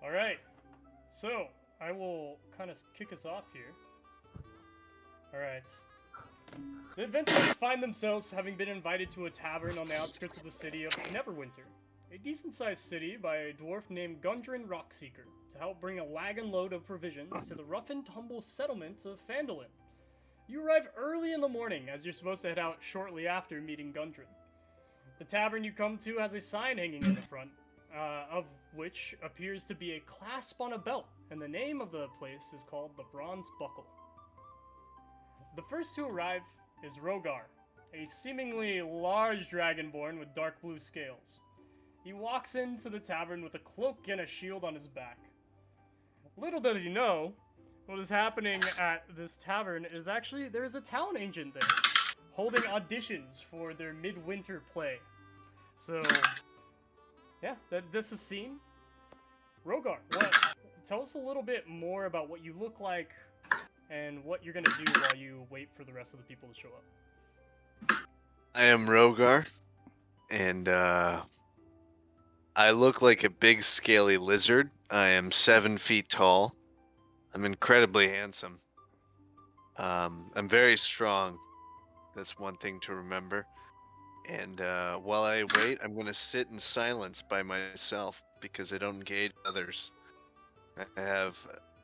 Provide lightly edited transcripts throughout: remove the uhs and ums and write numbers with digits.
Alright, so I will kind of kick us off here. Alright. The adventurers find themselves having been invited to a tavern on the outskirts of the city of Neverwinter, a decent-sized city by a dwarf named Gundren Rockseeker, to help bring a wagon load of provisions to the rough-and-tumble settlement of Phandelver. You arrive early in the morning, as you're supposed to head out shortly after meeting Gundren. The tavern you come to has a sign hanging in the front, of which appears to be a clasp on a belt, and the name of the place is called the Bronze Buckle. The first to arrive is Rogar, a seemingly large dragonborn with dark blue scales. He walks into the tavern with a cloak and a shield on his back. Little does he know, what is happening at this tavern is actually there is a town agent there, holding auditions for their midwinter play. So, yeah, this is scene. Rogar, tell us a little bit more about what you look like and what you're gonna do while you wait for the rest of the people to show up. I am Rogar, and I look like a big scaly lizard. I am 7 feet tall. I'm incredibly handsome. I'm very strong. That's one thing to remember. And while I wait, I'm going to sit in silence by myself because I don't engage others. I have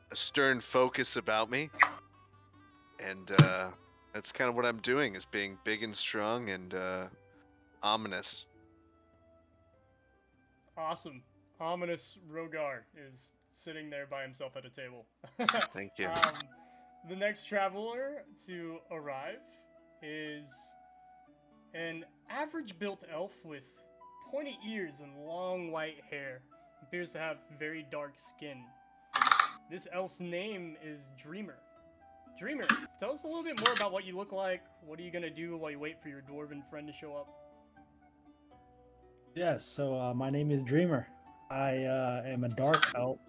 a stern focus about me. And that's kind of what I'm doing, is being big and strong and ominous. Awesome. Ominous Rogar is sitting there by himself at a table. Thank you. The next traveler to arrive is an average-built elf with pointy ears and long white hair. Appears to have very dark skin. This elf's name is Dreamer. Dreamer, tell us a little bit more about what you look like. What are you gonna do while you wait for your dwarven friend to show up? Yes, so my name is Dreamer. I am a dark elf.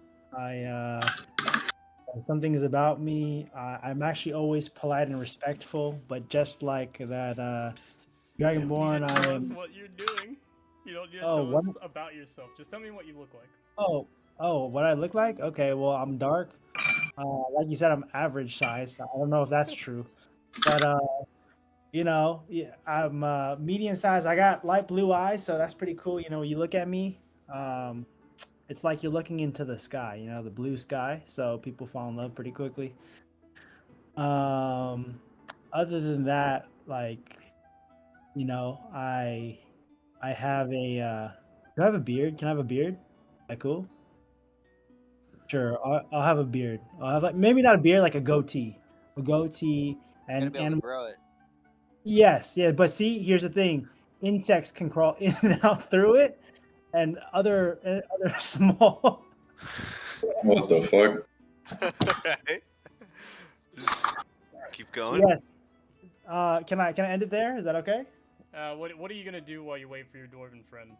Something is about me. I'm actually always polite and respectful, but just like that Dragonborn, You need to tell us I'm. what you're doing. You don't need to Oh, tell what? us about yourself. Just tell me what you look like. Oh, what I look like? Okay, well, I'm dark. Like you said, I'm average size. I don't know if that's true, but yeah, I'm medium size. I got light blue eyes, so that's pretty cool. You know, when you look at me, um, it's like you're looking into the sky. You know, the blue sky. So people fall in love pretty quickly. Um, Other than that, like, I have a. Do I have a beard? Can I have a beard? Is that cool? Sure, I'll have a beard. I'll have like maybe not a beard, like a goatee, Gonna and be able to grow it. yes, yeah. But see, here's the thing: insects can crawl in and out through it, and other small. What the fuck? Right? Just keep going. Yes. Can I end it there? Is that okay? What are you gonna do while you wait for your dwarven friend?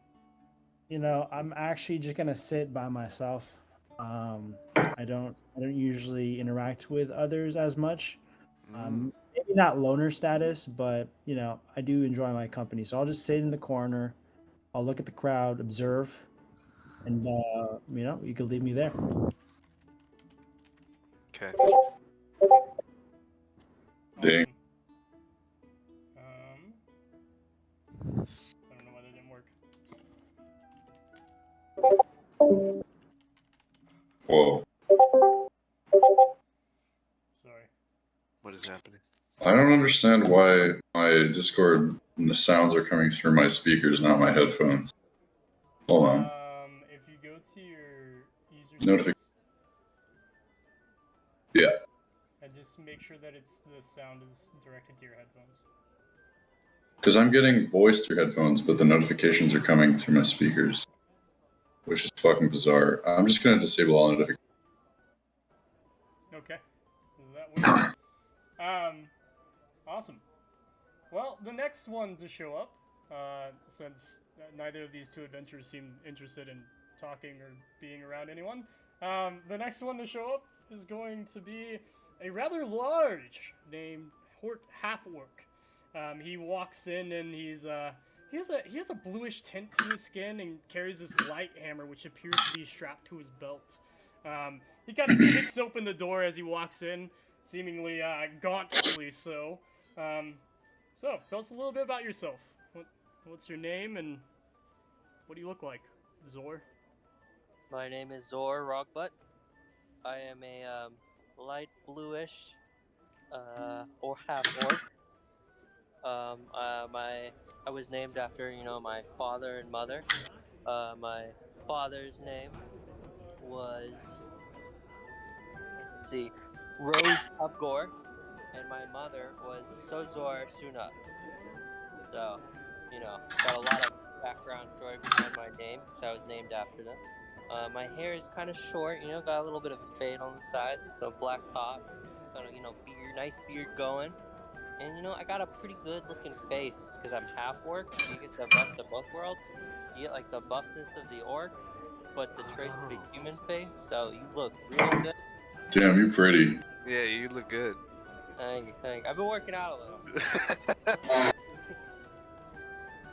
You know, I'm actually just gonna sit by myself. I don't usually interact with others as much. Maybe not loner status, but I do enjoy my company. So I'll just sit in the corner. I'll look at the crowd, observe, and you can leave me there. Okay. Dang. I don't know why that didn't work. Whoa. Sorry. What is happening? I don't understand why my Discord sounds are coming through my speakers, not my headphones. Hold on. If you go to your user Notification. settings, Yeah. and just make sure that the sound is directed to your headphones. Because I'm getting voice through headphones, but the notifications are coming through my speakers, which is fucking bizarre. I'm just going to disable all notifications. Okay. That works. Awesome. Well, the next one to show up, since neither of these two adventurers seem interested in talking or being around anyone, the next one to show up is going to be a rather large named Zhor the Half-Orc. He walks in and he has a bluish tint to his skin and carries this light hammer, which appears to be strapped to his belt. He kind of kicks open the door as he walks in, seemingly gauntly so. So, tell us a little bit about yourself. What's your name and what do you look like, Zhor? My name is Zhor Rockbutt. I am a light bluish or half-orc. I was named after my father and mother. My father's name was Rose Upgore, and my mother was Sozor Suna. So, got a lot of background story behind my name, so I was named after them. My hair is kind of short, got a little bit of a fade on the sides, so black top, got a beard, nice beard going. And I got a pretty good looking face because I'm half orc. So you get the best of both worlds. You get like the buffness of the orc, but the traits of the human face. So you look real good. Damn, you're pretty. Yeah, you look good. Thank you. I've been working out a little.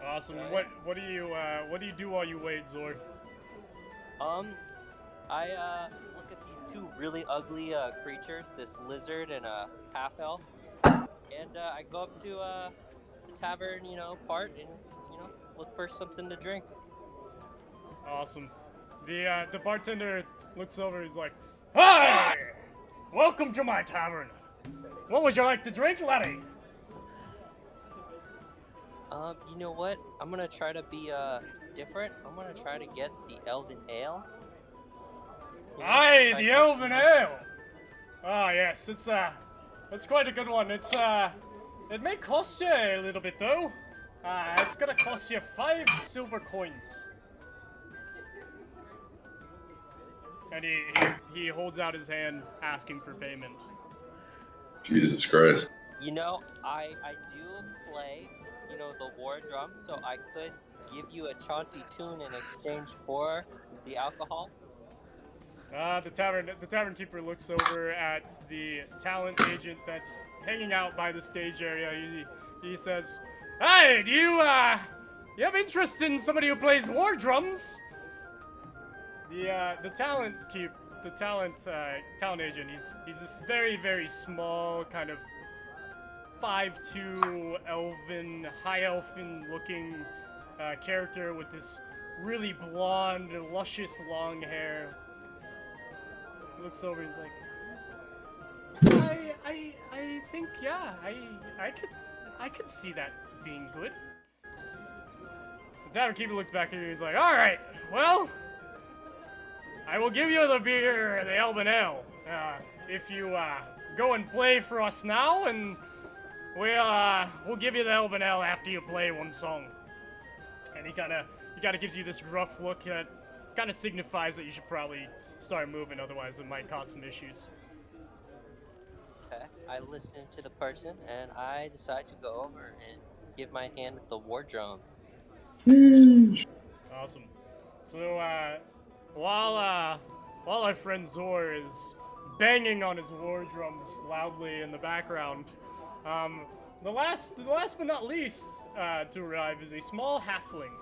Awesome. What do you do while you wait, Zhor? I look at these two really ugly creatures, this lizard and a half elf. And I go up to the tavern, part, and look for something to drink. Awesome. The bartender looks over. He's like, "Hi, welcome to my tavern. What would you like to drink, laddie?" You know what? I'm gonna try to be different. I'm gonna try to get the elven ale. Aye, the elven ale. Ah, yes, it's quite a good one. It may cost you a little bit though. It's gonna cost you 5 silver coins. And he holds out his hand, asking for payment. Jesus Christ. I do play, the war drum, so I could give you a chanty tune in exchange for the alcohol. The tavern keeper looks over at the talent agent that's hanging out by the stage area. He says, "Hey, do you have interest in somebody who plays war drums?" The talent agent. He's this very, very small kind of 5'2" elven, high elfin looking character with this really blonde, luscious long hair. He looks over. He's like, I think I could see that being good. The tavern keeper looks back at you. He's like, all right, well, I will give you the beer, the elven ale, if you go and play for us now, and we'll give you the elven ale after you play one song. And he kind of gives you this rough look that kind of signifies that you should probably start moving, otherwise it might cause some issues. Okay, I listen to the person, and I decide to go over and give my hand with the war drum. Awesome. So, while our friend Zhor is banging on his war drums loudly in the background, the last but not least to arrive is a small halfling.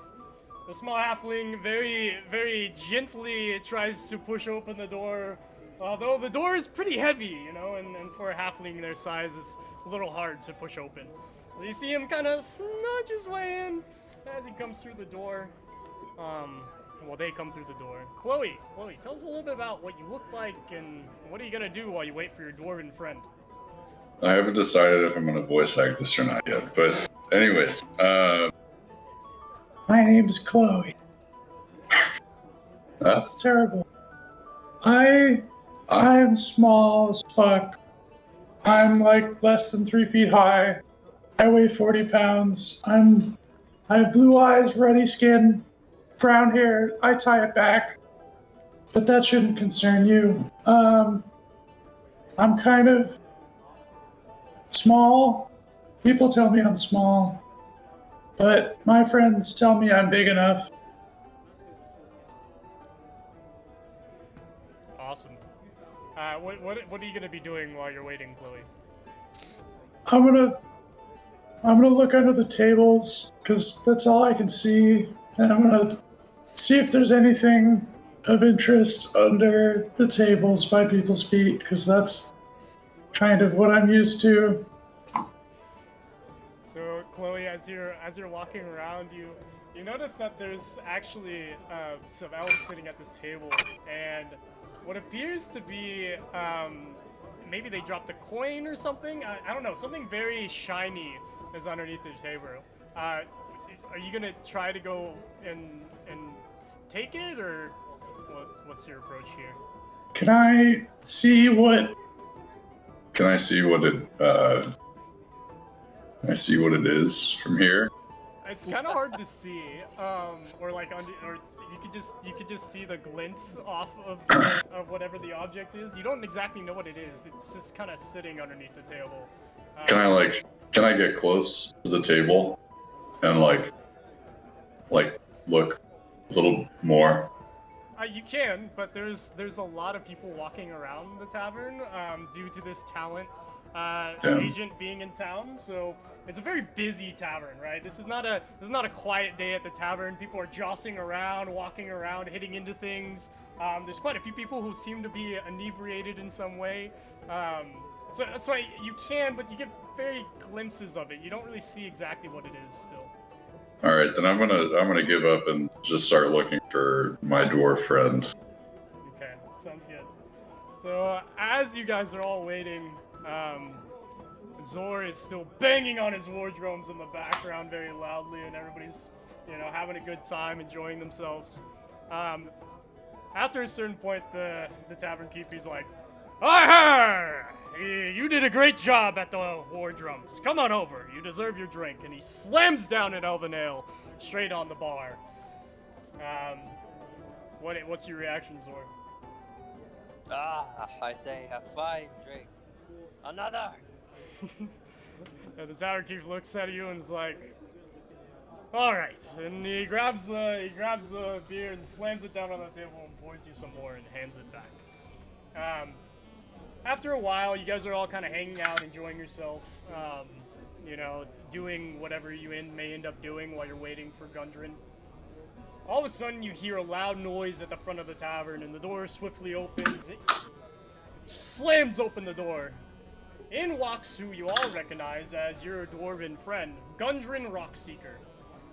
The small halfling very, very gently tries to push open the door, although the door is pretty heavy, and for a halfling their size, it's a little hard to push open. So you see him kind of snudge his way in as he comes through the door. Well, they come through the door. Chloe, tell us a little bit about what you look like and what are you gonna do while you wait for your dwarven friend? I haven't decided if I'm going to voice act this or not yet, but anyways, my name's Chloe. That's terrible. I'm small as fuck. I'm like less than 3 feet high. I weigh 40 pounds. I have blue eyes, ruddy skin, brown hair. I tie it back, but that shouldn't concern you. I'm kind of small. People tell me I'm small, but my friends tell me I'm big enough. Awesome. What are you gonna be doing while you're waiting, Chloe? I'm gonna I'm gonna look under the tables because that's all I can see, and I'm gonna see if there's anything of interest under the tables by people's feet because that's kind of what I'm used to. So Chloe, as you're walking around, you notice that there's actually some elves sitting at this table, and what appears to be maybe they dropped a coin or something. I don't know. Something very shiny is underneath the table. Are you gonna try to go and take it, or what's your approach here? Can I see what? Can I see what it? Can I see what it is from here? It's kind of hard to see, or you could just see the glint off of whatever the object is. You don't exactly know what it is. It's just kind of sitting underneath the table. Can I get close to the table and like look a little more? You can, but there's a lot of people walking around the tavern due to this talent agent being in town. So it's a very busy tavern, right? This is not a quiet day at the tavern. People are jostling around, walking around, hitting into things. There's quite a few people who seem to be inebriated in some way. So you can, but you get very glimpses of it. You don't really see exactly what it is still. All right, then I'm gonna give up and just start looking for my dwarf friend. Okay, sounds good. So as you guys are all waiting, Zhor is still banging on his war drums in the background very loudly, and everybody's, having a good time, enjoying themselves. After a certain point, the tavern keeper's like, "Aha! You did a great job at the war drums. Come on over. You deserve your drink." And he slams down an elven ale straight on the bar. What's your reaction, Zhor? I say a fine drink. Another! And the tavern keeper looks at you and is like, "All right." And he grabs the beer and slams it down on the table and pours you some more and hands it back. After a while, you guys are all kind of hanging out, enjoying yourself, doing whatever you may end up doing while you're waiting for Gundren. All of a sudden, you hear a loud noise at the front of the tavern, and the door swiftly opens. It slams open the door. In walks who you all recognize as your dwarven friend, Gundren Rockseeker.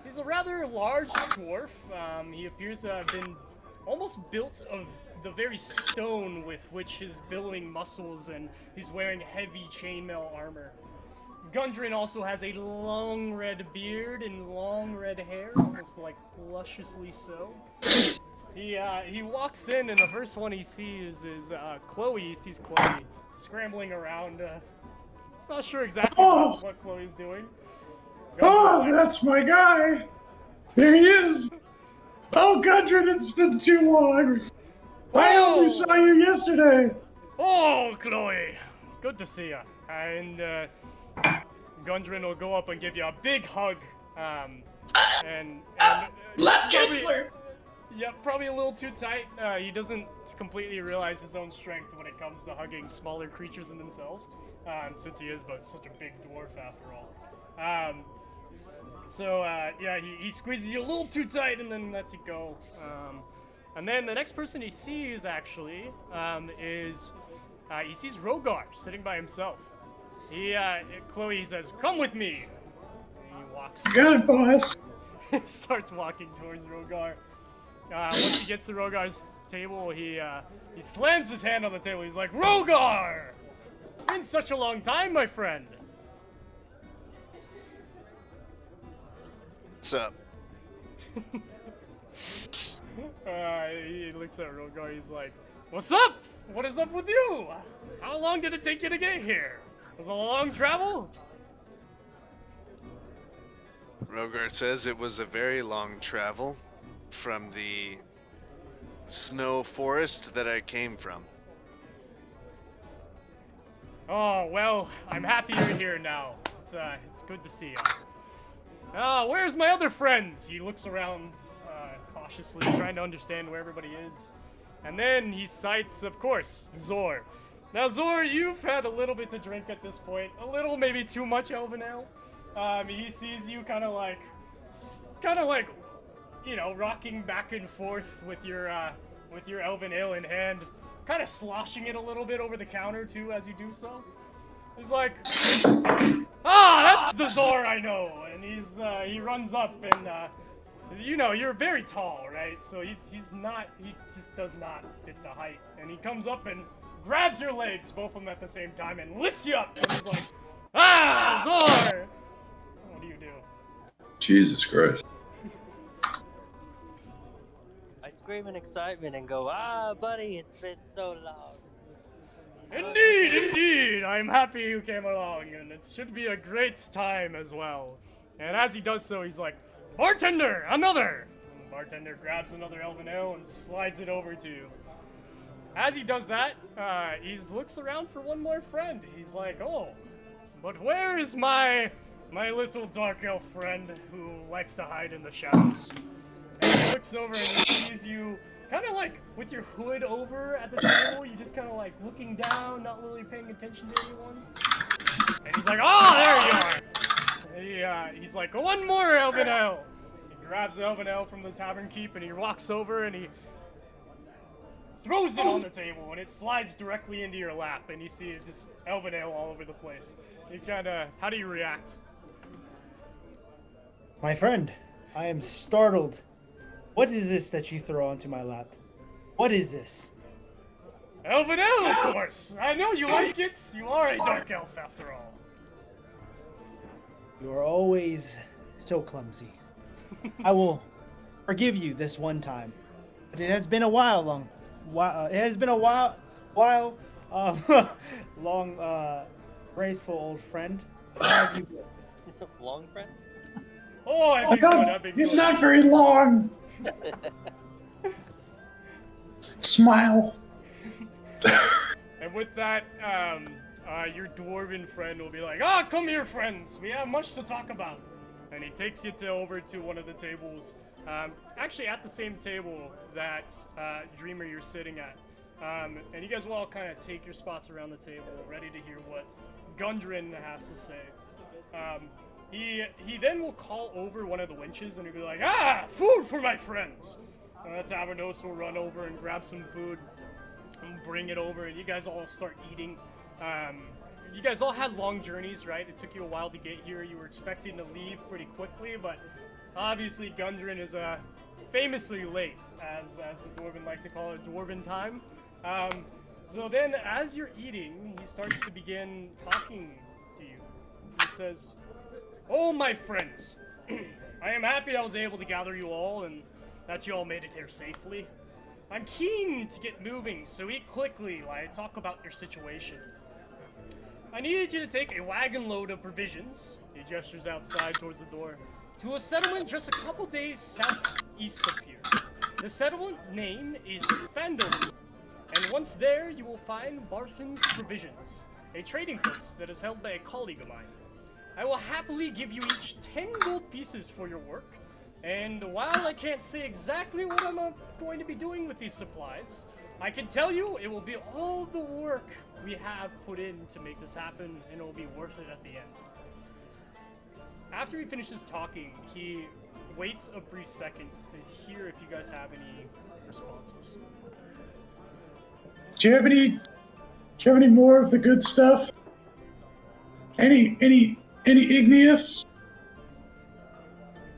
He's a rather large dwarf. He appears to have been almost built of the very stone with which his billowing muscles, and he's wearing heavy chainmail armor. Gundren also has a long red beard and long red hair, almost like lusciously so. He walks in, and the first one he sees is Chloe. He sees Chloe scrambling around. Not sure exactly what Chloe's doing. That's my guy. There he is. Oh, Gundren, it's been too long. I only saw you yesterday. Oh, Chloe, good to see you. And Gundren will go up and give you a big hug. Left Chancellor. Yeah, probably a little too tight. He doesn't completely realize his own strength when it comes to hugging smaller creatures than themselves, since he is but such a big dwarf after all. He squeezes you a little too tight and then lets you go. And then the next person he sees, actually, is he sees Rogar sitting by himself. Chloe says, "Come with me." And he walks. Good, boss. Starts walking towards Rogar. Once he gets to Rogar's table, he slams his hand on the table. He's like, "Rogar! Been such a long time, my friend." What's up? He looks at Rogar. He's like, "What's up? What is up with you? How long did it take you to get here? Was it a long travel?" Rogar says it was a very long travel from the snow forest that I came from. "Oh, well, I'm happy you're here now. It's good to see you. Where's my other friends?" He looks around cautiously, trying to understand where everybody is. And then he cites, of course, Zhor. Now, Zhor, you've had a little bit to drink at this point. A little, maybe too much elven ale. He sees you kind of like, you know, rocking back and forth with your elven ale in hand, kind of sloshing it a little bit over the counter too as you do so. He's like, that's the Zhor I know, and he runs up and you know, you're very tall, right? So he just does not fit the height, and he comes up and grabs your legs, both of them at the same time, and lifts you up. And he's like, Zhor! What do you do? Jesus Christ. I scream in excitement and go, buddy, it's been so long. Indeed, I'm happy you came along, and it should be a great time as well. And as he does so, he's like, bartender, another! And the bartender grabs another elven ale and slides it over to you. As he does that, he looks around for one more friend. He's like, oh, but where is my little dark elf friend who likes to hide in the shadows? And he looks over and he sees you kind of like with your hood over at the table. You just kind of like looking down, not really paying attention to anyone. And he's like, oh, there you are. He's like, one more elven ale. He grabs the elven ale from the tavern keep and he walks over and he throws it on the table and it slides directly into your lap and you see it just elven ale all over the place. You kind of, how do you react? My friend, I am startled. What is this that you throw onto my lap? What is this? Elven ale, of course! I know you like it! You are a dark elf, after all. You are always so clumsy. I will forgive you this one time. But it has been a while, long, graceful old friend. How have you been? Long friend? Oh, I've been good, I've been It's good. not very long. Smile. And with that, your dwarven friend will be like, come here, friends. We have much to talk about. And he takes you over to one of the tables. Actually, at the same table that Dreamer you're sitting at. And you guys will all kind of take your spots around the table, ready to hear what Gundren has to say. He then will call over one of the wenches and he'll be like, food for my friends. And the tavernos will run over and grab some food and bring it over, and you guys all start eating. You guys all had long journeys, right? It took you a while to get here. You were expecting to leave pretty quickly, but obviously Gundren is famously late, as the Dwarven like to call it, Dwarven time. So then, as you're eating, he starts to begin talking to you. He says, oh, my friends, I am happy I was able to gather you all and that you all made it here safely. I'm keen to get moving, so eat quickly while I talk about your situation. I need you to take a wagon load of provisions, he gestures outside towards the door, to a settlement just a couple days southeast of here. The settlement's name is Phandelver, and once there you will find Barthen's Provisions, a trading post that is held by a colleague of mine. I will happily give you each 10 gold pieces for your work, and while I can't say exactly what I'm going to be doing with these supplies, I can tell you it will be all the work we have put in to make this happen, and it will be worth it at the end. After he finishes talking, he waits a brief second to hear if you guys have any responses. Do you have any more of the good stuff? Any igneous?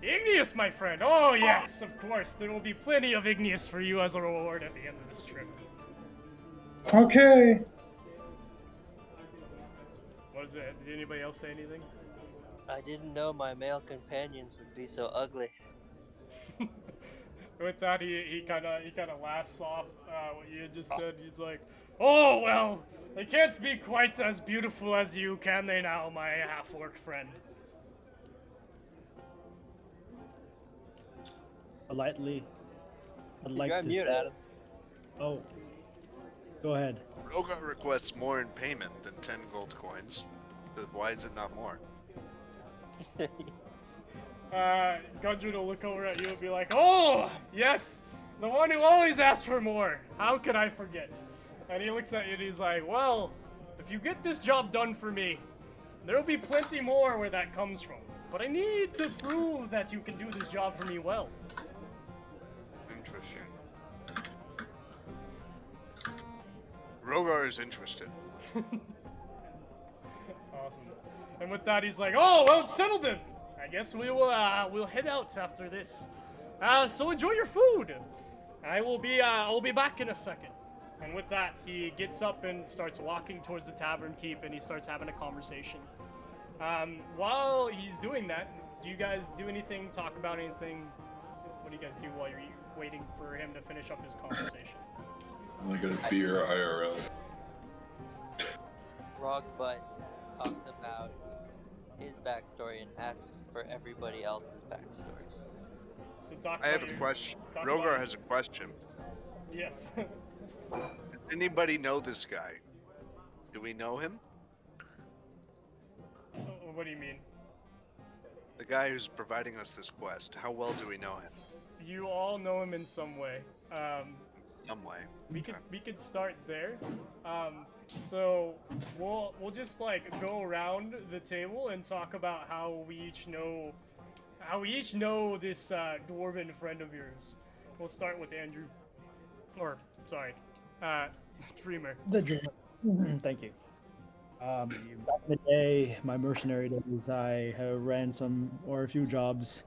Igneous, my friend! Oh, yes, of course. There will be plenty of igneous for you as a reward at the end of this trip. Okay. What is it? Did anybody else say anything? I didn't know my male companions would be so ugly. With that, he kind of laughs off what you had just said. He's like, oh, well, they can't be quite as beautiful as you, can they now, my half-orc friend? Politely, I'd like You're on to mute, say- Adam. Oh, go ahead. Rogar requests more in payment than 10 gold coins. But why is it not more? Gundren will look over at you and be like, oh, yes, the one who always asks for more. How could I forget? And he looks at you and he's like, well, if you get this job done for me, There will be plenty more where that comes from. But I need to prove that you can do this job for me well. Interesting. Rogar is interested. Awesome. And with that, he's like, "Oh, well, it's settled then. I guess we will we'll head out after this. So enjoy your food. I will be back in a second." And with that, he gets up and starts walking towards the tavern keep, and he starts having a conversation. While he's doing that, do you guys do anything? Talk about anything? What do you guys do while you're waiting for him to finish up his conversation? I'm gonna get a beer IRL. Rogbutt talks about his backstory and asks for everybody else's backstories. So talk I about have a your- question. talk Rogar about- has a question. Yes. Does anybody know this guy? Do we know him? What do you mean? The guy who's providing us this quest. How well do we know him? You all know him in some way. Some way. We Okay. could start there. So we'll just like go around the table and talk about how we each know this dwarven friend of yours. We'll start with Andrew, or sorry, Dreamer. The dreamer. Thank you. Back in the day, my mercenary days, I ran a few jobs.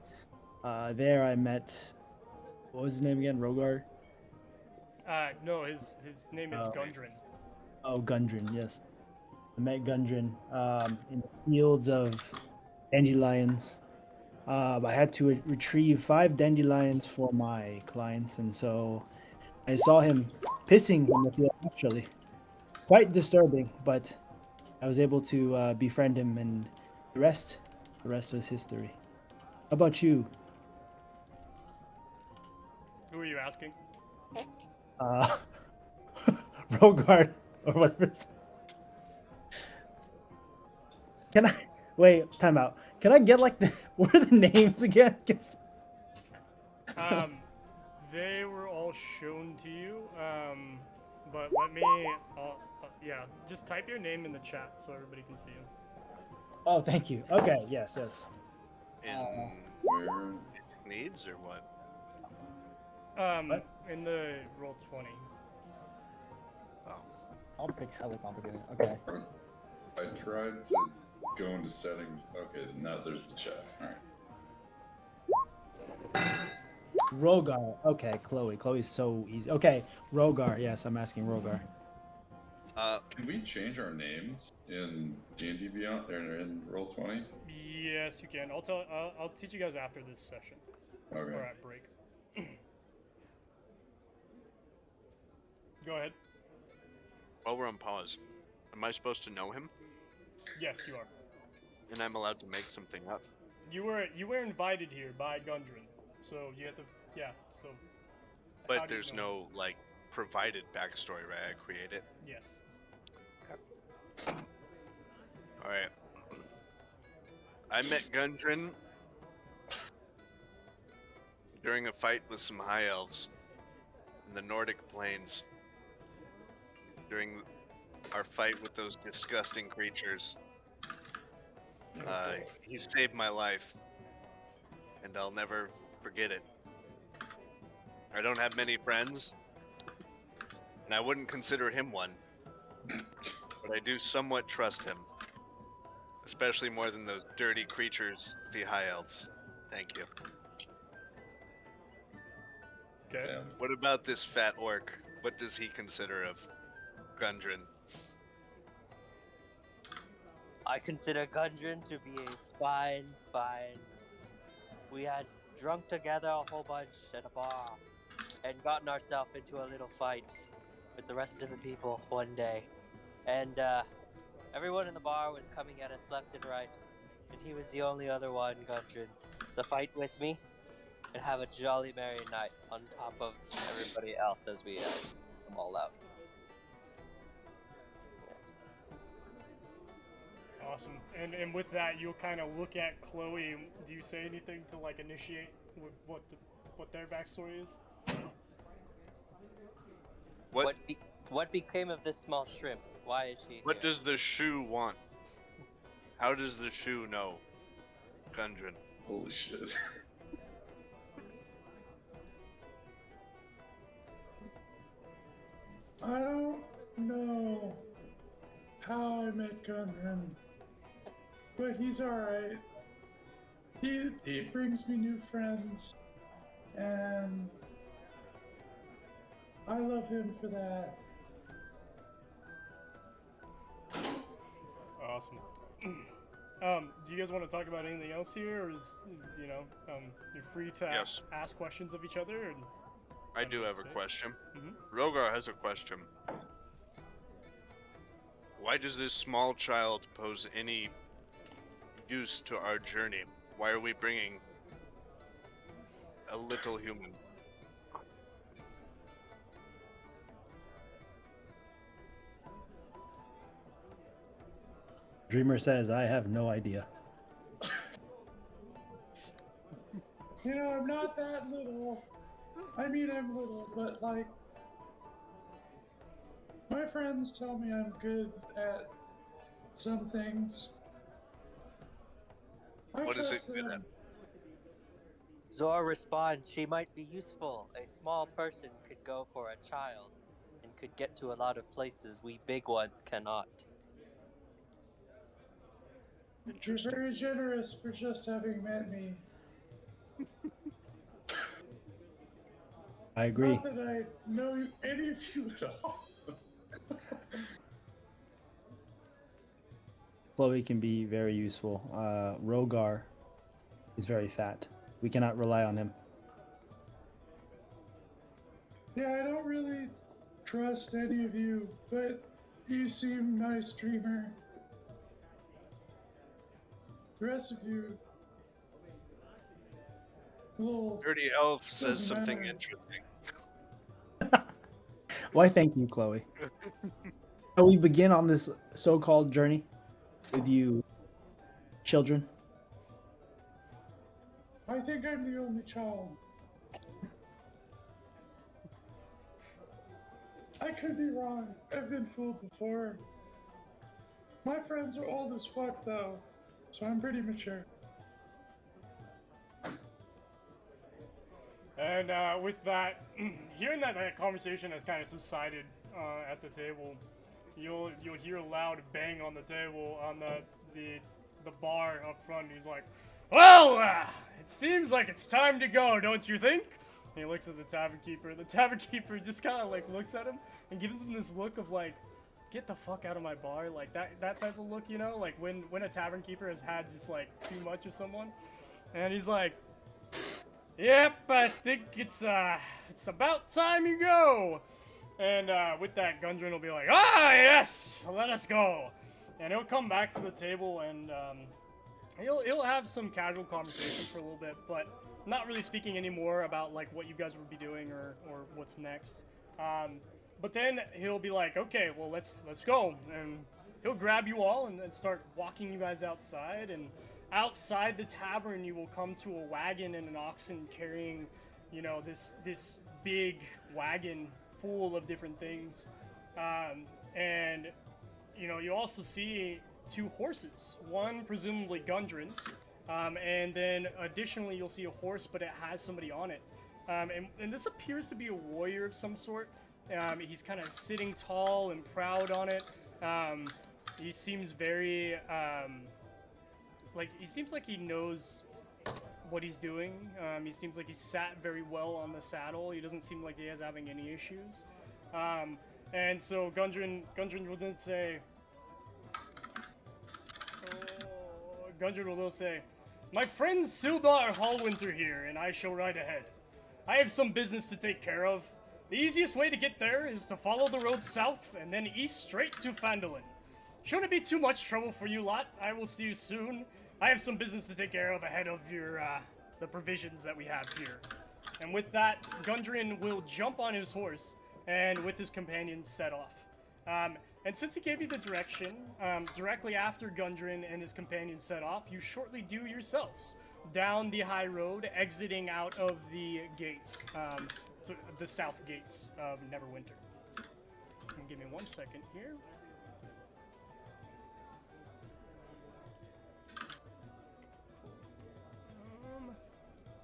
There I met, what was his name again? Rogar? No, his name is Oh. Gundren. Oh, Gundren, yes. I met Gundren in the fields of dandelions. I had to retrieve 5 dandelions for my clients, and so I saw him pissing in the field, actually. Quite disturbing, but I was able to befriend him, and the rest was history. How about you? Who are you asking? Rogard, or whatever. Can I wait? Time out. Can I get like what are the names again? 'Cause- They were all shown to you. But let me. Yeah, just type your name in the chat so everybody can see you. Oh, thank you. Okay, yes. In Where? needs or what? What? In the roll 20. Oh. I'll pick hella complicated. Okay. I tried to go into settings. Okay, now there's the chat. Alright. Rogar. Okay, Chloe. Chloe's so easy. Okay, Rogar. Yes, I'm asking Rogar. Can we change our names in D&D Beyond or in Roll20? Yes, you can. I'll teach you guys after this session Okay. or at break. Go ahead. While we're on pause, am I supposed to know him? Yes, you are. And I'm allowed to make something up? You were invited here by Gundren, so you have to. Yeah. So. how But do you there's know? no, like, provided backstory, right? I create it. Yes. Alright. I met Gundren during a fight with some high elves in the Nordic plains. During our fight with those disgusting creatures. He saved my life, and I'll never forget it. I don't have many friends, and I wouldn't consider him one, but I do somewhat trust him. Especially more than those dirty creatures, the high elves. Thank you. Okay. Yeah. What about this fat orc? What does he consider of Gundren? I consider Gundren to be a fine. We had drunk together a whole bunch at a bar and gotten ourselves into a little fight with the rest of the people one day. And everyone in the bar was coming at us left and right, and he was the only other one, Gundren, to fight with me and have a jolly merry night on top of everybody else as we come all out. Awesome. And with that, you'll kind of look at Chloe. Do you say anything to like initiate with what their backstory is? What became of this small shrimp? Why is she What here? does the shoe want? How does the shoe know, Gundren? Holy shit. I don't know how I met Gundren, but he's alright. He brings me new friends, and I love him for that. Awesome. Do you guys want to talk about anything else here, or is you're free to Yes. ask questions of each other? And I do have a question. Mhm. Rogar has a question. Why does this small child pose any use to our journey? Why are we bringing a little human? Dreamer says, I have no idea. You know, I'm not that little. I mean, I'm little, but like, my friends tell me I'm good at some things. I What is it trust good them. Zhor responds, she might be useful. A small person could go for a child and could get to a lot of places we big ones cannot. You're very generous for just having met me. I agree. Not that I know any of you at all. Chloe can be very useful. Rogar is very fat. We cannot rely on him. Yeah, I don't really trust any of you, but you seem nice, Dreamer. The rest of you, little. Dirty Elf says Doesn't something matter. interesting. Why, thank you, Chloe. Shall we begin on this so-called journey with you, children? I think I'm the only child. I could be wrong. I've been fooled before. My friends are old as fuck, though, so I'm pretty mature. And with that, hearing that conversation has kind of subsided at the table, you'll hear a loud bang on the table on the bar up front. He's like, "Well, it seems like it's time to go, don't you think?" And he looks at the tavern keeper. The tavern keeper just kind of like looks at him and gives him this look of like, "Get the fuck out of my bar," like that type of look, you know, like when a tavern keeper has had just like too much of someone, and he's like, "Yep, I think it's about time you go." And with that, Gundren will be like, "Ah, yes, let us go." And he'll come back to the table and he'll have some casual conversation for a little bit, but not really speaking anymore about like what you guys would be doing or what's next. But then he'll be like, "Okay, well let's go," and he'll grab you all and start walking you guys outside. And outside the tavern, you will come to a wagon and an oxen carrying, you know, this big wagon full of different things. And, you know, you also see two horses, one presumably Gundren's, and then additionally you'll see a horse, but it has somebody on it. And this appears to be a warrior of some sort. He's kind of sitting tall and proud on it. He seems very... he seems like he knows what he's doing. He seems like he's sat very well on the saddle. He doesn't seem like he is having any issues. And so Gundren will then say, "My friend Sildar Hallwinter here, and I shall ride ahead. I have some business to take care of. The easiest way to get there is to follow the road south and then east straight to Phandelver. Shouldn't be too much trouble for you lot. I will see you soon. I have some business to take care of ahead of your, the provisions that we have here." And with that, Gundren will jump on his horse and with his companions set off. And since he gave you the direction, directly after Gundren and his companions set off, you shortly do yourselves down the high road, exiting out of the gates, to the south gates of Neverwinter. And give me 1 second here.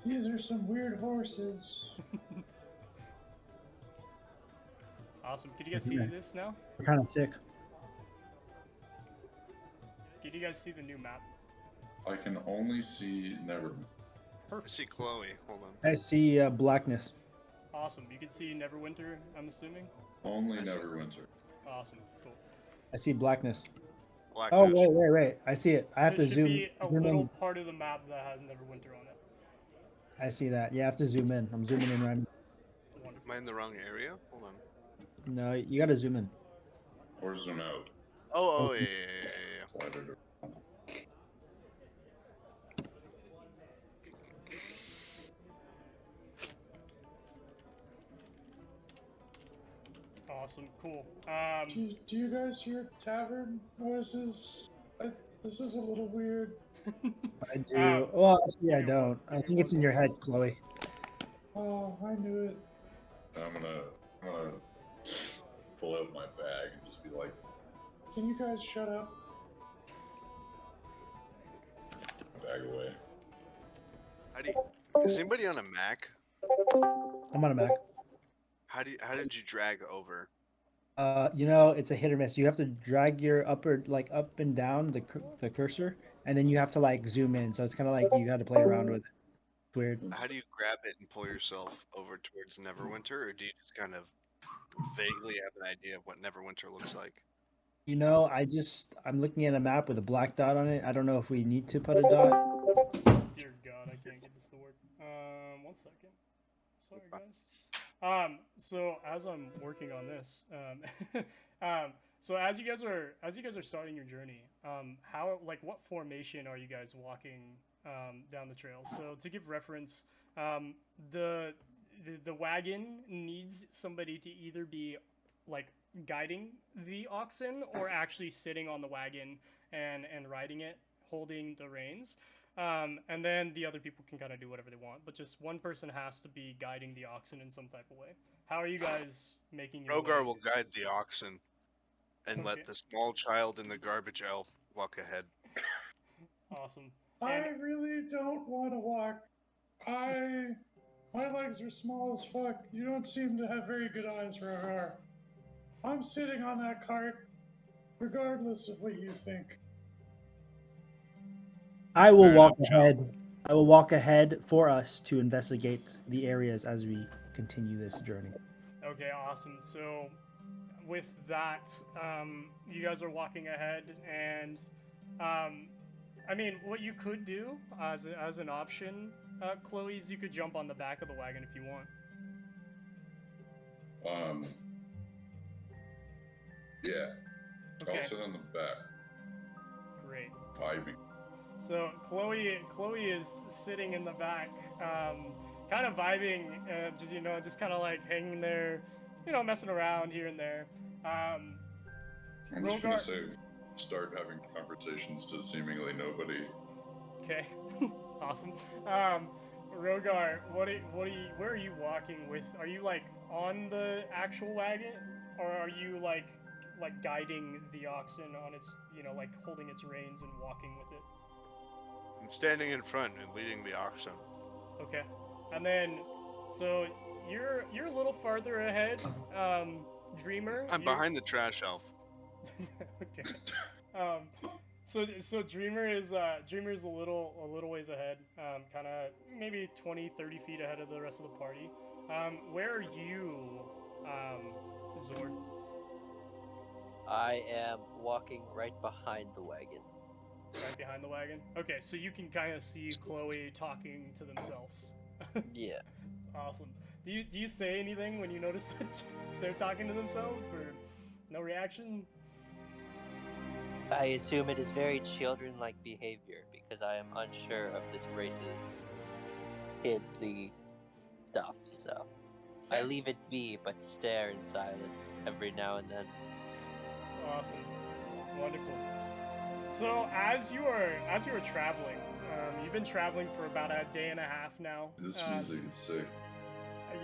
These are some weird horses. Awesome. Can you guys see this now? Kind of thick. Can you guys see the new map? I can only see Neverwinter. I see Chloe. Hold on. I see blackness. Awesome. You can see Neverwinter, I'm assuming? Only I see. Neverwinter. Awesome. Cool. I see blackness. Blackness. Oh wait! I see it. I have There to should zoom. be a zoom little in. part of the map that has Neverwinter on it. I see that. Yeah, I have to zoom in. I'm zooming in right now. Wonderful. Am I in the wrong area? Hold on. No, you gotta zoom in. Or zoom out. Oh, yeah. Slide it over. Awesome. Cool. Do you guys hear tavern noises? This is a little weird. I do. Well, actually, I don't. I give me think it's one in your head, Chloe. Oh, I knew it. I'm gonna pull out my bag and just be like, Can you guys shut up? bag away. Is anybody on a Mac? I'm on a Mac. How did you drag over? It's a hit or miss. You have to drag your up and down the cursor, and then you have to like zoom in. So it's kind of like you got to play around with it. Weird. How do you grab it and pull yourself over towards Neverwinter, or do you just kind of vaguely have an idea of what Neverwinter looks like? I'm looking at a map with a black dot on it. I don't know if we need to put a dot. Dear God, I can't get this to work. 1 second. Sorry, guys. So as I'm working on this, so as you guys are starting your journey, what formation are you guys walking down the trail? So to give reference, the wagon needs somebody to either be like guiding the oxen or actually sitting on the wagon and riding it, holding the reins. And then the other people can kind of do whatever they want, but just one person has to be guiding the oxen in some type of way. How are you guys making your Rogar way? will guide the oxen and Okay. let the small child and the garbage elf walk ahead. Awesome. I And really don't want to walk. My legs are small as fuck. You don't seem to have very good eyes, Rogar. I'm sitting on that cart, regardless of what you think. I will Fair walk enough, Joe. ahead. I will walk ahead for us to investigate the areas as we continue this journey. okay, awesome. So with that, you guys are walking ahead, and I mean, what you could do as an option, Chloe, is you could jump on the back of the wagon if you want. Yeah. Okay. I'll sit on the back, Great. vibing. So Chloe is sitting in the back, kind of vibing, just kind of like hanging there, messing around here and there. I'm just Rogar- gonna say, start having conversations to seemingly nobody. Okay, awesome. Rogar, where are you walking with? Are you like on the actual wagon, or are you like guiding the oxen on its, like holding its reins and walking with it? I'm standing in front and leading the oxen. Okay, and then so you're a little farther ahead, Dreamer. I'm behind the trash elf. Okay. So Dreamer is a little ways ahead, kind of maybe 20-30 feet ahead of the rest of the party. Where are you, Zhor? I am walking right behind the wagon. Right behind the wagon. Okay, so you can kind of see Chloe talking to themselves. Yeah. Awesome. Do you say anything when you notice that they're talking to themselves, or no reaction? I assume it is very children-like behavior because I am unsure of this race's kidly stuff, so I leave it be but stare in silence every now and then. Awesome. Wonderful. So as you are traveling, you've been traveling for about a day and a half now. This music is sick.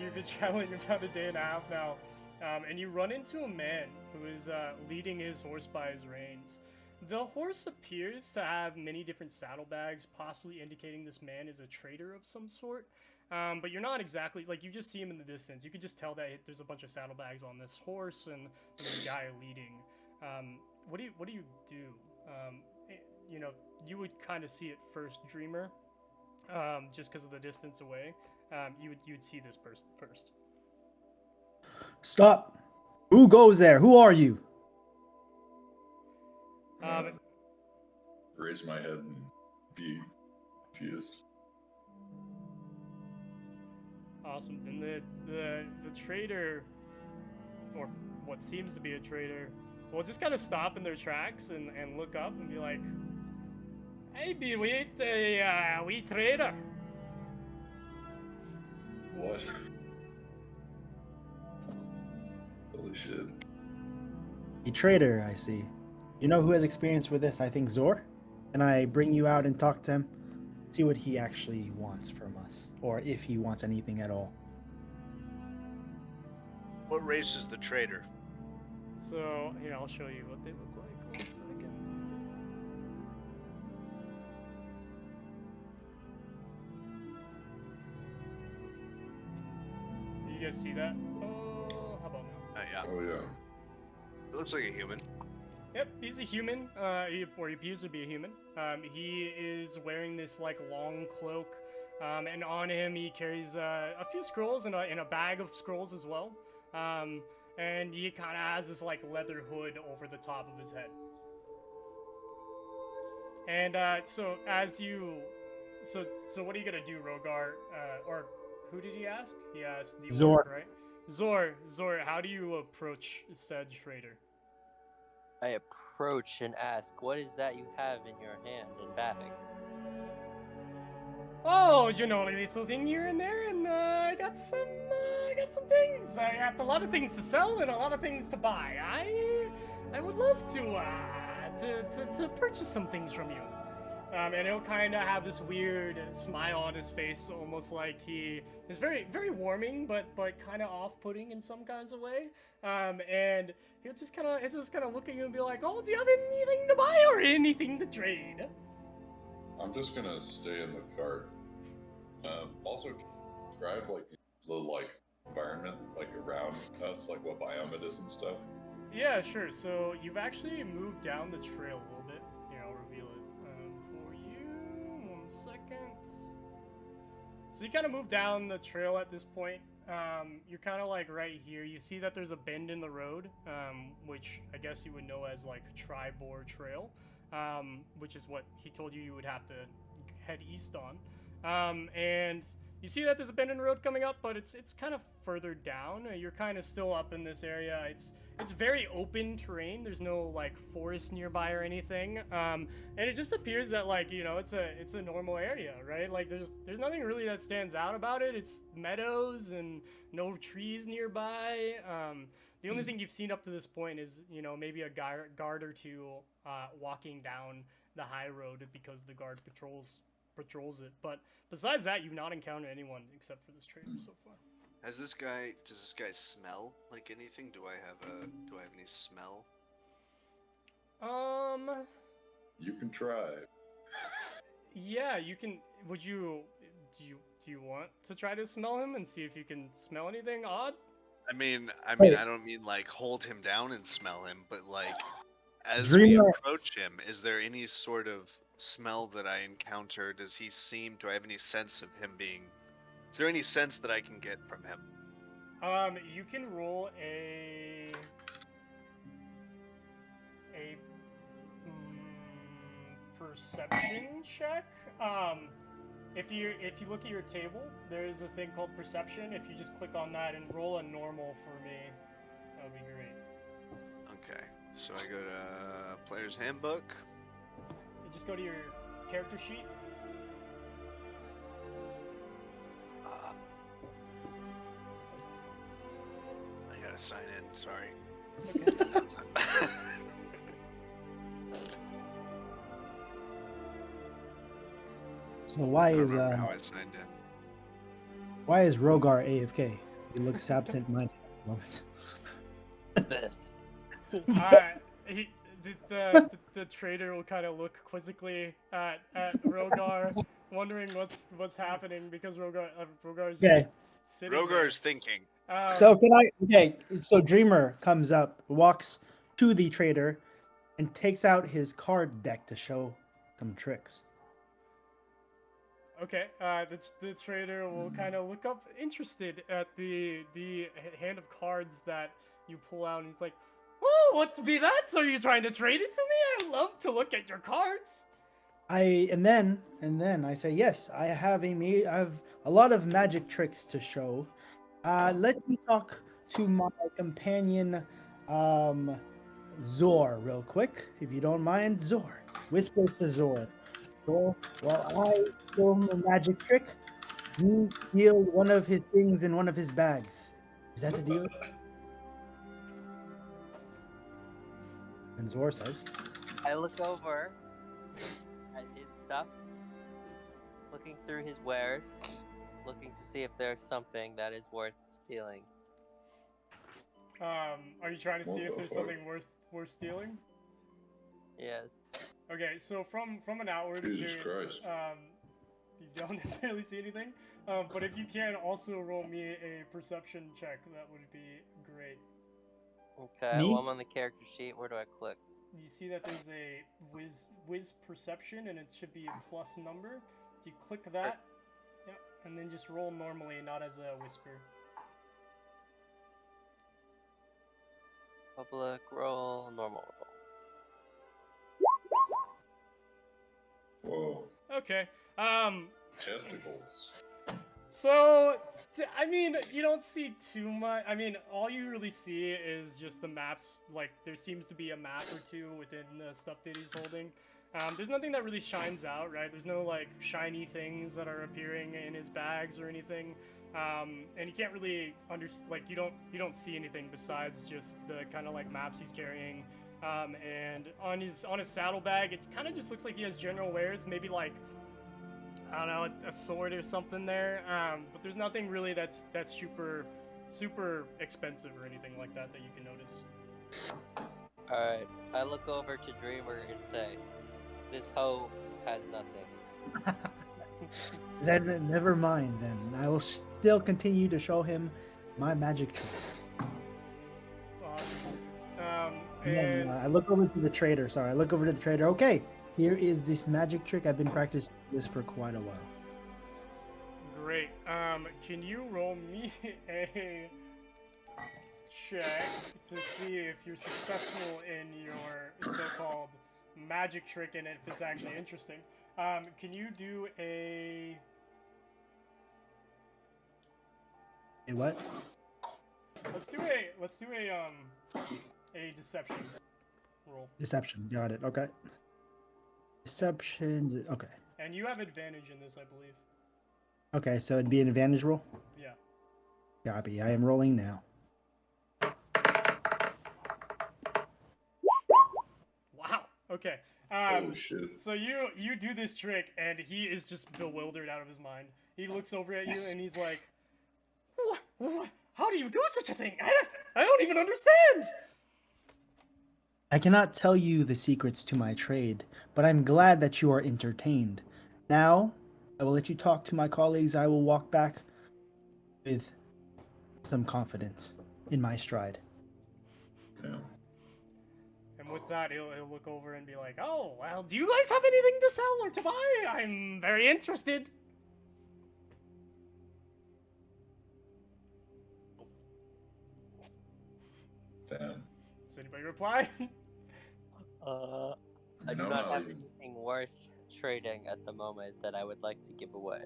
You've been traveling about a day and a half now, and you run into a man who is leading his horse by his reins. The horse appears to have many different saddlebags, possibly indicating this man is a trader of some sort. But you're not exactly, like, you just see him in the distance. You can just tell that there's a bunch of saddlebags on this horse and this guy leading. What do you do? You know, you would kind of see it first, Dreamer, just because of the distance away. You would see this person first. Stop! Who goes there? Who are you? Raise my head and be confused. Awesome. And the trader, or what seems to be a trader, will just kind of stop in their tracks and look up and be like, "Hey, be we trader." What? Holy shit. A trader, I see. You know who has experience with this? I think Zhor. Can I bring you out and talk to him? See what he actually wants from us, or if he wants anything at all. What race is the trader? So, here, I'll show you what they look like. 1 second. You guys see that? Oh, how about now? Yeah. Oh yeah. It looks like a human. Yep, he's a human, or he appears to be a human. He is wearing this, like, long cloak, and on him he carries a few scrolls and a bag of scrolls as well. And he kind of has this, like, leather hood over the top of his head. And, so what are you gonna do, Rogar? Or who did he ask? He asked the Zhor. orc, right? Zhor, how do you approach said trader? I approach and ask, "What is that you have in your hand and bag?" Oh, you know, a little thing here and there, and I got some things. I got a lot of things to sell and a lot of things to buy. I would love to purchase some things from you. And he'll kind of have this weird smile on his face, almost like he is very, very warming, but kind of off-putting in some kinds of way. And he'll just kind of look at you and be like, "Oh, do you have anything to buy or anything to trade?" I'm just gonna stay in the cart. Also, describe like the environment around us, like what biome it is and stuff. Yeah, sure. So you've actually moved down the trail a little bit. Here, I'll reveal it for you. 1 second. So you kind of move down the trail at this point. You're kind of like right here. You see that there's a bend in the road, which I guess you would know as like Tribor Trail, which is what he told you would have to head east on. And you see that there's a bend in the road coming up, but it's kind of further down. You're kind of still up in this area. It's very open terrain. There's no like forest nearby or anything. And it just appears that like, you know, it's a normal area, right? Like there's nothing really that stands out about it. It's meadows and no trees nearby. The only thing you've seen up to this point is, you know, maybe a guard or two walking down the high road because the guard patrols it. But besides that, you've not encountered anyone except for this trader so far. Does this guy smell like anything? Do I have any smell? You can try. Yeah, you can. Do you want to try to smell him and see if you can smell anything odd? I mean, Wait. I don't mean like hold him down and smell him, but like as Dreamer- we approach him, is there any sort of smell that I encounter? Do I have any sense of him being? Is there any sense that I can get from him? You can roll a perception check. If you look at your table, there is a thing called perception. If you just click on that and roll a normal for me, that would be great. Okay, so I go to Player's Handbook. You just go to your character sheet. I gotta sign in. Sorry. Okay. So why I don't is remember how I signed in. Rogar AFK? He looks absent-minded at the moment. the trader will kind of look quizzically at Rogar, wondering what's happening because Rogar's just Okay. sitting Rogar's thinking. there. So can I? Okay. So Dreamer comes up, walks to the trader, and takes out his card deck to show some tricks. Okay, the trader will kind of look up, interested at the hand of cards that you pull out, and he's like, "Oh, what be that? Are you trying to trade it to me? I love to look at your cards." And then I say, yes, I have a lot of magic tricks to show. Let me talk to my companion, Zhor, real quick, if you don't mind. Zhor, whisper to Zhor. Zhor, while I film a magic trick, you steal one of his things in one of his bags. Is that a deal? And Zhor says, I look over at his stuff, looking through his wares, looking to see if there's something that is worth stealing. Are you trying to see if there's something worth stealing? Yes. Okay, so from an outward Jesus appearance, Christ. you don't necessarily see anything. But if you can also roll me a perception check, that would be great. Okay, Me? well, I'm on the character sheet. Where do I click? You see that there's a whiz perception, and it should be a plus number. Do you click that? Yep, and then just roll normally, not as a whisper. Public roll, normal roll. Whoa. Okay. Testicles. So, I mean, you don't see too much. I mean, all you really see is just the maps. Like, there seems to be a map or two within the stuff that he's holding. There's nothing that really shines out, right? There's no, like, shiny things that are appearing in his bags or anything. And you can't really you don't see anything besides just the kind of, like, maps he's carrying. And on his saddlebag, it kind of just looks like he has general wares, maybe, like, I don't know, a sword or something there. But there's nothing really that's super expensive or anything like that you can notice. Alright, I look over to Dreamer and say, this hoe has nothing. then never mind. Then I will still continue to show him my magic trick. Awesome. And then And I look over to the trader. Sorry, I look over to the trader. Okay, here is this magic trick. I've been practicing this for quite a while. great. Can you roll me a check to see if you're successful in your so-called magic trick and if it's actually interesting? Can you do a What? let's do a deception roll. Deception. Got it. Okay. Deception. Okay. And you have advantage in this, I believe. Okay, so it'd be an advantage roll? Yeah. Copy. I am rolling now. Wow. Okay. Oh shit. So you do this trick, and he is just bewildered out of his mind. He looks over at you, and he's like, "What? How do you do such a thing? I don't even understand." I cannot tell you the secrets to my trade, but I'm glad that you are entertained. Now, I will let you talk to my colleagues. I will walk back with some confidence in my stride. Yeah. And with that, he'll look over and be like, "Oh, well, do you guys have anything to sell or to buy? I'm very interested." Damn. Does anybody reply? I do No, not have even- anything worth trading at the moment that I would like to give away.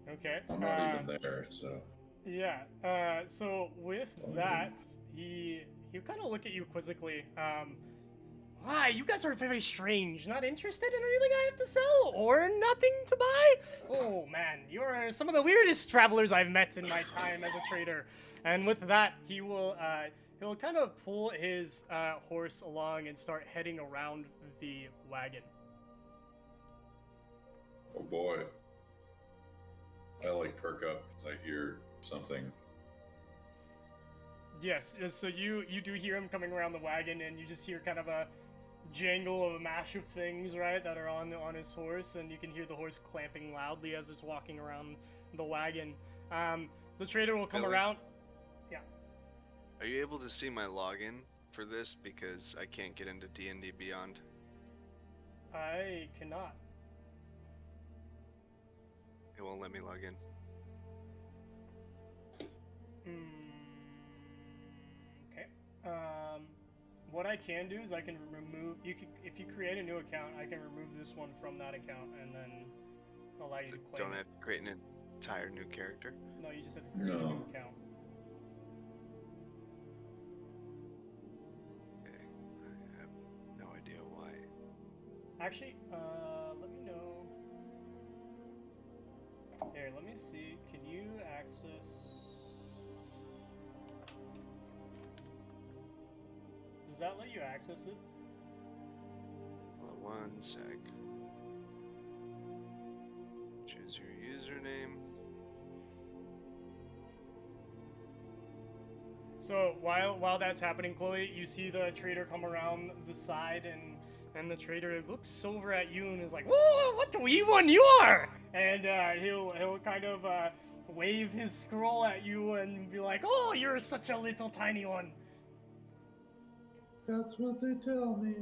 Okay. I'm not even there, so. Yeah. So with that, he'll kind of look at you quizzically. Why, you guys are very strange. Not interested in anything I have to sell, or nothing to buy? Oh man, you're some of the weirdest travelers I've met in my time as a trader. And with that, he'll kind of pull his horse along and start heading around the wagon. Oh boy. I like perk up because I hear something. Yes, so you do hear him coming around the wagon, and you just hear kind of a jangle of a mash of things, right, that are on his horse, and you can hear the horse clamping loudly as it's walking around the wagon. The trader will come Billy? around. Are you able to see my login for this? Because I can't get into D&D Beyond. I cannot. It won't let me log in. Okay. What I can do is I can remove. If you create a new account, I can remove this one from that account and then allow you to claim Don't it. have to create an entire new character? No, you just have to create a No. new account. Okay. I have no idea why. Actually, let me know. Here, let me see. Can you access? Does that let you access it? Hold on one sec. Choose your username. So while that's happening, Chloe, you see the trader come around the side, and the trader looks over at you and is like, "Whoa, what the wee one you are!" And he'll kind of wave his scroll at you and be like, "Oh, you're such a little tiny one." That's what they tell me.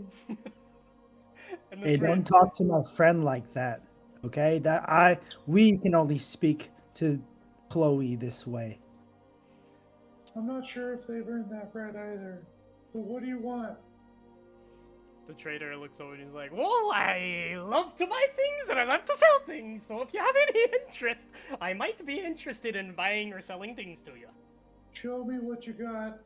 And the Hey, tra- don't talk to my friend like that. Okay? We can only speak to Chloe this way. I'm not sure if they've earned that right either. But what do you want? The trader looks over and he's like, "Well, I love to buy things and I love to sell things. So if you have any interest, I might be interested in buying or selling things to you." Show me what you got.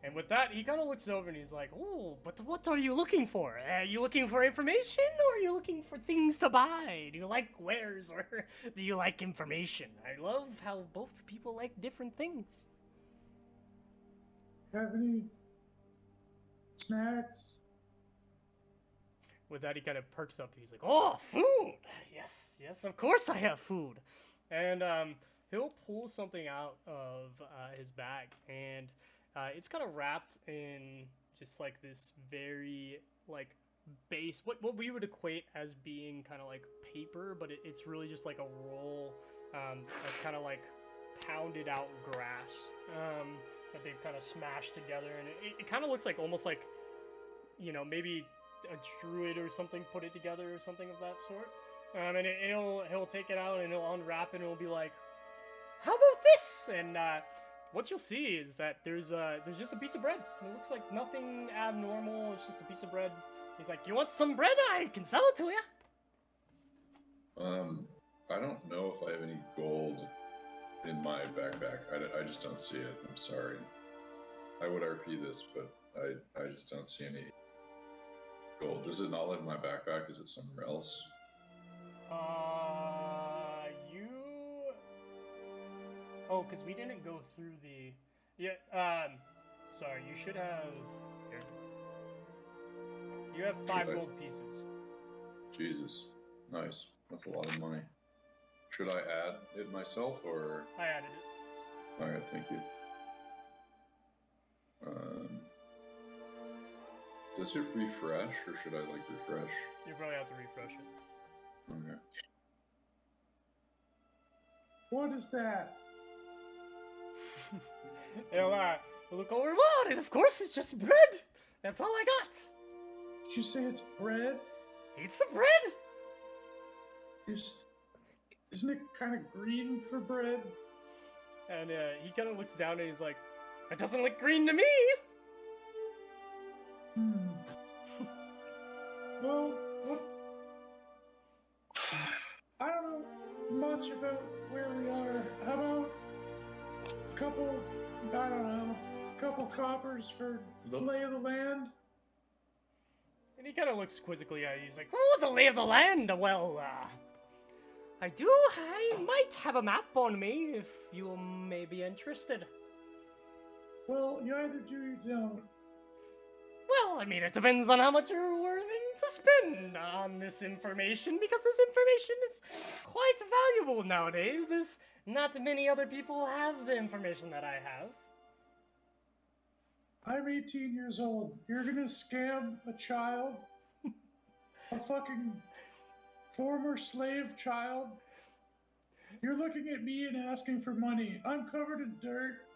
And with that, he kind of looks over and he's like, "Oh, but what are you looking for? Are you looking for information or are you looking for things to buy? Do you like wares or do you like information?" I love how both people like different things. Have any snacks? With that, he kind of perks up. He's like, "Oh, food! Yes, of course I have food." And he'll pull something out of his bag, and it's kind of wrapped in just like this very like base, what we would equate as being kind of like paper, but it's really just like a roll of kind of like pounded out grass that they've kind of smashed together, and it kind of looks like almost like, you know, maybe a druid or something put it together or something of that sort. And he'll take it out and he'll unwrap it and he'll be like, "How about this?" And what you'll see is that there's just a piece of bread. It looks like nothing abnormal. It's just a piece of bread. He's like, "You want some bread? I can sell it to you." I don't know if I have any gold in my backpack. I just don't see it. I'm sorry. I would RP this, but I just don't see any gold. Does it not live in my backpack? Is it somewhere else? You. Oh, because we didn't go through the. Yeah. Sorry. You should have. Here. You have 5 Should I? gold pieces. Jesus. Nice. That's a lot of money. Should I add it myself or? I added it. Alright, thank you. Does it refresh or should I like refresh? You probably have to refresh it. Okay. What is that? He'll look over. What? Of course, it's just bread. That's all I got. Did you say it's bread? Eat some bread. Isn't it kind of green for bread? And he kind of looks down and he's like, "It doesn't look green to me." Well, what? I don't know much about where we are. How about a couple, I don't know, a couple coppers for the lay of the land? And he kind of looks quizzically at you. He's like, "Oh, the lay of the land. Well, I might have a map on me if you may be interested." Well, you either do or you don't. Well, I mean, it depends on how much you're willing to spend on this information, because this information is quite valuable nowadays. There's not many other people who have the information that I have. I'm 18 years old. You're gonna scam a child? A fucking former slave child? You're looking at me and asking for money. I'm covered in dirt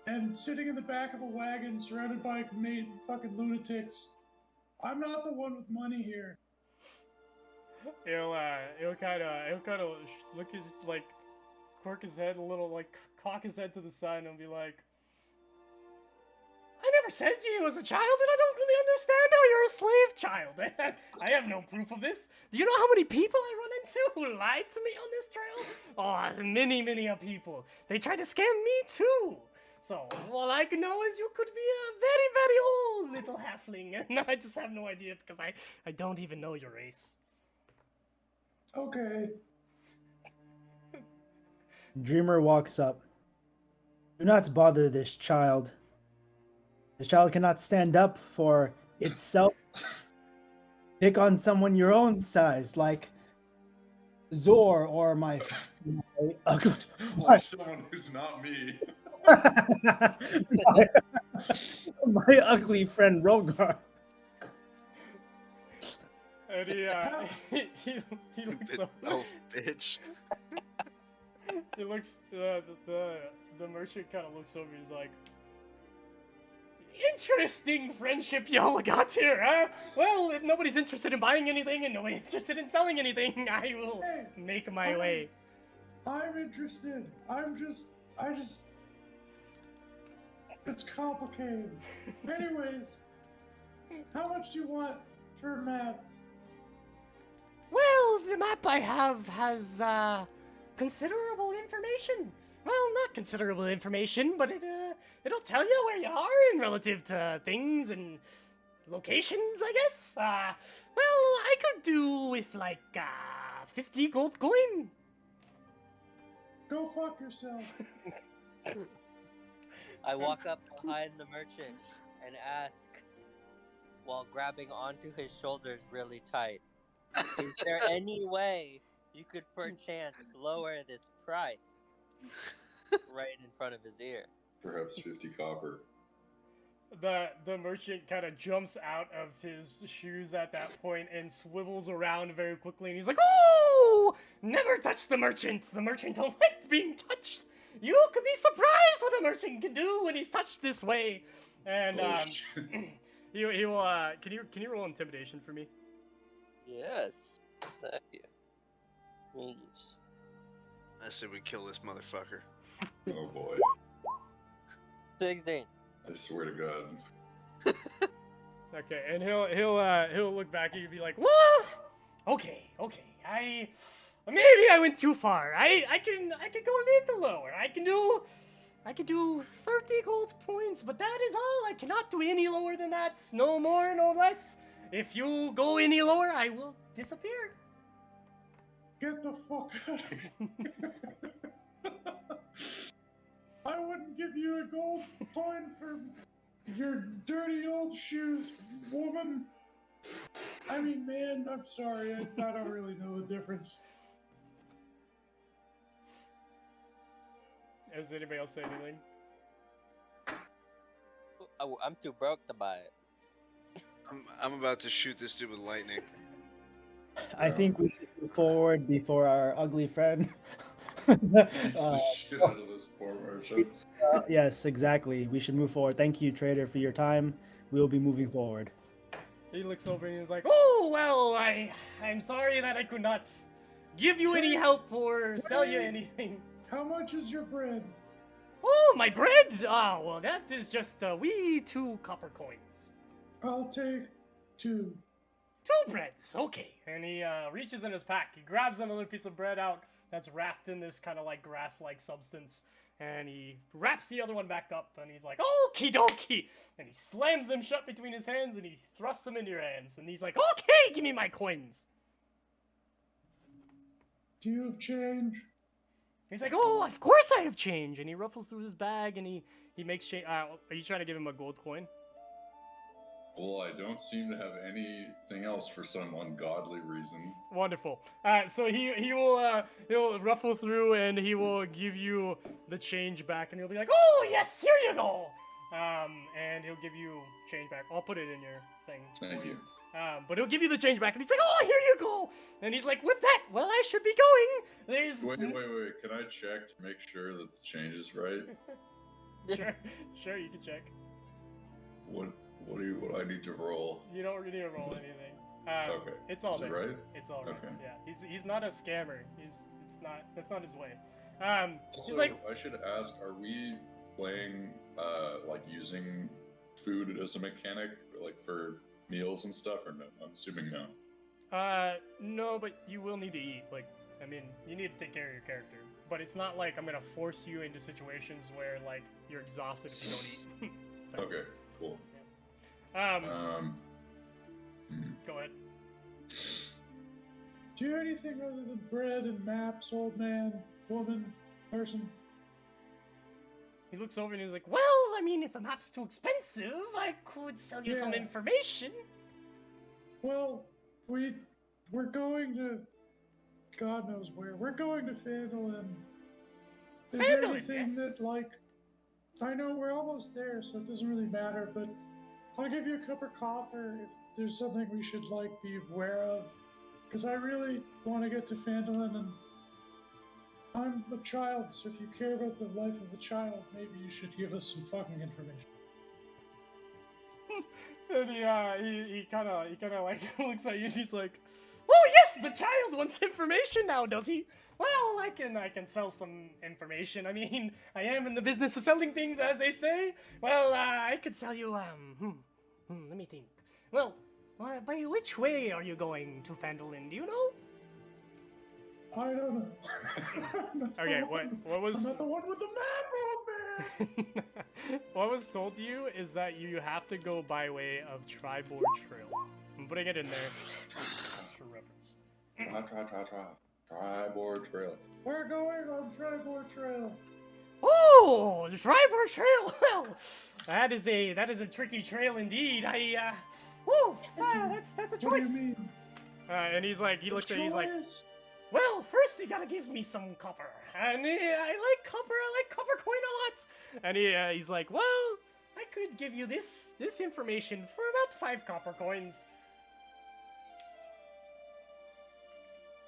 and sitting in the back of a wagon surrounded by fucking lunatics. I'm not the one with money here. He'll kind of look at like quirk his head a little, like cock his head to the side, and be like, "I never said you was a child, and I don't really understand how you're a slave child. I have no proof of this. Do you know how many people I run into who lied to me on this trail? Oh, many a people. They tried to scam me too. So all I can know is you could be a very old little halfling, and I just have no idea because I don't even know your race." Okay. Dreamer walks up. Do not bother this child. This child cannot stand up for itself. Pick on someone your own size, like Zhor or my ugly. Like someone who's not me. my ugly friend Rogar. And he looks up. Oh, bitch. He looks the merchant kind of looks over. He's like, "Interesting friendship y'all got here, huh? Well, if nobody's interested in buying anything and nobody's interested in selling anything, I will make my way." I'm interested. I just. It's complicated. Anyways, how much do you want for a map? Well, the map I have has considerable information. Well, not considerable information, but it'll tell you where you are in relative to things and locations, I guess. Well, I could do with like 50 gold coin. Go fuck yourself. I walk up behind the merchant and ask, while grabbing onto his shoulders really tight, "Is there any way you could perchance lower this price?" Right in front of his ear. Perhaps 50 copper. The merchant kind of jumps out of his shoes at that point and swivels around very quickly, and he's like, "Oh, never touch the merchant. The merchant don't like being touched. You could be surprised what a merchant can do when he's touched this way." And Oh, shit. he will can you roll intimidation for me? Yes. Thank you. Yes. I said we kill this motherfucker. Oh boy. 16. I swear to God. Okay, and he'll look back at you and be like, "Well, okay. Maybe I went too far. I can go a little lower. I can do 30 gold points, but that is all. I cannot do any lower than that. No more, no less. If you go any lower, I will disappear." Get the fuck out of here. I wouldn't give you a gold coin for your dirty old shoes, woman. I mean, man, I'm sorry. I don't really know the difference. Does anybody else say anything? I'm too broke to buy it. I'm about to shoot this dude with lightning. I think we should move forward before our ugly friend. Beats the shit out of this poor merchant. Yes, exactly. We should move forward. Thank you, trader, for your time. We will be moving forward. He looks over and he's like, "Oh, well, I'm sorry that I could not give you any help or sell you anything." How much is your bread? "Oh, my bread? Oh, well, that is just wee 2 copper coins." I'll take 2. 2 breads, okay. And he reaches in his pack. He grabs another piece of bread out that's wrapped in this kind of like grass-like substance. And he wraps the other one back up. And he's like, "Okie dokie." And he slams them shut between his hands and he thrusts them into your hands. And he's like, "Okay, give me my coins." Do you have change? He's like, "Oh, of course I have change." And he ruffles through his bag and he makes change. Are you trying to give him a gold coin? Well, I don't seem to have anything else for some ungodly reason. Wonderful. So he'll ruffle through and he will give you the change back and he'll be like, "Oh yes, here you go. and he'll give you change back. I'll put it in your thing. Thank you. But he'll give you the change back, and he's like, "Oh, here you go." And he's like, "With that, well, I should be going." There's Wait. Can I check to make sure that the change is right? sure, you can check. What do I need to roll? You don't need to roll anything. Okay. It's all Is it there. right? It's all right. Okay. Yeah, he's not a scammer. That's not his way. He's Also, like, I should ask: are we playing like using food as a mechanic, like for meals and stuff, or no? I'm assuming no. no, but you will need to eat. Like, I mean, you need to take care of your character. But it's not like I'm gonna force you into situations where like you're exhausted if you don't eat. Okay, cool. Go ahead. Do you have anything other than bread and maps, old man, woman, person? He looks over and he's like, "Well, I mean, if the map's too expensive, I could sell you some Yeah. information." Well, we're going to God knows where. We're going to Phandelver. Is there Phandelver, anything yes. that, like, I know we're almost there, so it doesn't really matter, but I'll give you a cup of copper if there's something we should, like, be aware of. Because I really want to get to Phandelver, and I'm a child, so if you care about the life of a child, maybe you should give us some fucking information. And he kind of like looks at you and he's like, "Oh yes, the child wants information now, does he? Well, I can sell some information. I mean, I am in the business of selling things, as they say. Well, I could sell you let me think. Well, by which way are you going to Phandelver? Do you know?" I don't know. I'm not the Okay, one- what was I'm not the one with the map, old man! what was told to you is that you have to go by way of Tribord Trail. I'm putting it in there just for reference. Tribord Trail. We're going on Tribord Trail. Oh, the Tribord Trail. Well, that is a tricky trail indeed. That's a What do you choice. mean? And he looks at you, he's like, Choice? "Well, first you gotta give me some copper." And I like copper coin a lot. And he's like, "Well, I could give you this information for about 5 copper coins."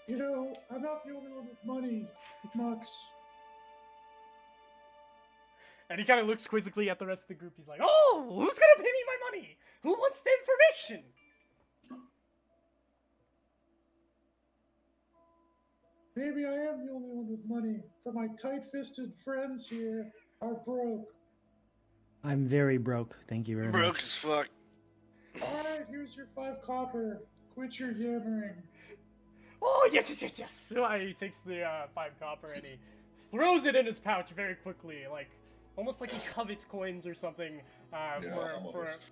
You know, I'm not the only one with money, Mux. And he kind of looks quizzically at the rest of the group. He's like, "Oh, who's gonna pay me my money? Who wants the information?" Maybe I am the only one with money, but my tight-fisted friends here are broke. I'm very broke. Thank you very Broke much. as fuck. Alright, here's your 5 copper. Quit your yammering. Oh, yes. So he takes the 5 copper and he throws it in his pouch very quickly, like almost like he covets coins or something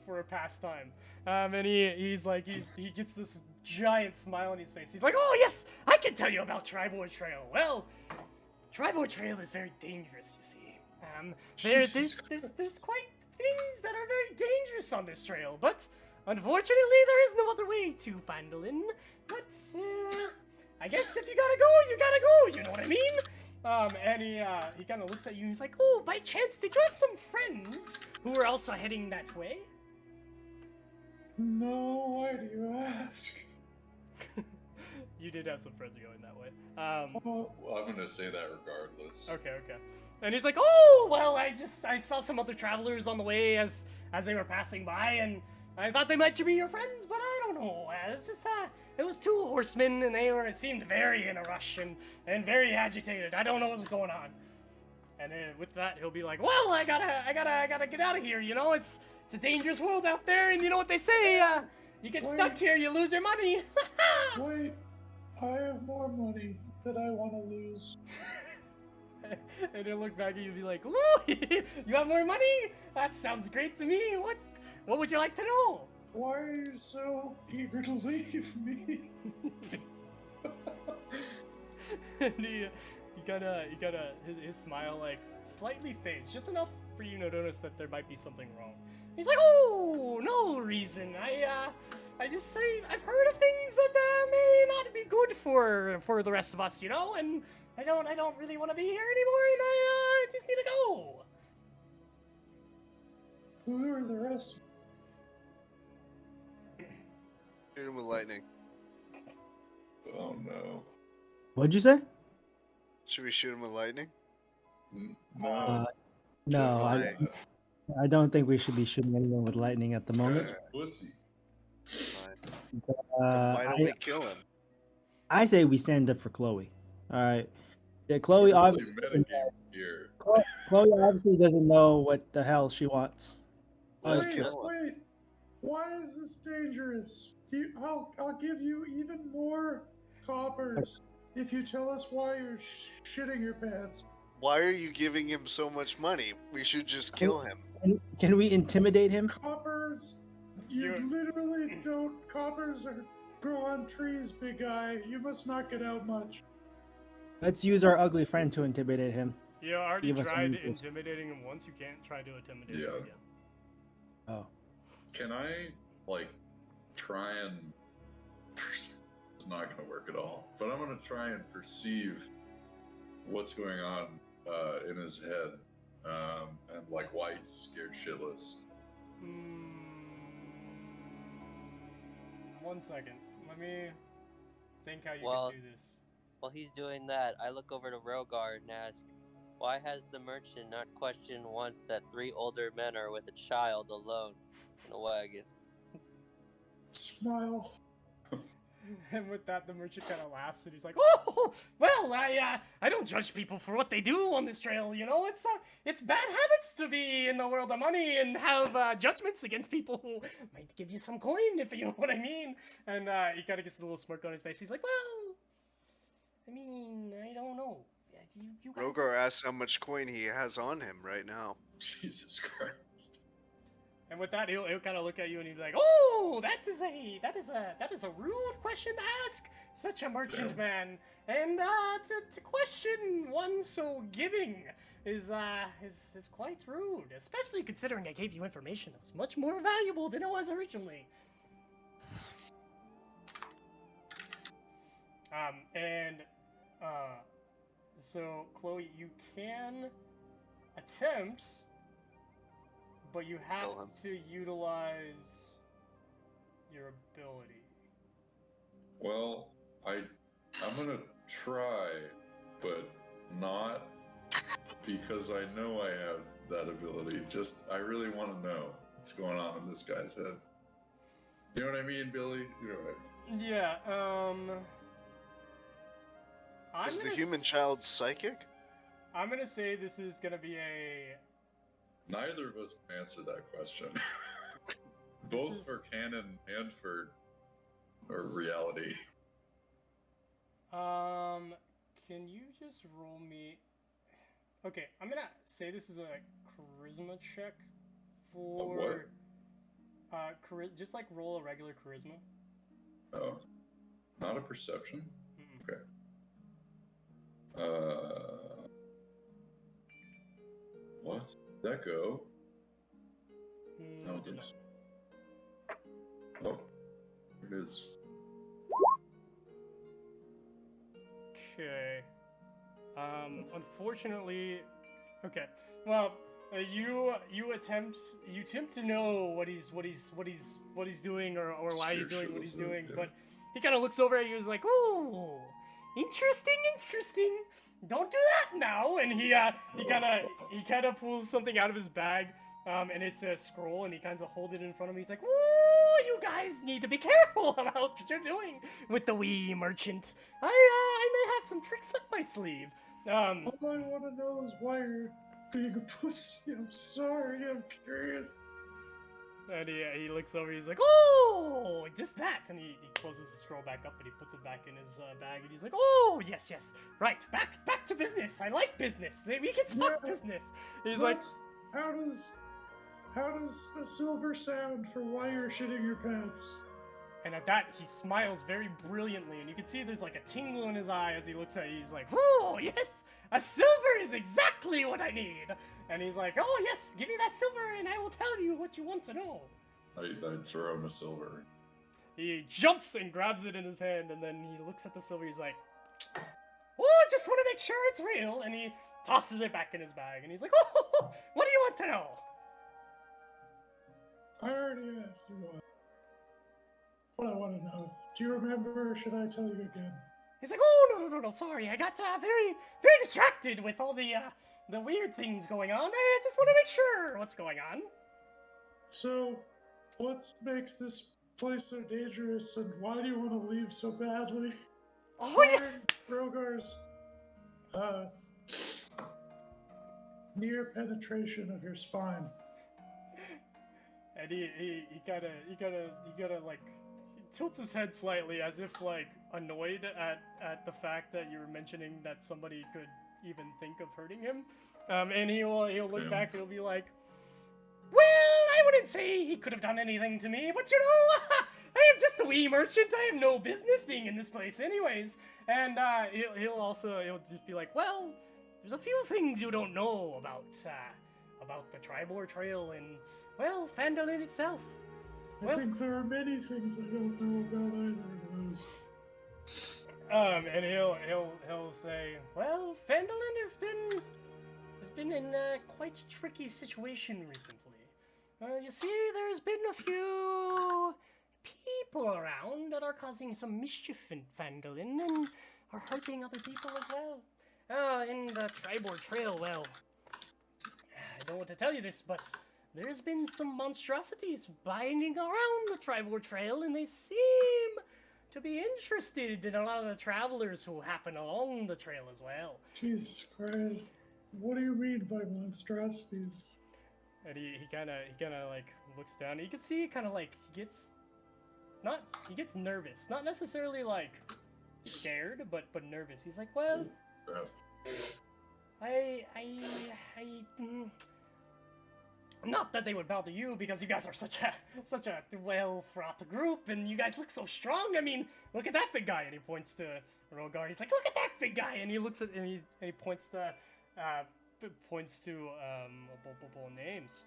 for a pastime. And he gets this giant smile on his face. He's like, "Oh yes, I can tell you about Tribord Trail. Well, Tribord Trail is very dangerous, you see. There's quite things that are very dangerous on this trail, but unfortunately there is no other way to Phandelver. But I guess if you gotta go, you gotta go. You know what I mean?" And he kind of looks at you and he's like, "Oh, by chance, did you have some friends who were also heading that way?" No, why do you ask? You did have some friends going that way. Oh, Well, I'm gonna say that regardless. Okay. And he's like, "Oh, well, I saw some other travelers on the way as they were passing by, and I thought they might be your friends, but I don't know. It's just it was 2 horsemen, and they seemed very in a rush and very agitated. I don't know what's going on." And then with that, he'll be like, "Well, I gotta get out of here. You know, it's a dangerous world out there, and you know what they say. You get stuck here, you lose your money." wait. I have more money that I want to lose. And he'll look back at you and be like, "Ooh, you have more money? That sounds great to me. What would you like to know?" Why are you so eager to leave me? And he his smile like slightly fades, just enough for you to notice that there might be something wrong. He's like, "Oh, no reason. I just say I've heard of things that may not be good for the rest of us, you know, and I don't really want to be here anymore, and I just need to go." Who are the rest? Shoot him with lightning. Oh no. What'd you say? Should we shoot him with lightning? No. No, Why? I don't think we should be shooting anyone with lightning at the This moment. guy's a pussy. Fine. Uh, Then why don't I, we kill him? I say we stand up for Chloe. All right. Yeah, We're Chloe really obviously, metagame here. Chloe obviously doesn't know what the hell she wants. Let's Wait, kill him. wait. Why is this dangerous? I'll give you even more coppers if you tell us why you're shitting your pants. Why are you giving him so much money? We should just kill him. Can we intimidate him? Coppers, you You're- literally don't. Coppers grow on trees, big guy. You must not get out much. Let's use our ugly friend to intimidate him. You already Give us some tried interest. intimidating him once. You can't try to intimidate him Yeah. again. Oh. Can I, like, try and... It's not going to work at all. But I'm going to try and perceive what's going on in his head. And, like, why he's scared shitless. 1 second. Let me think how you Well- can do this. While he's doing that, I look over to Rogar and ask, why has the merchant not questioned once that 3 older men are with a child alone in a wagon? Smile. And with that, the merchant kind of laughs and he's like, "Oh, well, I don't judge people for what they do on this trail. You know, it's bad habits to be in the world of money and have judgments against people who might give you some coin, if you know what I mean." And he kind of gets a little smirk on his face. He's like, "Well, I mean, I don't know. You guys." Rogar asks how much coin he has on him right now. Jesus Christ. And with that, he'll kind of look at you and he'll be like, "Oh, that is a rude question to ask such a merchant Yeah. man, and to question one so giving is quite rude, especially considering I gave you information that was much more valuable than it was originally." So Chloe, you can attempt. But you have Kill him. to utilize your ability. Well, I'm gonna try, but not because I know I have that ability. Just, I really want to know what's going on in this guy's head. You know what I mean, Billy? You know what I mean? Yeah, Is the human child psychic? I'm gonna say this is gonna be a... Neither of us can answer that question. Both is- for canon and for reality. Can you just roll me... Okay, I'm gonna say this is a charisma check for... just like roll a regular charisma. Oh, not a perception? Mm-mm. What? Did that go? No, Did it's... Oh, it is. Okay. Unfortunately, okay. Well, you attempt to know what he's doing or why he's doing what he's doing, Yeah. but he kind of looks over at you and is like, "Ooh, interesting. Don't do that now." And he kind of pulls something out of his bag, and it's a scroll, and he kind of holds it in front of me. He's like, "Ooh, you guys need to be careful about what you're doing with the wee merchant. I may have some tricks up my sleeve." All I want to know is why you're being a pussy. I'm sorry. I'm curious. And he looks over, he's like, "Oh, just that." And he closes the scroll back up and he puts it back in his bag, and he's like, "Oh, yes, right, back to business. I like business. We can talk Yeah. business." He's like, How does a silver sound for why you're shitting your pants? and at that, he smiles very brilliantly, and you can see there's like a tingle in his eye as he looks at you. He's like, "Oh, yes, a silver is exactly what I need." And he's like, "Oh, yes, give me that silver and I will tell you what you want to know." I'd throw him a silver. He jumps and grabs it in his hand, and then he looks at the silver. He's like, "Oh, I just want to make sure it's real." And he tosses it back in his bag, and he's like, "Oh, what do you want to know?" I already asked you what I want to know. Do you remember, or should I tell you again? He's like, oh, no, sorry. I got very, very distracted with all the weird things going on. I just want to make sure what's going on. So, what makes this place so dangerous, and why do you want to leave so badly? Oh, yes! Rogar's near penetration of your spine. And he gotta like, he tilts his head slightly as if like annoyed at the fact that you were mentioning that somebody could even think of hurting him. And he'll look back and he'll be like, well, I wouldn't say he could have done anything to me, but you know, I am just a wee merchant. I have no business being in this place anyways. And he'll just be like, well, there's a few things you don't know about the Tribor Trail and, well, Phandelver itself. I think there are many things I don't know about either of those. And he'll say, well, Phandelver has been in a quite tricky situation recently. You see, there's been a few people around that are causing some mischief in Phandelver and are hurting other people as well. In the Tribor Trail, well, I don't want to tell you this, but there's been some monstrosities binding around the Tribor Trail, and they seem to be interested in a lot of the travelers who happen along the trail as well. Jesus Christ. What do you mean by monstrosities? And he kind of like looks down. You can see kind of like he gets nervous, not necessarily like scared, but nervous. He's like, well, not that they would bother you because you guys are such a well-fraught group and you guys look so strong. I mean, look at that big guy, and he points to Rogar. He's like, look at that big guy, and he looks at and he points to names.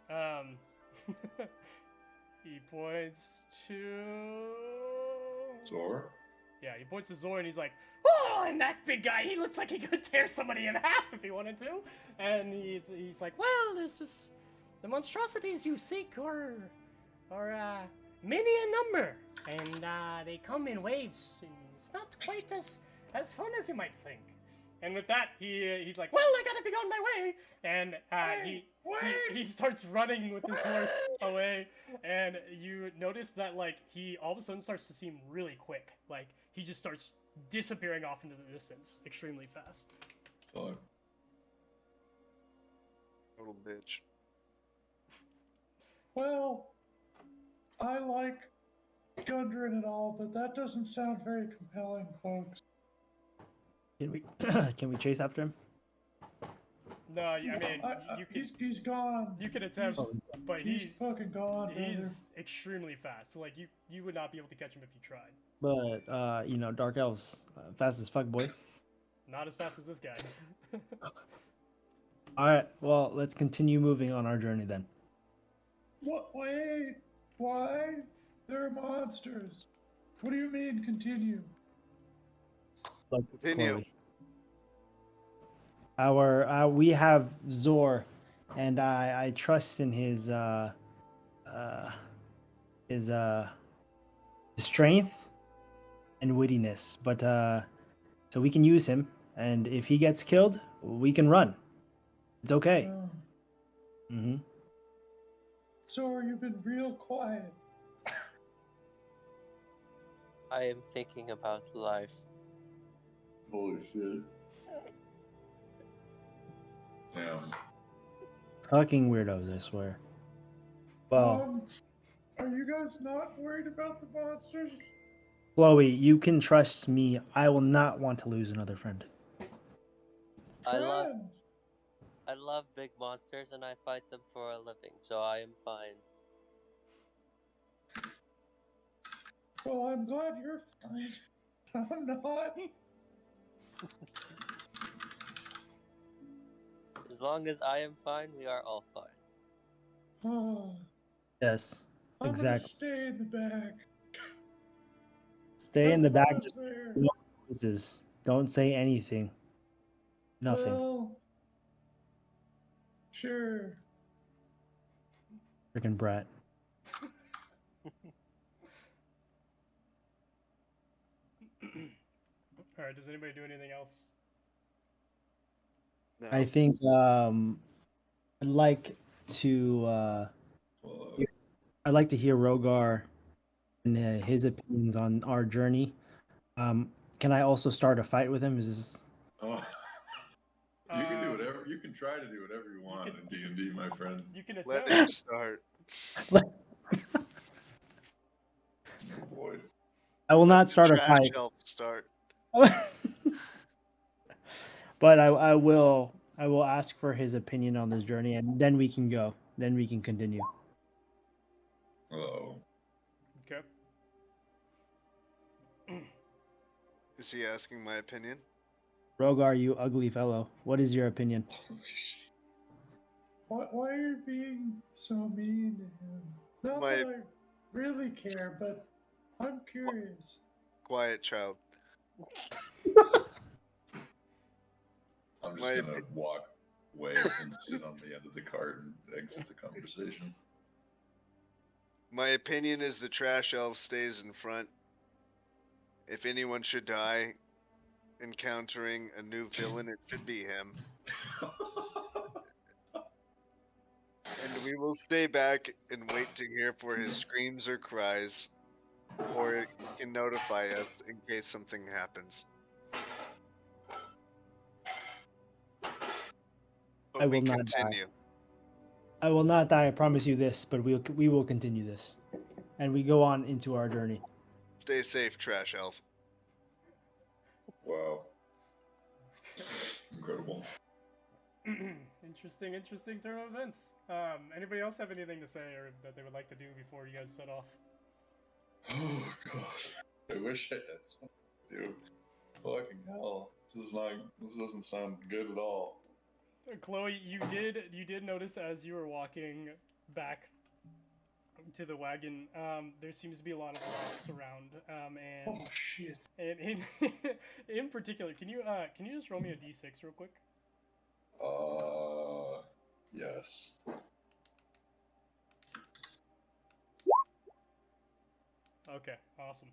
He points to Zhor? Yeah, he points to Zhor and he's like, oh, and that big guy, he looks like he could tear somebody in half if he wanted to. And he's like, well, there's just the monstrosities you seek are many in number, and they come in waves. And it's not quite as fun as you might think. And with that, he's like, well, I gotta be on my way. And he starts running with his horse away. And you notice that, like, he all of a sudden starts to seem really quick. Like, he just starts disappearing off into the distance extremely fast. Fuck. Total bitch. Well, I like Gundren and all, but that doesn't sound very compelling, folks. Can we chase after him? No, I mean, you can. He's gone. You can attempt, but He's fucking gone. he's extremely fast. So like you would not be able to catch him if you tried. But you know, Dark Elves, fast as fuck, boy. Not as fast as this guy. All right, well, let's continue moving on our journey then. What? Wait. Why? They're monsters. What do you mean continue? Like Continue. Chloe. We have Zhor, and I trust in his strength and wittiness, but so we can use him, and if he gets killed, we can run. It's okay. Mm-hmm. So you've been real quiet. I am thinking about life. Holy shit. Damn. Fucking weirdos, I swear. Well, Are you guys not worried about the monsters? Chloe, you can trust me. I will not want to lose another friend. Friend. I love big monsters and I fight them for a living, so I am fine. Well, I'm glad you're fine. I'm not. As long as I am fine, we are all fine. Oh, Yes, I'm exactly. gonna stay in the back. Stay in the back. Up Just there. noises. Don't say anything. Nothing. Well, sure. Freaking brat. All right. Does anybody do anything else? No. I think I'd like to Well, I'd like to hear Rogar and his opinions on our journey. Can I also start a fight with him? Is this... oh. You can do Um, whatever. You can try to do whatever you want can- in D&D, my friend. You can Let attempt. him start. Oh boy. I will Let not the start a trash fight. elf start. But I will ask for his opinion on this journey, and then we can go. Then we can continue. Oh. Okay. Is he asking my opinion? Rogar, you ugly fellow. What is your opinion? Why are you being so mean to him? Not My- that I really care, but I'm curious. Quiet child. I'm My just gonna walk away and sit on the end of the cart and exit the conversation. My opinion is the trash elf stays in front. If anyone should die encountering a new villain, it should be him. And we will stay back and wait to hear for his screams or cries, or it can notify us in case something happens. But I we will not die. continue. I will not die. I promise you this. But we will continue this, and we go on into our journey. Stay safe, trash elf. Wow. Incredible. Interesting turn of events. Anybody else have anything to say or that they would like to do before you guys set off? Oh god. I wish I had something to do. Fucking hell. This doesn't sound good at all. Chloe, you did notice as you were walking back to the wagon, there seems to be a lot of rocks around, and Oh shit. in in particular, can you just roll me a d6 real quick? Yes. Okay, awesome.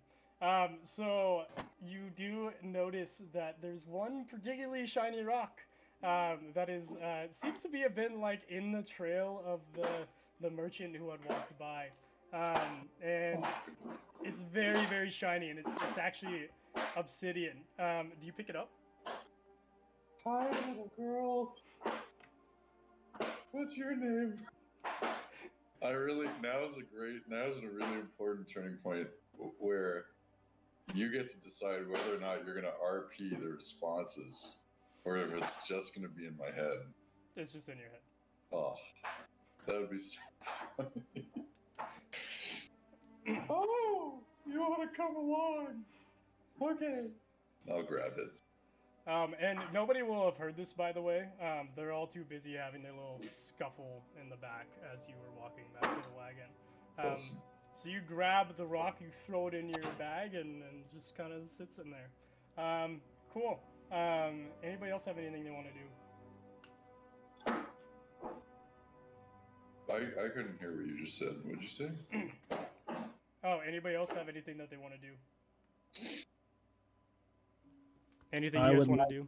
So you do notice that there's one particularly shiny rock that is seems to be a bit like in the trail of the merchant who had walked by, and it's very shiny, and it's actually obsidian. Do you pick it up? Hi, little girl. What's your name? Now is a really important turning point where you get to decide whether or not you're gonna RP the responses, or if it's just gonna be in my head. It's just in your head. Oh, that would be so funny. Oh, you want to come along? Okay. I'll grab it. And nobody will have heard this, by the way. They're all too busy having their little scuffle in the back as you were walking back to the wagon. Awesome. So you grab the rock, you throw it in your bag, and just kind of sits in there. Cool. Anybody else have anything they want to do? I couldn't hear what you just said. What'd you say? Oh, anybody else have anything that they want to do? Anything I you guys would want to do?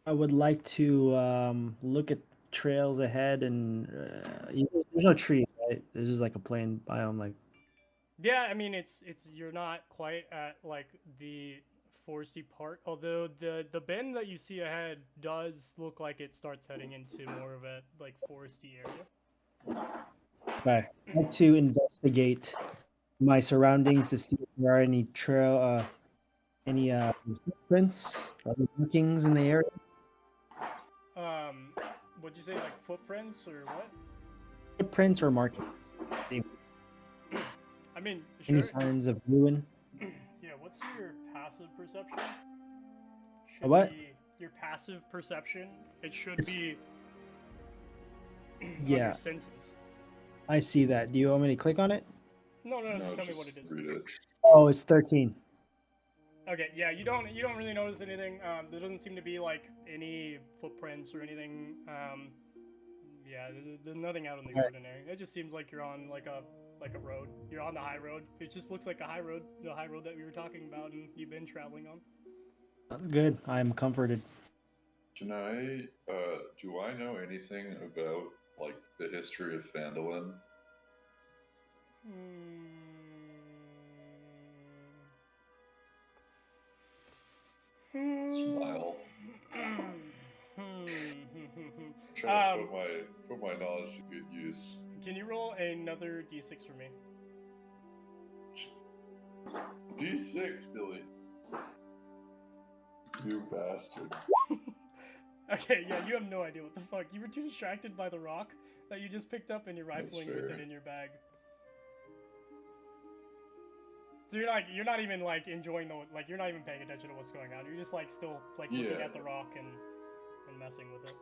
I would like to look at trails ahead, and there's no trees, right? This is like a plain biome, like. Yeah, I mean it's you're not quite at like the foresty part, although the bend that you see ahead does look like it starts heading into more of a like foresty area. Okay. I'd like to investigate my surroundings to see if there are any any footprints, other markings in the area. Would you say like footprints or what? Footprints or markings. I mean, Any sure. signs of ruin? Yeah, what's your passive perception? A what? Be your passive perception. It should It's- be on Yeah. your senses. I see that. Do you want me to click on it? No, No, just tell me what it is. read it. Oh, it's 13. Okay, yeah, you don't really notice anything. There doesn't seem to be like any footprints or anything. Yeah, there's nothing out in the Alright. ordinary. It just seems like you're on like a road. You're on the high road. It just looks like a high road, the high road that we were talking about and you've been traveling on. That's good. I am comforted. Can I, do I know anything about, like, the history of Phandelver? Smile. Trying to put my knowledge to good use. Can you roll another d6 for me? D6, Billy. You bastard. Okay, yeah, you have no idea what the fuck. You were too distracted by the rock that you just picked up and you're rifling with it in your bag. So you're not even like enjoying you're not even paying attention to what's going on. You're just like still like looking at the rock and messing with it.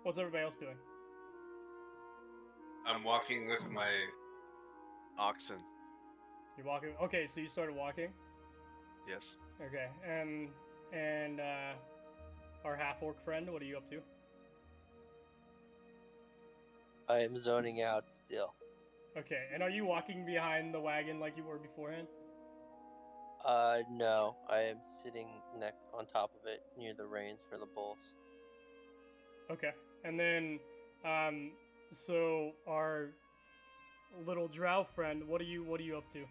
What's everybody else doing? I'm walking with my oxen. You're walking. Okay, so you started walking. Yes. Okay, and our half-orc friend, what are you up to? I am zoning out still. Okay, and are you walking behind the wagon like you were beforehand? No. I am sitting on top of it near the reins for the bulls. Okay, and then, so our little drow friend, what are you up to?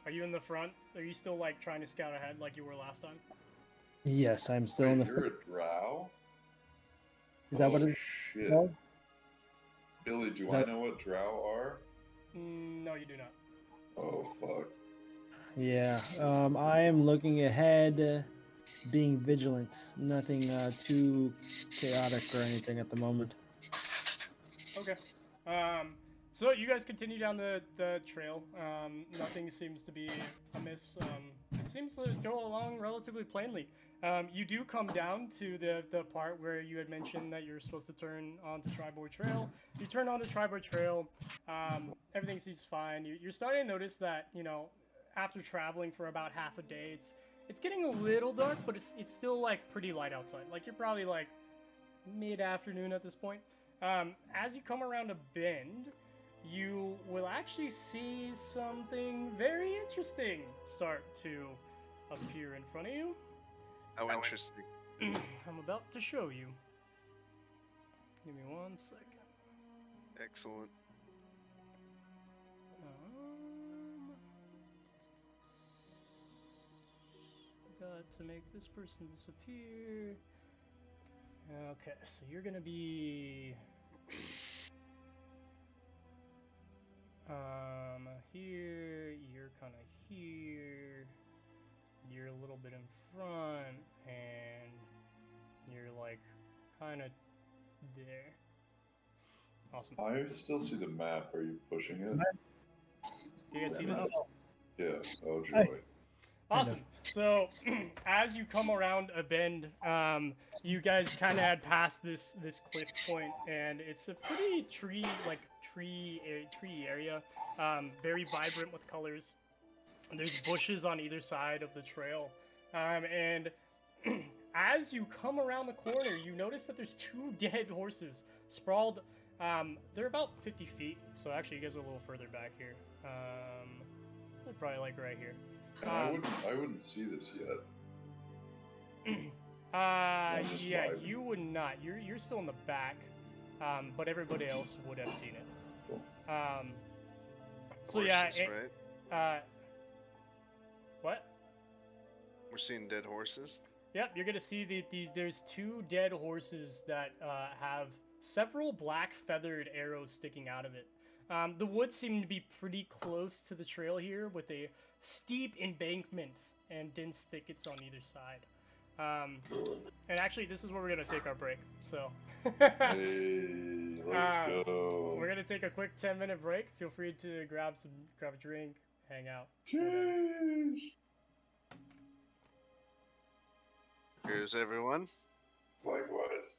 Are you in the front? Are you still like trying to scout ahead like you were last time? Yes, I'm still in the You're front. a drow? Is that what it's shit. called? Billy, do I know what drow are? No, you do not. Oh, fuck. Yeah. I am looking ahead, being vigilant. Nothing too chaotic or anything at the moment. Okay. So you guys continue down the trail. Nothing seems to be amiss. It seems to go along relatively plainly. You do come down to the part where you had mentioned that you're supposed to turn onto Tribord Trail. You turn onto Tribord Trail. Everything seems fine. You're starting to notice that, you know, after traveling for about half a day, it's getting a little dark, but it's still like pretty light outside. Like you're probably like mid-afternoon at this point. As you come around a bend, you will actually see something very interesting start to appear in front of you. How interesting. I'm about to show you. Give me 1 second. Excellent. Got to make this person disappear. Okay, so you're gonna be here, you're kind of here, you're a little bit in front, and you're like kind of there. Awesome. I still see the map. Are you pushing it? Do you guys see this? Yeah. Oh, joy. Nice. Awesome. So, as you come around a bend, you guys kind of had passed this cliff point, and it's a pretty tree area, very vibrant with colors. And there's bushes on either side of the trail, and as you come around the corner, you notice that there's 2 dead horses sprawled. They're about 50 feet, so actually you guys are a little further back here. They're probably like right here. And I wouldn't see this yet. Yeah, you would not. You're still in the back, but everybody else would have seen it. Cool. So Horses, yeah, right? What? We're seeing dead horses. Yep, you're gonna see there's 2 dead horses that have several black feathered arrows sticking out of it. The woods seem to be pretty close to the trail here, with a steep embankment and dense thickets on either side. And actually, this is where we're gonna take our break. So, Hey, let's go. we're gonna take a quick 10-minute break. Feel free to grab a drink, hang out. Jeez. Here's everyone. Likewise.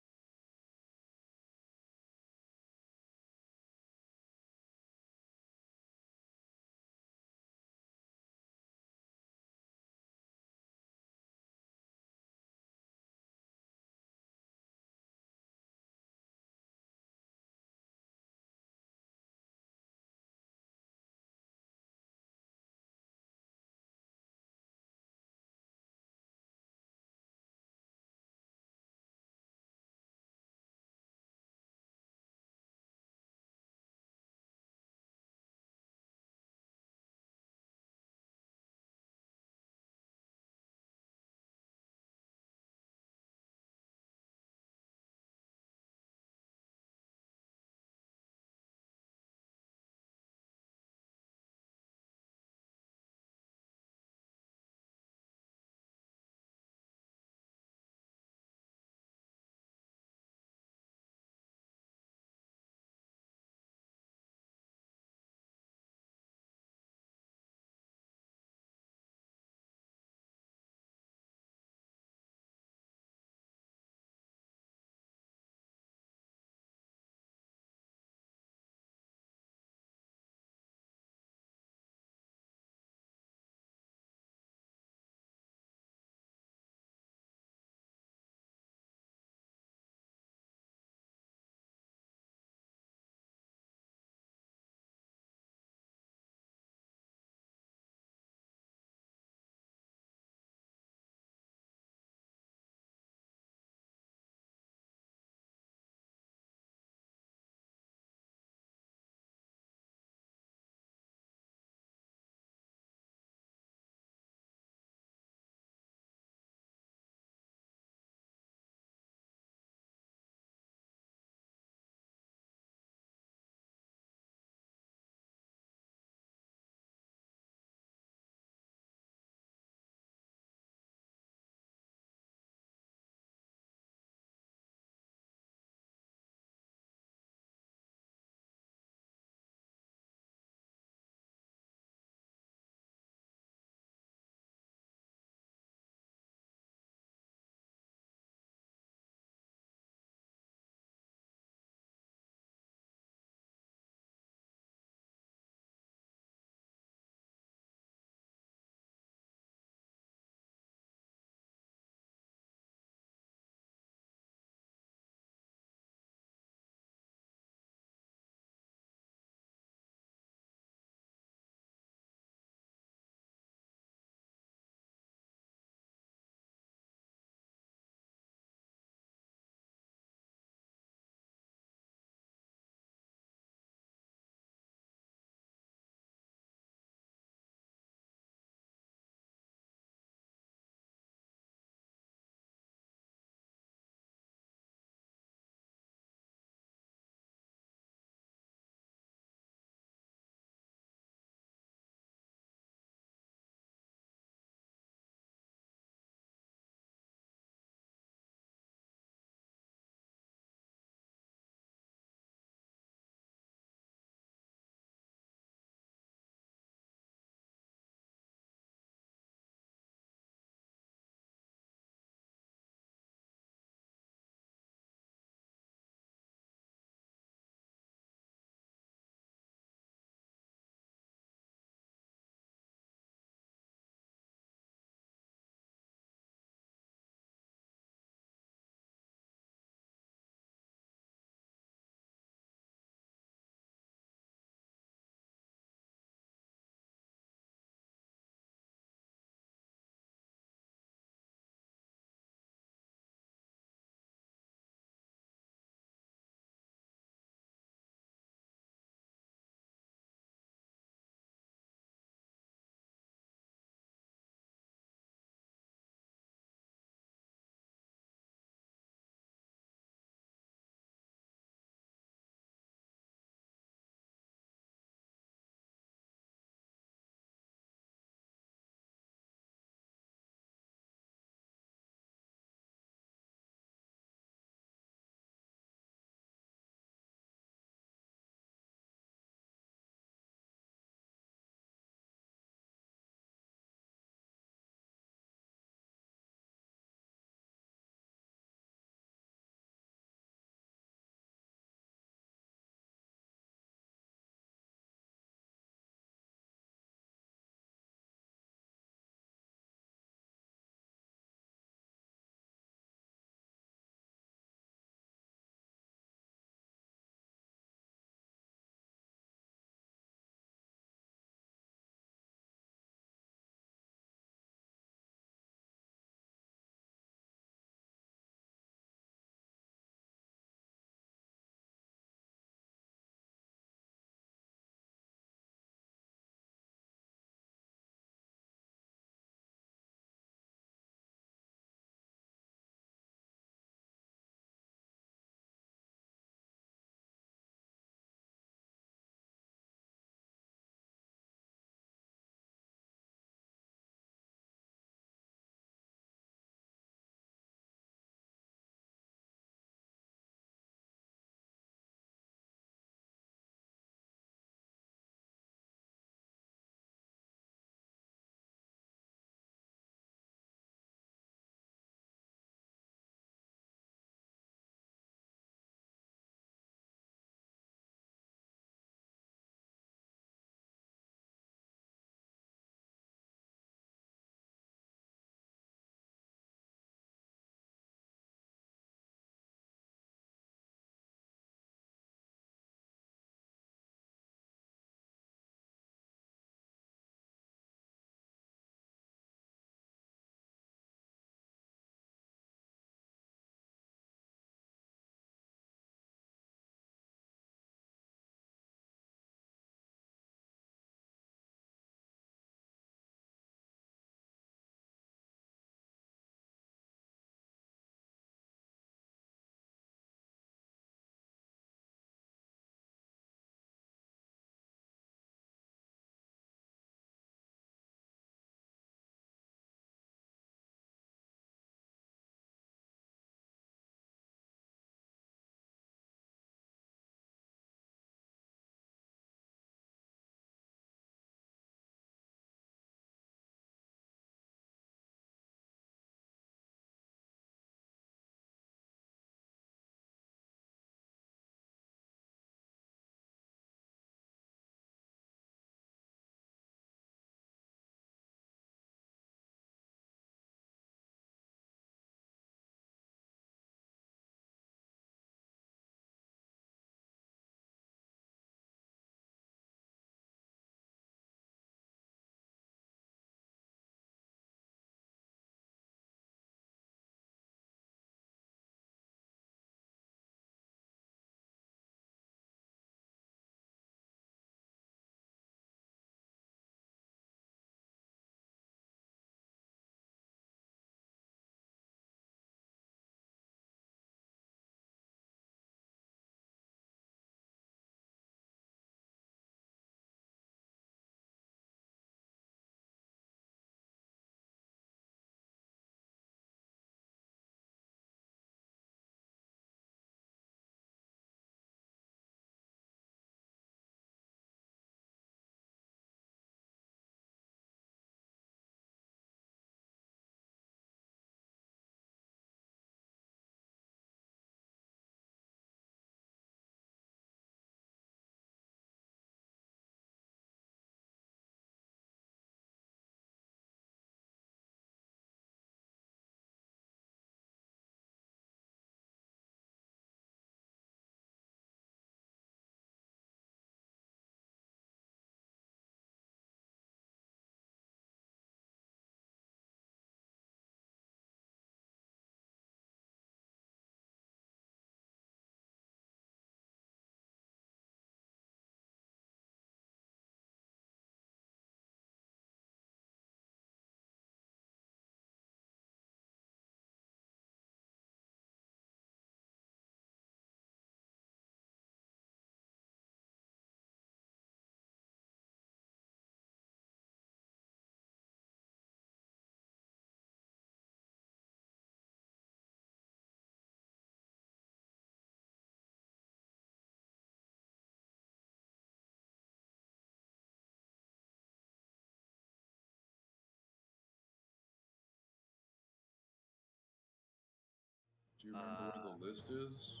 Do you remember where the list is?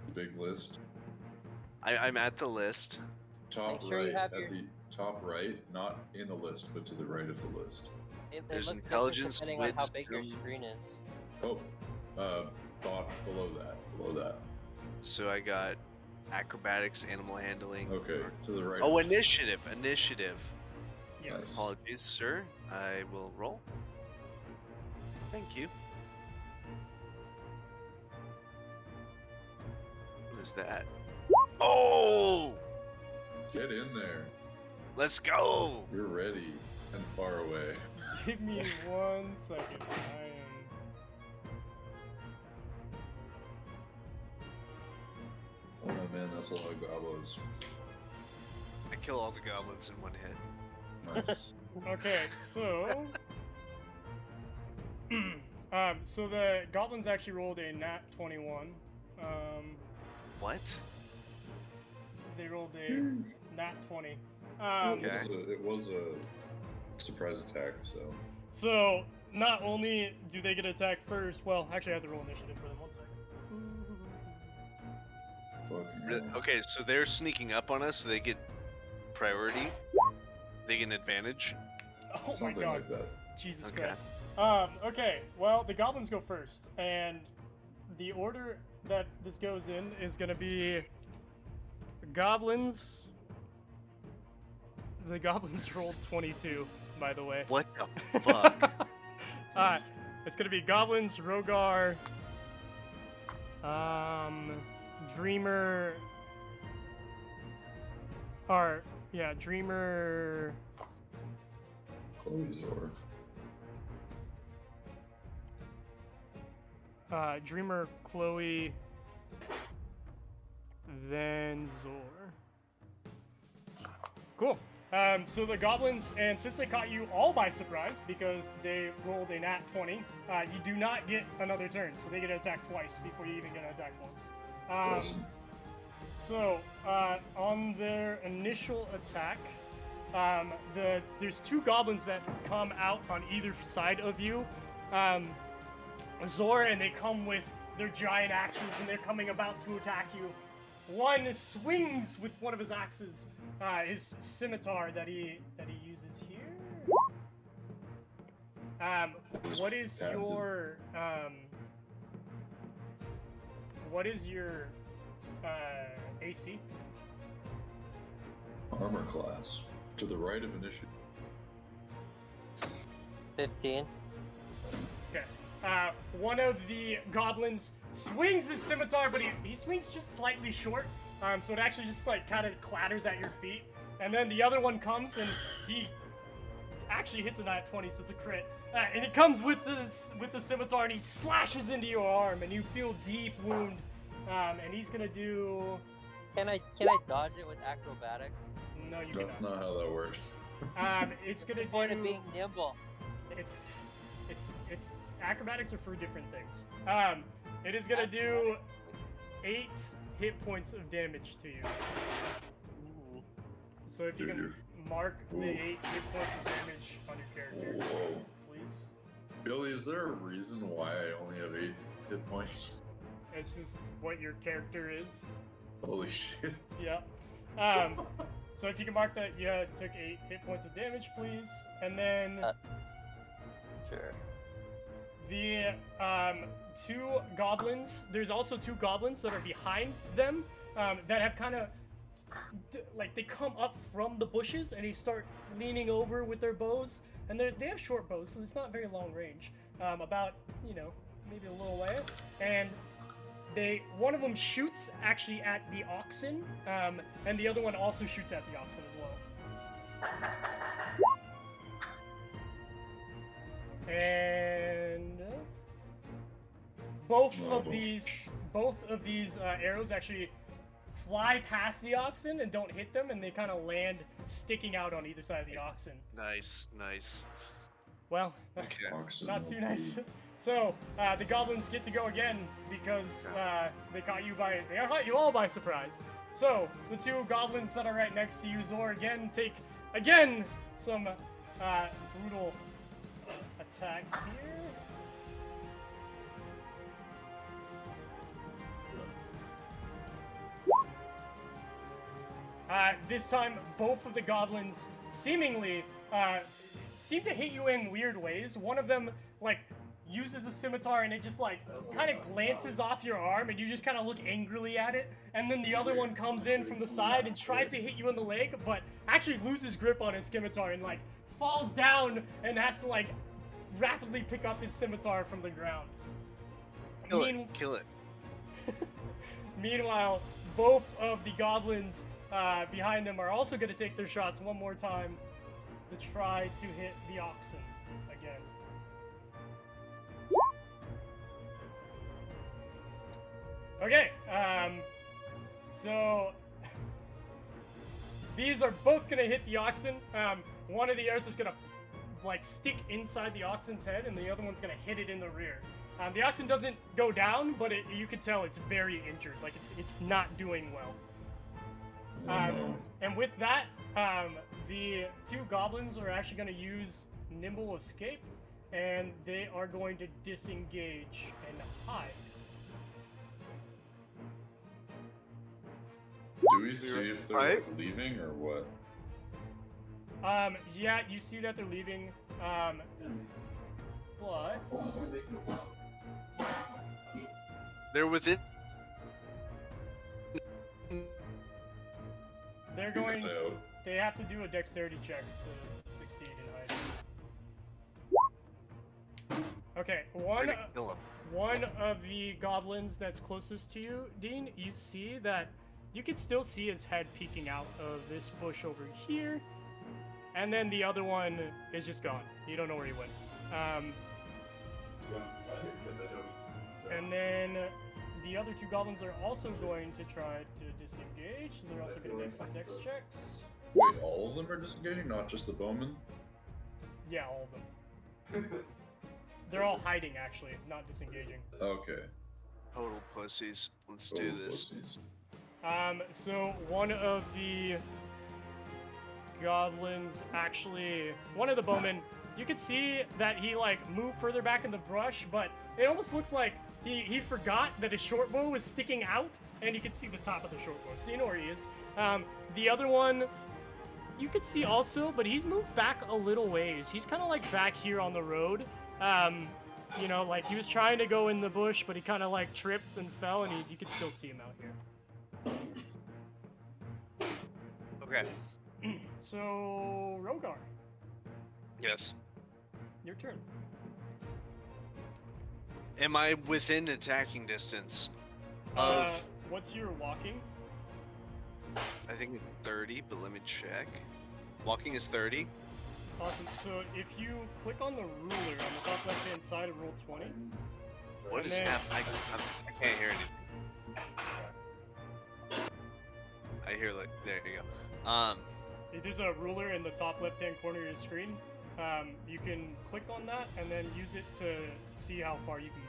The big list. I'm at the list. Top Make sure right. you have At your- the top right, not in the list, but to the right of the list. It There's looks intelligence, different depending on how big your wisdom. screen is. Oh, below that. Below that. So I got acrobatics, animal handling. Okay, to the right. Oh, of it. initiative. Initiative. Yes. Apologies, sir. I will roll. Thank you. What is that? Oh! Get in there. Let's go! You're ready and far away. Give me 1 second. I am. Oh man, that's a lot of goblins. I kill all the goblins in one hit. Nice. Okay, so. So the goblins actually rolled a nat 21. What? They rolled a nat 20. Okay. It was a surprise attack, so. So not only do they get attacked first, well, actually I have to roll initiative for them. 1 second. Fucking hell. Okay, so they're sneaking up on us, so they get priority. They get an advantage. Oh my Something god. like that. Jesus Okay. Christ. Okay, well, the goblins go first, and the order that this goes in is gonna be goblins. The goblins rolled 22, by the way. What the fuck? It's gonna be goblins, Rogar, Dreamer, Dreamer, Chloe's or. Dreamer, Chloe, then Zhor. Cool. So the goblins, and since they caught you all by surprise because they rolled a nat 20, you do not get another turn, so they get to attack twice before you even get to attack once. Awesome. So on their initial attack, there's 2 goblins that come out on either side of you. Zhor, and they come with their giant axes, and they're coming about to attack you. One swings with one of his axes, his scimitar that he uses here. What is your AC? Armor class. To the right of initiative. 15. Okay. One of the goblins swings his scimitar, but he swings just slightly short, so it actually just like kind of clatters at your feet. And then the other one comes and he actually hits a nat 20, so it's a crit. And he comes with the scimitar and he slashes into your arm, and you feel deep wound. And he's gonna do. Can I dodge it with acrobatics? No, you That's cannot. not how that works. It's gonna do. Point of being nimble. It's acrobatics are for different things. It is gonna do 8 hit points of damage to you. Ooh. So if you can mark the 8 hit points of damage on your character, Whoa. please. Billy, is there a reason why I only have 8 hit points? It's just what your character is. Holy shit. Yeah. So if you can mark that, you took 8 hit points of damage, please, and then. Sure. The 2 goblins, there's also 2 goblins that are behind them that have kind of, like, they come up from the bushes and they start leaning over with their bows. And they have short bows, so it's not very long range. About, maybe a little way. And one of them shoots actually at the oxen, and the other one also shoots at the oxen as well. And both of these arrows actually fly past the oxen and don't hit them, and they kind of land sticking out on either side of the oxen. Nice. Well, Okay. not too nice. So the goblins get to go again because they caught you all by surprise. So the 2 goblins that are right next to you, Zhor, take some brutal attacks here. this time, both of the goblins seemingly seem to hit you in weird ways. One of them, like, uses the scimitar and it just, like, kind of glances off your arm and you just kind of look angrily at it. And then the other one comes in from the side and tries to hit you in the leg, but actually loses grip on his scimitar and, like, falls down and has to, like, rapidly pick up his scimitar from the ground. Kill it. Meanwhile, both of the goblins behind them are also going to take their shots one more time to try to hit the oxen again. Okay, so these are both going to hit the oxen. One of the arrows is going to like stick inside the oxen's head, and the other one's going to hit it in the rear. The oxen doesn't go down, but you can tell it's very injured. Like, it's not doing well. And with that, the two goblins are actually going to use Nimble Escape, and they are going to disengage and hide. Do we see if they're like, leaving or what? Yeah, you see that they're leaving, but... They're within. They're going... They have to do a dexterity check to succeed in hiding. Okay, one of the goblins that's closest to you, Dean, you see that you can still see his head peeking out of this bush over here. And then the other one is just gone. You don't know where he went. And then the other two goblins are also going to try to disengage. They're also going to make some dex checks. Wait, all of them are disengaging, not just the bowman? Yeah, all of them. They're all hiding, actually, not disengaging. Okay. Total pussies. Let's do this. Pussies. So one of the goblins actually, one of the bowmen, you can see that he like moved further back in the brush, but it almost looks like he forgot that his short bow was sticking out, and you can see the top of the short bow, so you know where he is. The other one, you could see also, but he's moved back a little ways. He's kind of like back here on the road. You know, like he was trying to go in the bush, but he kind of like tripped and fell, and you could still see him out here. Okay. So, Rogar, Yes. your turn. Am I within attacking distance of? What's your walking? I think it's 30, but let me check. Walking is 30. Awesome. So if you click on the ruler on the top left-hand side and roll 20. What And is then- happening? I can't hear anything. I hear like there you go. There's a ruler in the top left-hand corner of your screen. You can click on that and then use it to see how far you can move.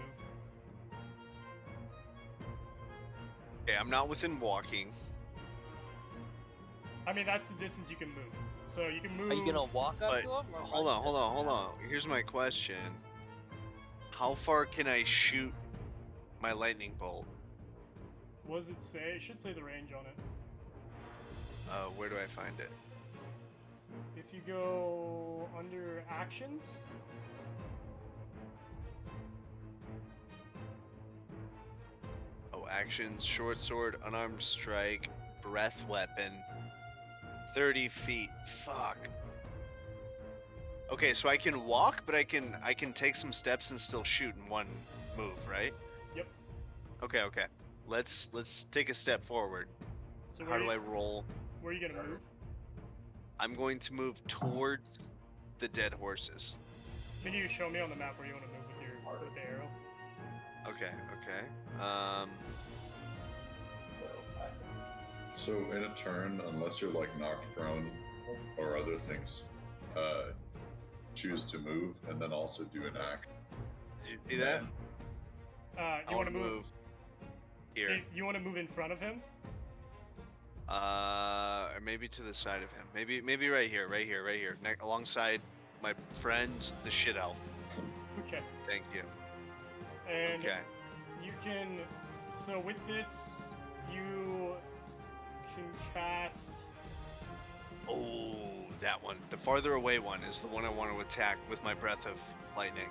Okay, I'm not within walking. I mean, that's the distance you can move. So you can move. Are you gonna walk up But to him? Or hold run on. Here's my question. How far can I shoot my lightning bolt? What does it say? It should say the range on it. Where do I find it? If you go under actions. Oh, actions, short sword, unarmed strike, breath weapon, 30 feet. Fuck. Okay, so I can walk, but I can take some steps and still shoot in one move, right? Yep. Okay. Let's take a step forward. So How do I roll? Where are you gonna move? I'm going to move towards the dead horses. Can you show me on the map where you want to move with the arrow? Okay. So in a turn, unless you're like knocked prone or other things, choose to move and then also do an act. Did you see that? You want to move here. You want to move in front of him? Or maybe to the side of him. Maybe right here. Alongside my friend, the shit elf. Okay. Thank you. And Okay. you can. So with this, you can cast Oh, that one. The farther away one is the one I want to attack with my breath of lightning.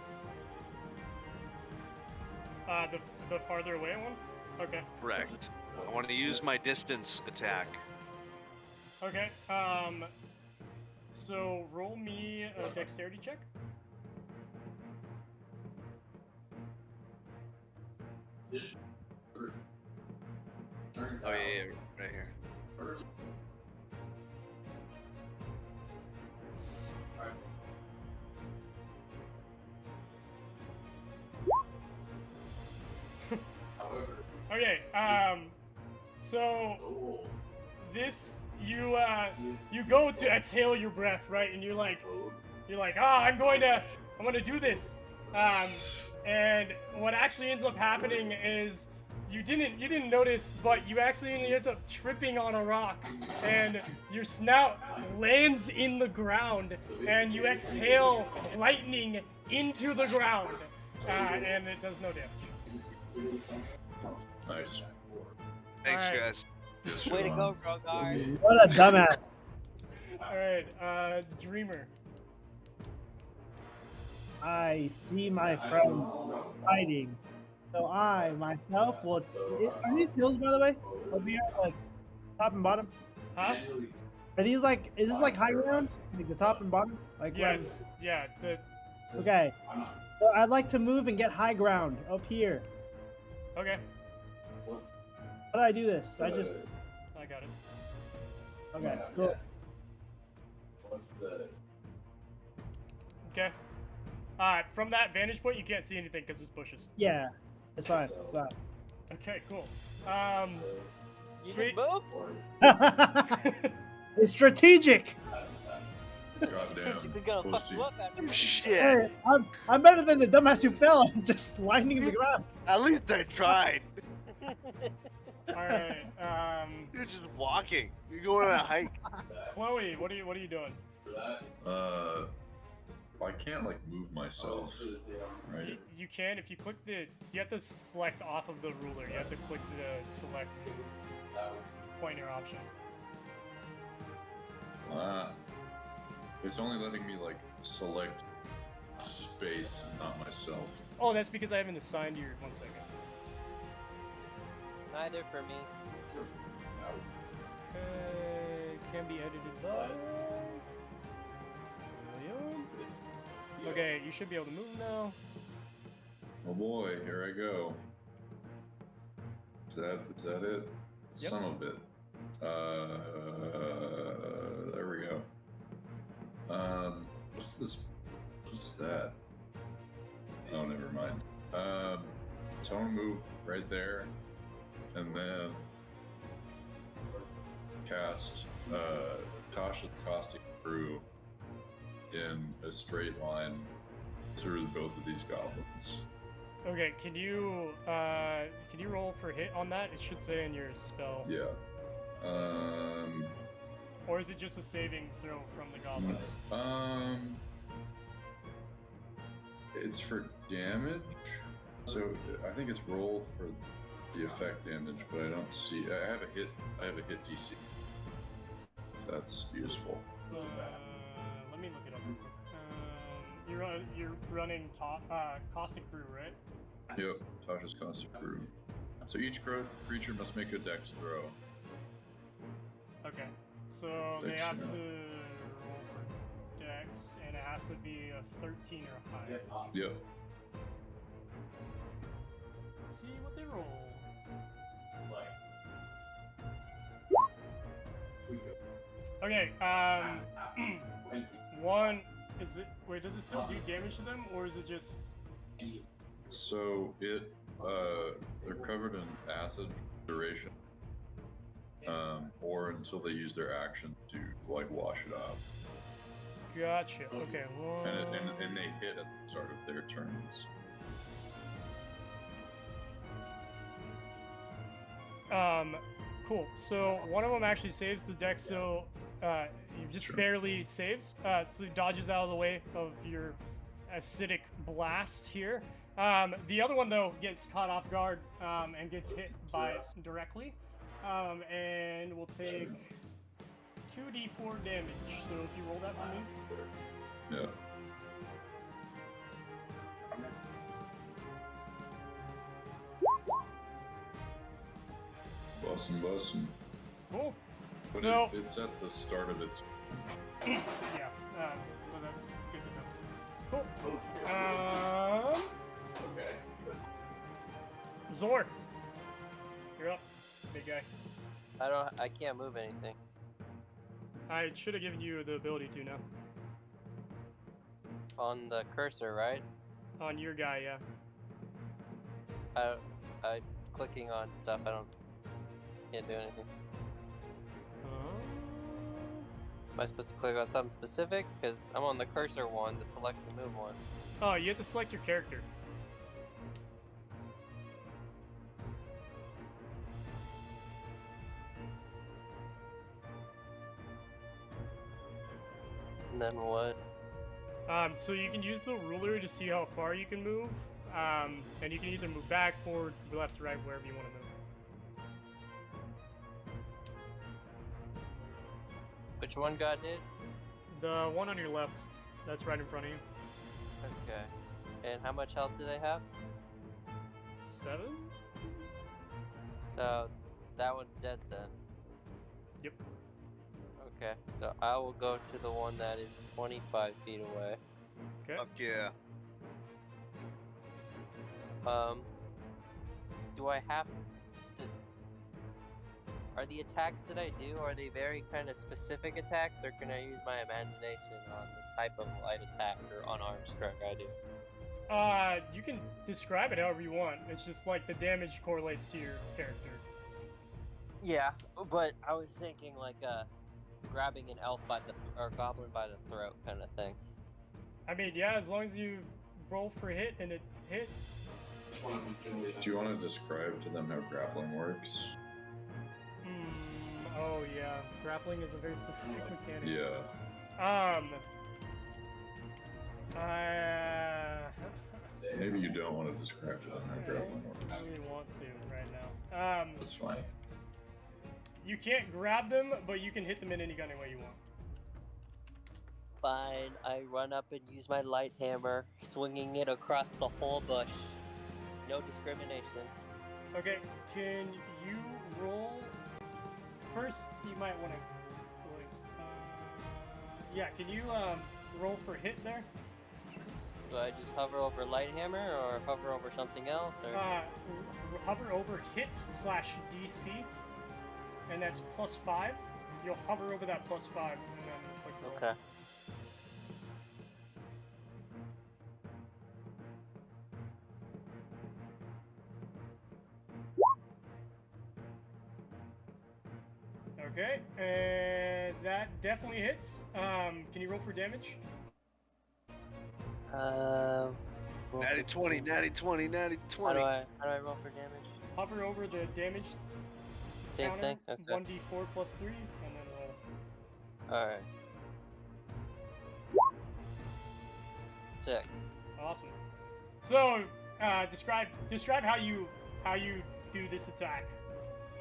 The farther away one? Okay. Correct. I want to use my distance attack. Okay, so roll me a dexterity check. Oh yeah, right here. Okay, so this you go to exhale your breath, right? And you're like, I'm gonna do this. And what actually ends up happening is you didn't notice, but you actually end up tripping on a rock, and your snout lands in the ground, and you exhale lightning into the ground, and it does no damage. Nice. Thanks, Alright. guys. Yes, Way to you're go, on. Rogar. What a dumbass. All right, Dreamer. I see my friends fighting. So I, myself, will... Are these hills, by the way? Over here, like, top and bottom? Huh? Are these like... Is this like high ground? Like the top and bottom? Like Yes. Yeah. Okay. So I'd like to move and get high ground up here. Okay. How do I do this? I just... I got it. Okay, cool. Okay. From that vantage point, you can't see anything because there's bushes. Yeah, it's fine. It's fine. Okay, cool. You Sweet. didn't move? It's strategic. Goddamn. Strategically gonna fuck Pussy. you up after this. Shit. Hey, I'm better than the dumbass who fell and just lightning the ground. At least I tried. All right. You're just walking. You're going on a hike. Chloe, what are you doing? I can't like move myself, right? You can if you click the. You have to select off of the ruler. You have to click the select pointer option. It's only letting me like select space, not myself. Oh, that's because I haven't assigned your 1 second. Neither for me. Can be edited by. William? Okay, you should be able to move now. Oh boy, here I go. Is that it? Yep. Some of it. There we go. What's this? What's that? Oh, never mind. So I'm gonna move right there, and then cast Tasha's Caustic Brew in a straight line through both of these goblins. Okay, can you roll for hit on that? It should say in your spell. Yeah. Or is it just a saving throw from the goblins? It's for damage, so I think it's roll for the effect damage, but I don't see. I have a hit DC. That's useful. Let me look it up. You're running Caustic Brew, right? Yep, Tasha's Caustic Brew. So each creature must make a Dex throw. Okay. So they Dex, have to yeah. roll for Dex, and it has to be a 13 or higher. Yep. Let's see what they roll. Okay, one, is it, wait, does it still do damage to them, or is it just, So they're covered in acid duration, or until they use their action to like wash it off, gotcha, okay, one, and they hit at the start of their turns. cool, so one of them actually saves the deck, so, you just Sure. barely saves, so he dodges out of the way of your acidic blast here. The other one, though, gets caught off guard, and gets hit by it directly, and will take 2d4 damage. So if you roll that for me. Yeah. Bussin'. Cool. But So it's at the start of its. yeah, well, that's good to know. Cool. Okay. Zhor, you're up, big guy. I can't move anything. I should have given you the ability to now. On the cursor, right? On your guy, yeah. I clicking on stuff. Can't do anything. Am I supposed to click on something specific? Because I'm on the cursor one, the select to move one. Oh, you have to select your character. And then what? So you can use the ruler to see how far you can move, and you can either move back, forward, left, right, wherever you want to move. Which one got hit? The one on your left, that's right in front of you. Okay. And how much health do they have? 7? So that one's dead then. Yep. Okay, so I will go to the one that is 25 feet away. Okay. Fuck yeah. Do I have to... Are the attacks that I do, are they very kind of specific attacks, or can I use my imagination on the type of light attack or unarmed strike I do? You can describe it however you want. It's just like the damage correlates to your character. Yeah, but I was thinking like grabbing an elf by the or goblin by the throat kind of thing. I mean, yeah, as long as you roll for hit and it hits. Do you want to describe to them how grappling works? Oh yeah, grappling is a very specific mechanic. Yeah. Maybe you don't want to describe to them how grappling I works. don't really want to right now. That's fine. You can't grab them, but you can hit them in any kind of way you want. Fine, I run up and use my light hammer, swinging it across the whole bush. No discrimination. Okay, can you roll? First, you might want to. Yeah, can you roll for hit there? Do I just hover over light hammer or hover over something else? Or... Hover over hit/DC, and that's +5. You'll hover over that +5 and then click roll. Okay. Okay, and that definitely hits. Can you roll for damage? Natty 20, natty 20, natty 20. How do I roll for damage? Hover over the damage Same counter, thing? Okay. 1d4 +3, and then roll. Alright. 6. Awesome. So, describe how you do this attack.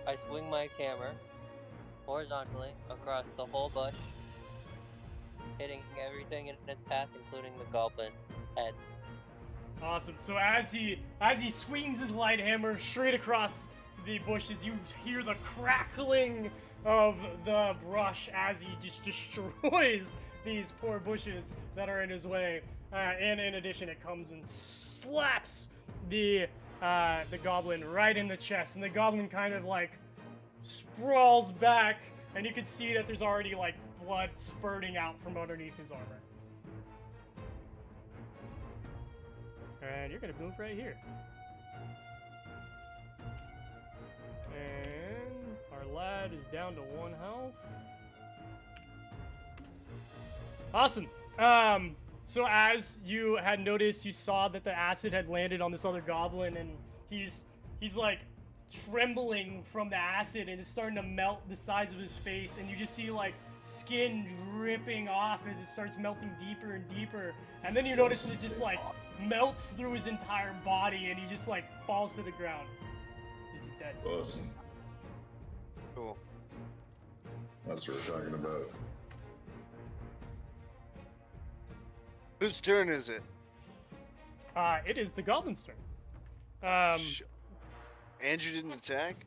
I swing my hammer horizontally across the whole bush, hitting everything in its path, including the goblin head. Awesome. So as he swings his light hammer straight across the bushes, you hear the crackling of the brush as he just destroys these poor bushes that are in his way. And in addition, it comes and slaps the goblin right in the chest, and the goblin kind of like sprawls back, and you can see that there's already like blood spurting out from underneath his armor. And you're gonna move right here. And our lad is down to 1 health. Awesome. So as you had noticed, you saw that the acid had landed on this other goblin, and he's like trembling from the acid, and it's starting to melt the sides of his face, and you just see like skin dripping off as it starts melting deeper and deeper, and then you notice it just like melts through his entire body, and he just like falls to the ground. He's just dead. Awesome. Cool. That's what we're talking about. Whose turn is it? It is the Goblin's turn. Sh- Andrew didn't attack?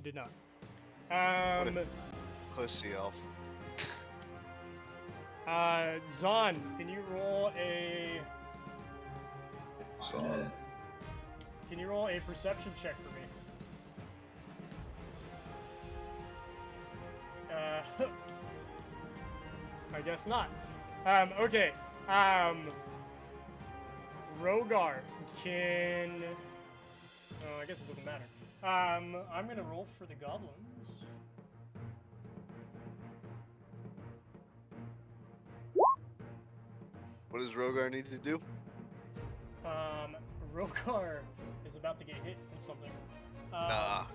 Did not. Pussy elf. Zon, can you roll a So, perception check for me? I guess not. Okay. Rogar can. Oh, I guess it doesn't matter. I'm gonna roll for the goblins. What does Rogar need to do? Rogar is about to get hit with something. Nah.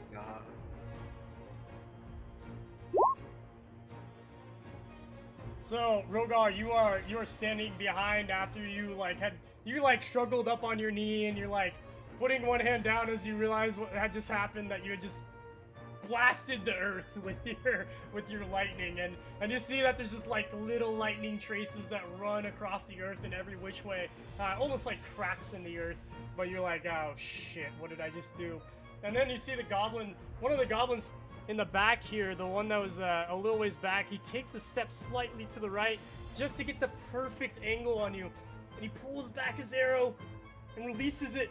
So Rogar, you are standing behind after you struggled up on your knee and you're like putting one hand down as you realize what had just happened, that you had just blasted the earth with your lightning, and you see that there's just like little lightning traces that run across the earth in every which way, almost like cracks in the earth. But you're like, oh shit, what did I just do? And then you see the goblin, one of the goblins in the back here, the one that was a little ways back, he takes a step slightly to the right just to get the perfect angle on you, and he pulls back his arrow and releases it,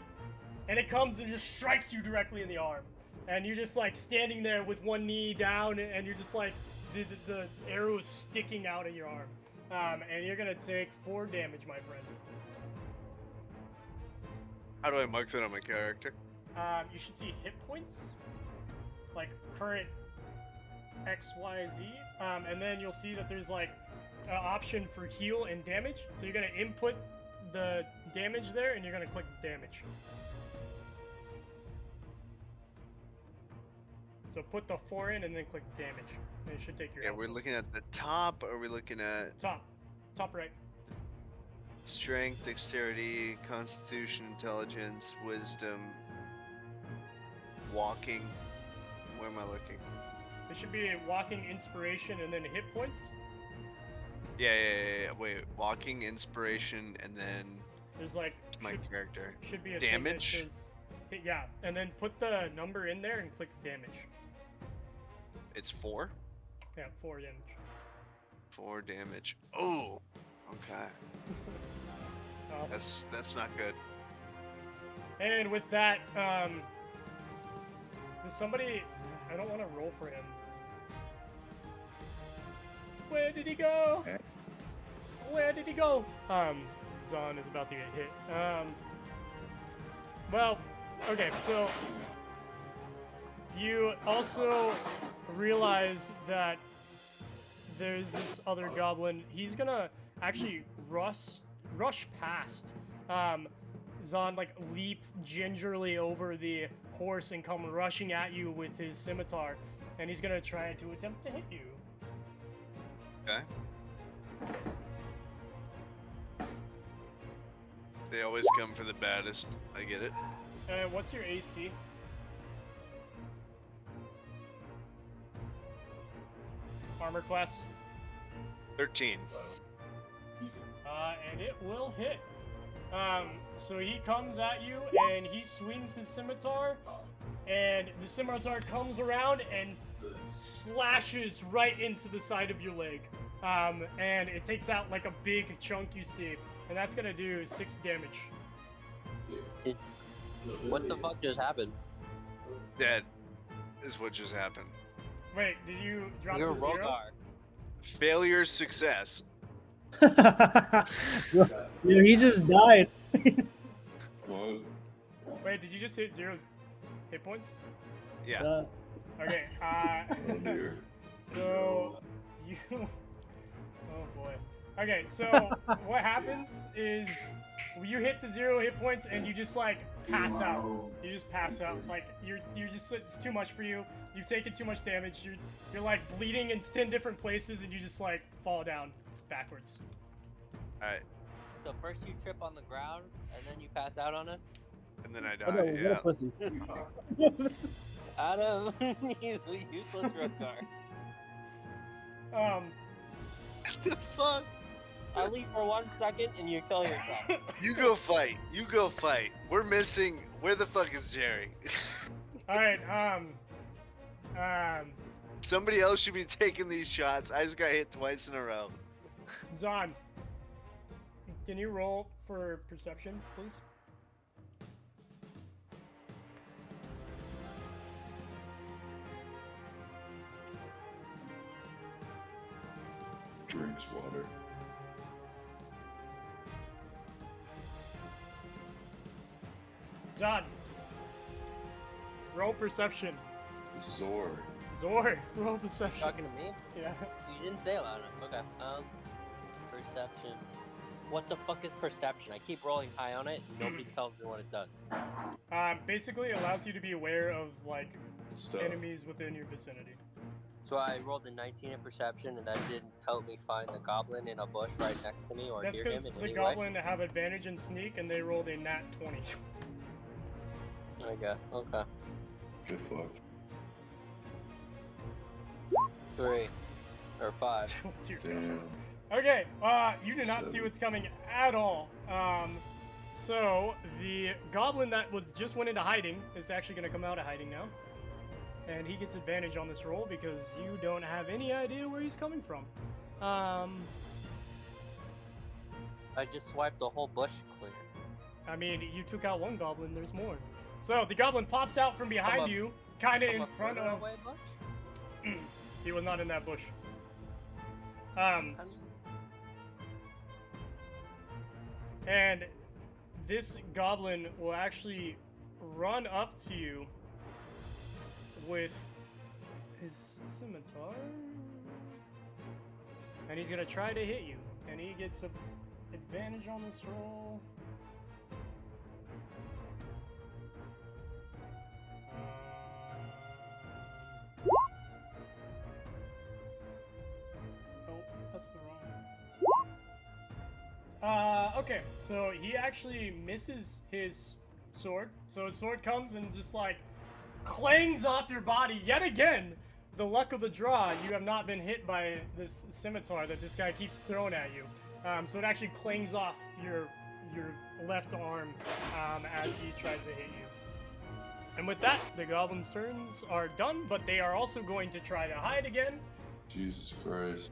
and it comes and just strikes you directly in the arm. And you're just like standing there with one knee down, and you're just like, the arrow is sticking out of your arm. And you're gonna take 4 damage, my friend. How do I mark that on my character? You should see hit points, like current X, Y, Z, and then you'll see that there's like an option for heal and damage. So you're gonna input the damage there, and you're gonna click damage. So put the 4 in and then click damage. And it should take your Yeah, health we're totals. looking at the top, or are we looking at Top right. strength, dexterity, constitution, intelligence, wisdom, walking? Where am I looking? It should be a walking inspiration and then hit points. Yeah. Wait, walking, inspiration, and then There's like my character. should be a thing that Damage? says- yeah, and then put the number in there and click damage. It's 4? Yeah, 4 damage. 4 damage. Oh, okay. Awesome. That's not good. And with that, does somebody? I don't want to roll for him. Where did he go? Where did he go? Zon is about to get hit. Well, okay, so you also realize that there's this other goblin. He's gonna actually rush past. Zon like leap gingerly over the horse and come rushing at you with his scimitar, and he's gonna try to attempt to hit you. Okay. They always come for the baddest. I get it. What's your AC? Armor class. 13. And it will hit. So he comes at you and he swings his scimitar, and the scimitar comes around and slashes right into the side of your leg. And it takes out like a big chunk you see, and that's gonna do 6 damage. What the fuck just happened? That is what just happened. Wait, did you drop You're to 0? Rogar. Failure, success. Dude, he just died. what? Wait, did you just hit 0 hit points? Yeah. Okay, Oh dear. so you... Oh boy. Okay, so what happens is you hit the 0 hit points and you just like pass out. You just pass out. Like you're just, it's too much for you. You've taken too much damage. You're like bleeding in 10 different places and you just like fall down backwards. Alright. So first you trip on the ground, and then you pass out on us? And then I Oh, no, die. what a Yeah. pussy. Adam, you useless Rogar. What the fuck? I'll leave for 1 second and you kill yourself. You go fight. You go fight. We're missing. Where the fuck is Jerry? All right. Somebody else should be taking these shots. I just got hit twice in a row. Zon, can you roll for perception, please? Drinks water. Zon, roll perception. Zor. Zor, roll perception. Talking to me? Yeah. You didn't say it loud enough. Okay. Perception. What the fuck is perception? I keep rolling high on it and nobody tells me what it does. Basically, it allows you to be aware of like Stuff. enemies within your vicinity. So I rolled a 19 in perception and that didn't help me find the goblin in a bush right next to me or That's hear him because in the any goblin have advantage in sneak, and they rolled a nat 20. way. Okay. Okay. Good fuck. 3 or 5. Dear God. Damn. Okay, you do not see Seven. what's coming at all. So the goblin that just went into hiding is actually going to come out of hiding now, and he gets advantage on this roll because you don't have any idea where he's coming from. I just swiped the whole bush clear. I mean, you took out one goblin. There's more. So the goblin pops out from behind Come up- you, kind of From in a front further of. away bush? He was not in that bush. How does- And this goblin will actually run up to you with his scimitar, and he's gonna try to hit you, and he gets a advantage on this roll. Oh, that's the wrong one. Okay, so he actually misses his sword. So his sword comes and just like clangs off your body yet again. The luck of the draw, you have not been hit by this scimitar that this guy keeps throwing at you. So it actually clangs off your left arm as he tries to hit you. And with that, the goblin's turns are done, but they are also going to try to hide again. Jesus Christ.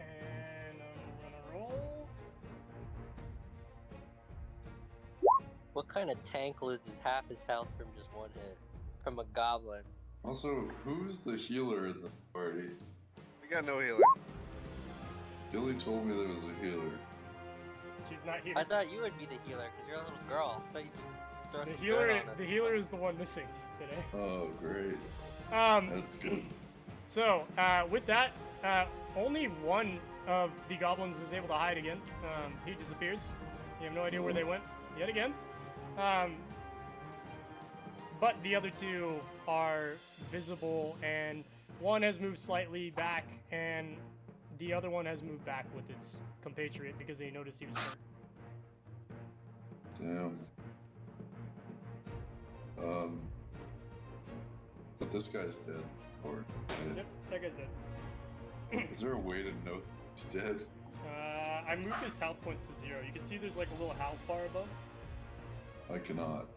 And I'm gonna roll. What kind of tank loses half his health from just one hit? From a goblin. Also, who's the healer in the party? We got no healer. Billy told me there was a healer. She's not here. I thought you would be the healer because you're a little girl. I thought you just throw The some healer, dirt on us. the healer is the one missing today. Oh, great. That's good. So with that, only one of the goblins is able to hide again. He disappears. You have no idea where they went yet again. But the other two are visible, and one has moved slightly back, and the other one has moved back with its compatriot because they noticed he was hurt. Damn. But this guy's dead. Or dead. Yep, that guy's dead. Is there a way to know he's dead? I moved his health points to 0. You can see there's like a little health bar above. I cannot.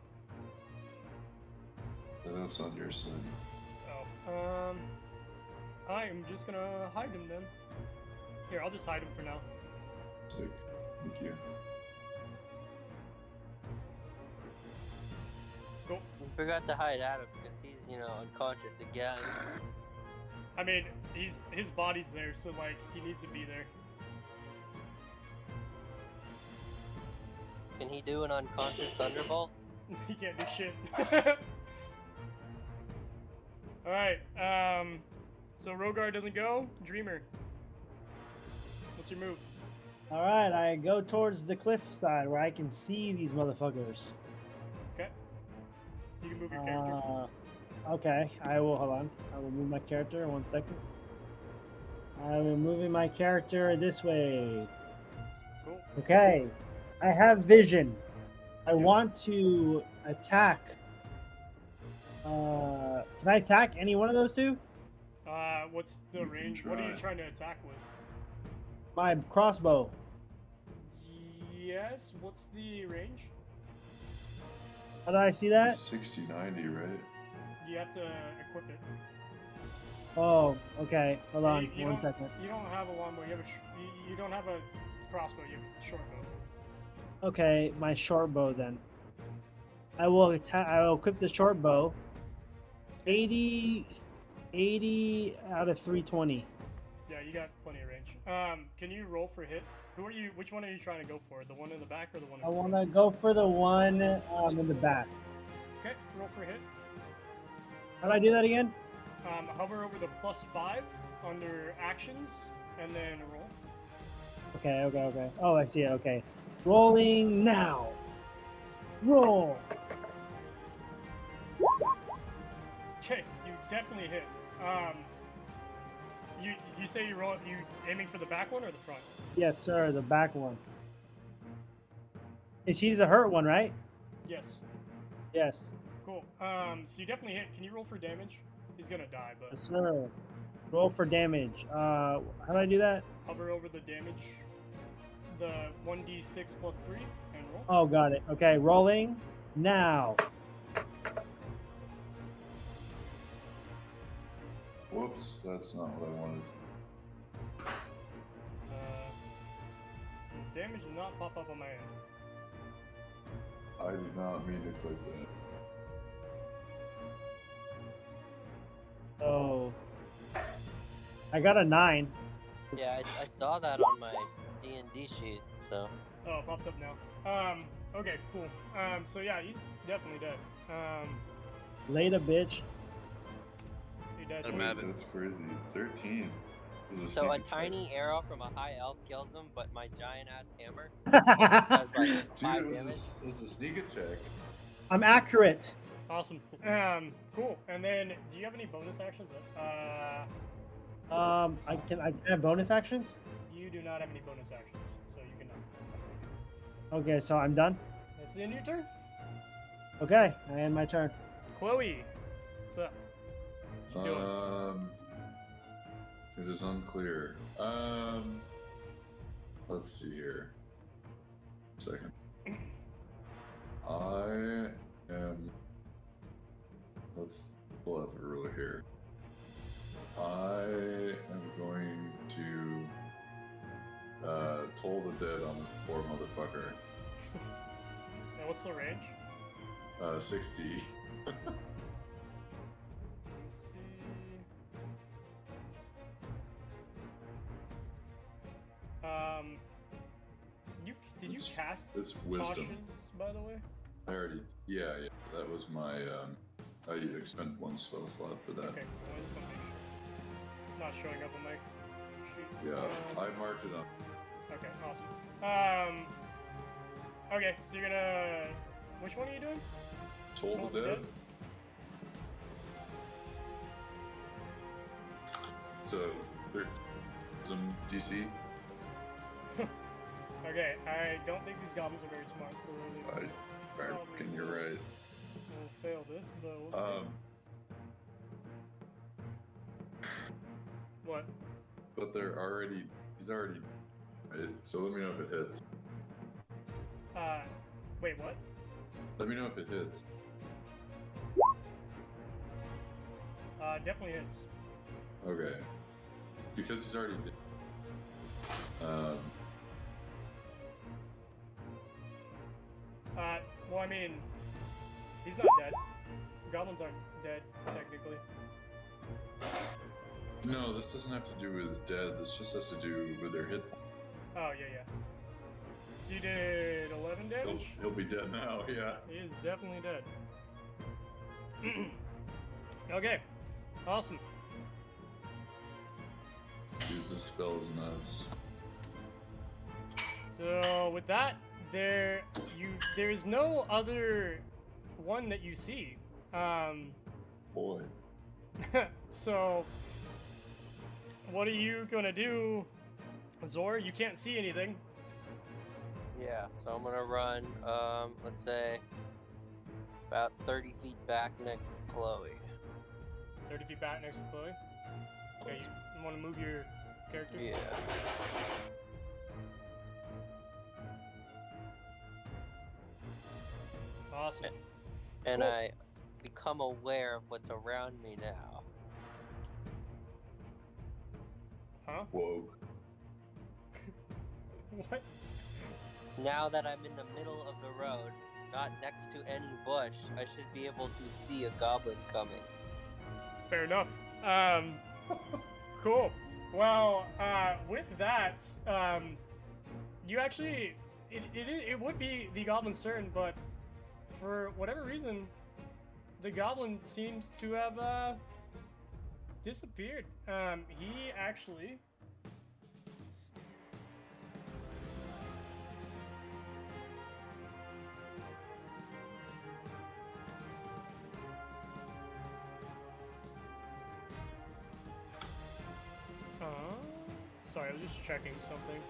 That's on your side. Oh. I am just gonna hide him then. Here, I'll just hide him for now. Sick. Thank you. Cool. We forgot to hide Adam because he's, unconscious again. I mean, his body's there, so like he needs to be there. Can he do an unconscious thunderbolt? He can't do shit. Alright, so Rogar doesn't go. Dreamer, what's your move? All right, I go towards the cliff side where I can see these motherfuckers. Okay. You can move your character. Okay, I will, hold on. I will move my character, 1 second. I'm moving my character this way. Cool. Okay, I have vision. I want to attack. Can I attack any one of those two? What's the You can range? What are you try. trying to attack with? My crossbow. Yes. What's the range? How did I see that? 60, 90, right? You have to equip it. Oh, okay. Hold on, You one don't- second. You don't have a longbow. You have you don't have a crossbow. You have a short bow. Okay, my short bow then. I will equip the short bow. 80 out of 320. Yeah, you got plenty of range. Can you roll for hit? Who are you? Which one are you trying to go for? The one in the back or the one? In I the want front? to go for the one in the back. Okay, roll for hit. How do I do that again? Hover over the +5 under actions, and then roll. Okay. Oh, I see it. Okay. Rolling now. Roll. Okay, you definitely hit. You say you aiming for the back one or the front? Yes, sir. The back one. He's a hurt one, right? Yes. Yes. Cool. So you definitely hit. Can you roll for damage? He's gonna die, but Yes, sir. Roll for damage. How do I do that? hover over the damage, the 1d6 + 3, and roll. Oh, got it. Okay, rolling now. Whoops, that's not what I wanted. Damage did not pop up on my end. I did not mean to click that. Oh, I got a 9. Yeah, I saw that on my D&D sheet, so... Oh, it popped up now. Okay, cool. So yeah, he's definitely dead. Later, bitch. He dead. I'm Wait, having- that's crazy. 13. This is So a sneak attack. tiny arrow from a high elf kills him, but my giant-ass hammer does like 5 Dude, damage. it was a sneak attack. I'm accurate. Awesome. Cool. And then, do you have any bonus actions? I can have bonus actions. You do not have any bonus actions, so you cannot. Okay, so I'm done. That's the end of your turn. Okay, I end my turn. Chloe, what's up? What you doing? It is unclear. Let's see here. Second. I am. Let's pull out the ruler here. I am going to toll the dead on this poor motherfucker. And what's the range? 60. Let's see. Did you cast It's wisdom. cautious, by the way? I already. Yeah. That was my. I expended 1 spell slot for that. Okay, cool. I just want to make sure. Not showing up on my sheet. Yeah, I marked it up. Okay, awesome. Okay, so you're gonna. Which one are you doing? Toll Toll the the dead. Dead? So there's some DC. Okay, I don't think these goblins are very smart, so they I reckon you're right. will fail this, but we'll see. What? But they're already. He's already. Right? So let me know if it hits. Wait, what? Let me know if it hits. Definitely hits. Okay. Because he's already dead. Well, I mean, he's not dead. Goblins aren't dead, technically. No, this doesn't have to do with dead. This just has to do with their hit. Oh, yeah. So you did 11 damage? He'll be dead now. Yeah. He is definitely dead. Okay, awesome. Dude, this spell is nuts. So with that, there is no other one that you see. Boy. So what are you gonna do, Zhor? You can't see anything. Yeah, so I'm gonna run, let's say, about 30 feet back next to Chloe. 30 feet back next to Chloe. Okay, you want to move your character? Yeah. Awesome. And Cool. I become aware of what's around me now. Huh? Whoa. What? Now that I'm in the middle of the road, not next to any bush, I should be able to see a goblin coming. Fair enough. Cool. Well, with that, you actually, it would be the goblin's turn, but for whatever reason, the goblin seems to have disappeared. He actually. Sorry, I was just checking something.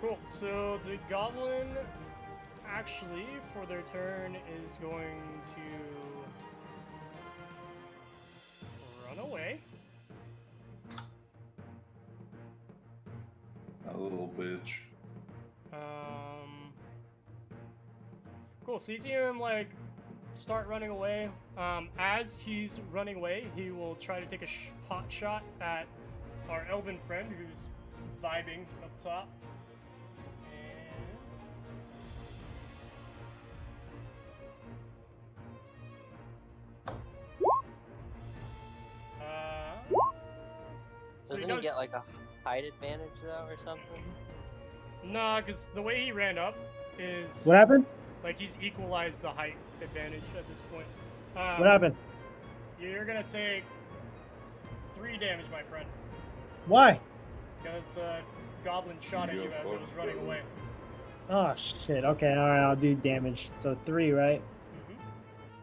Cool. So the goblin, actually, for their turn, is going to run away. A little bitch. Cool. So you see him like start running away. As he's running away, he will try to take a pot shot at our elven friend who's vibing up top. So Doesn't he get like a height advantage though, or something? Nah, because the way he ran up is What happened? like he's equalized the height advantage at this point. What happened? You're gonna take 3 damage, my friend, Why? because the goblin shot at you as it was running away. Oh shit. Okay, alright, I'll do damage. So 3, right?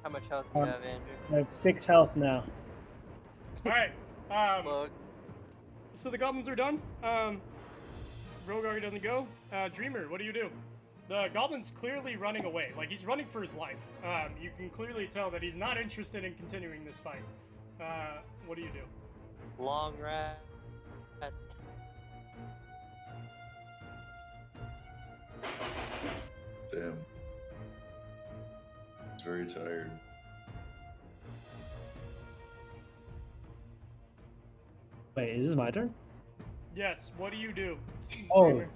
How much health do you have, Andrew? I have 6 health now. All right. Fuck. So the goblins are done. Rogar doesn't go. Dreamer, what do you do? The goblin's clearly running away. Like, he's running for his life. You can clearly tell that he's not interested in continuing this fight. What do you do? Long rest. Damn. He's very tired. Wait, is this my turn? Yes, what do you do? Oh. Dreamer?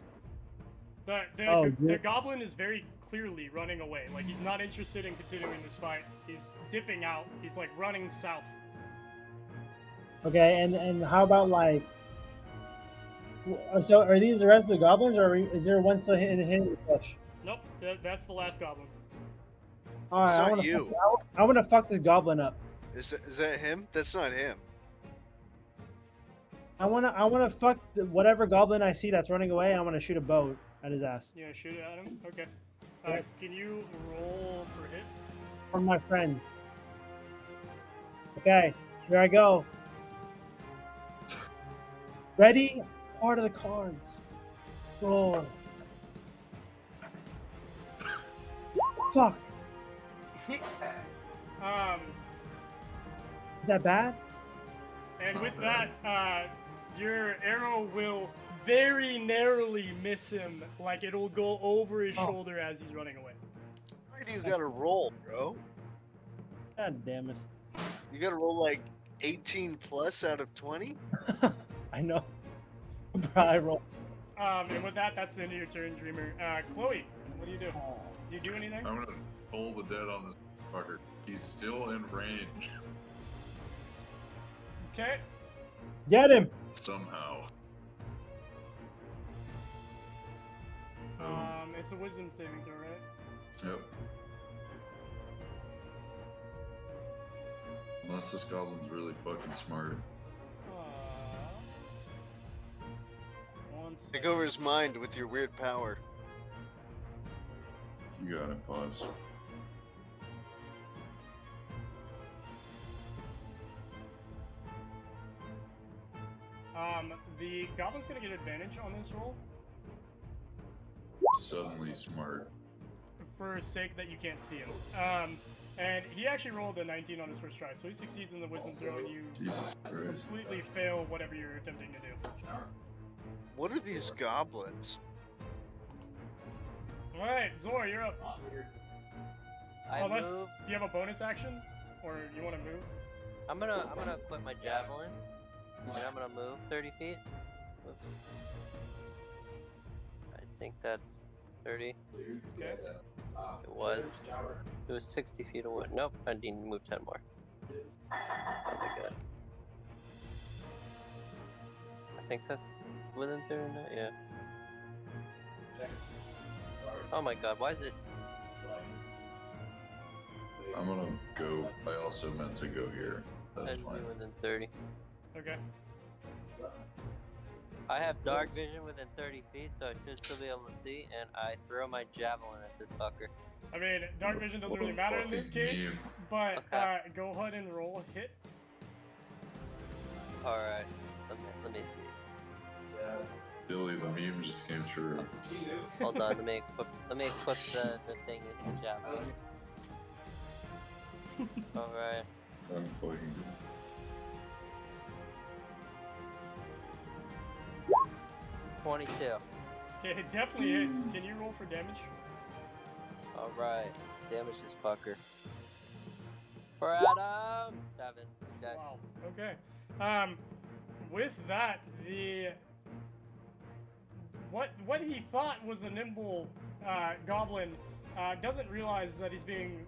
The goblin is very clearly running away. Like, he's not interested in continuing this fight. He's dipping out. He's, like, running south. Okay, and how about like? So are these the rest of the goblins, or is there one still hitting the bush? Nope, that's the last goblin. All It's right, not you. I want to fuck this goblin up. Is that him? That's not him. I wanna fuck whatever goblin I see that's running away. I want to shoot a bow at his ass. You gonna shoot it at him? Okay. Yeah. Can you roll for hit? For my friends. Okay, here I go. Ready? Part of the cards. Roll. Fuck. Is that bad? And Not with bad. that, your arrow will very narrowly miss him. Like, it'll go over his shoulder as he's running away. Why do you gotta roll, bro? God damn it. You gotta roll like 18 plus out of 20? I know. I roll. And with that, that's the end of your turn, Dreamer. Chloe, what do you do? Do you do anything? I'm gonna pull the dead on this fucker. He's still in range. Okay. Get him! Somehow. It's a wisdom saving throw, right? Yep. Unless this goblin's really fucking smart. One Take second. over his mind with your weird power. You got it, boss. The goblin's gonna get advantage on this roll Suddenly smart. for sake that you can't see him. And he actually rolled a 19 on his first try, so he succeeds in the wisdom throw, and you Jesus Christ. completely fail whatever you're attempting to do. What are these goblins? Alright, Zor, you're up. I Unless, move. do you have a bonus action? Or you want to move? I'm gonna equip my javelin, and I'm gonna move 30 feet. Oops. I think that's 30. Okay. It was 60 feet away. Nope, I need to move 10 more. Oh my god. I think that's within 30 now? Yeah. Oh my god, why is it? I'm gonna go. I also meant to go here. That's It's fine. within 30. Okay. I have dark vision within 30 feet, so I should still be able to see, and I throw my javelin at this fucker. I mean, dark vision doesn't What a really matter in this fucking case, meme. but Okay. go ahead and roll a hit. Alright, let me see. Billy, the meme just came true. Hold on, let me equip the thing with the javelin. Alright. I'm fucking. 22. Okay, it definitely hits. Can you roll for damage? Alright, let's damage this fucker. For Adam! 7. Dead. Wow. Okay. With that, what he thought was a nimble goblin doesn't realize that he's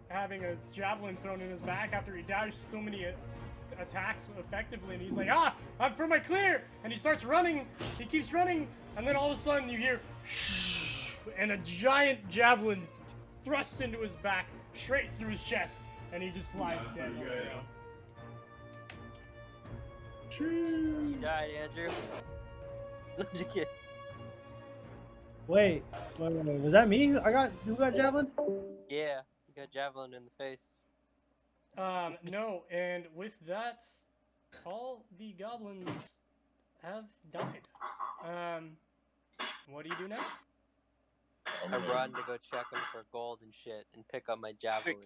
having a javelin thrown in his back after he dodged so many attacks effectively, and he's like, I'm for my clear, and he starts running. He keeps running, and then all of a sudden you hear shh, and a giant javelin thrusts into his back, straight through his chest, and he just lies dead on the ground. You died, Andrew. I'm just kidding. Wait, was that me? Who got javelin? Yeah, you got javelin in the face. No, and with that, all the goblins have died. What do you do now? I'm I gonna- run to go check them for gold and shit, and pick up my javelin.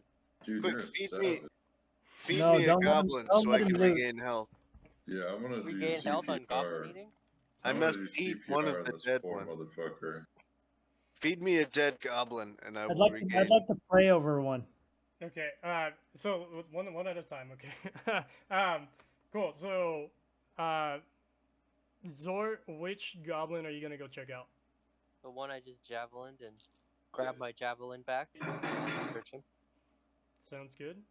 Dude, Quick, you're a feed me. savage. Feed No, me a don't let him- goblin don't so let I him can loot. regain health. Yeah, I'm gonna do Regain health on goblin CPR. eating? I I'm must gonna do eat CPR one of on the this dead poor ones. motherfucker. Feed me a dead goblin, and I I'd will like regain. to pray over one. Okay, so one at a time, okay? Cool, so, Zor, which goblin are you gonna go check out? The one I just javelined and grabbed my javelin back. Search him. Sounds good.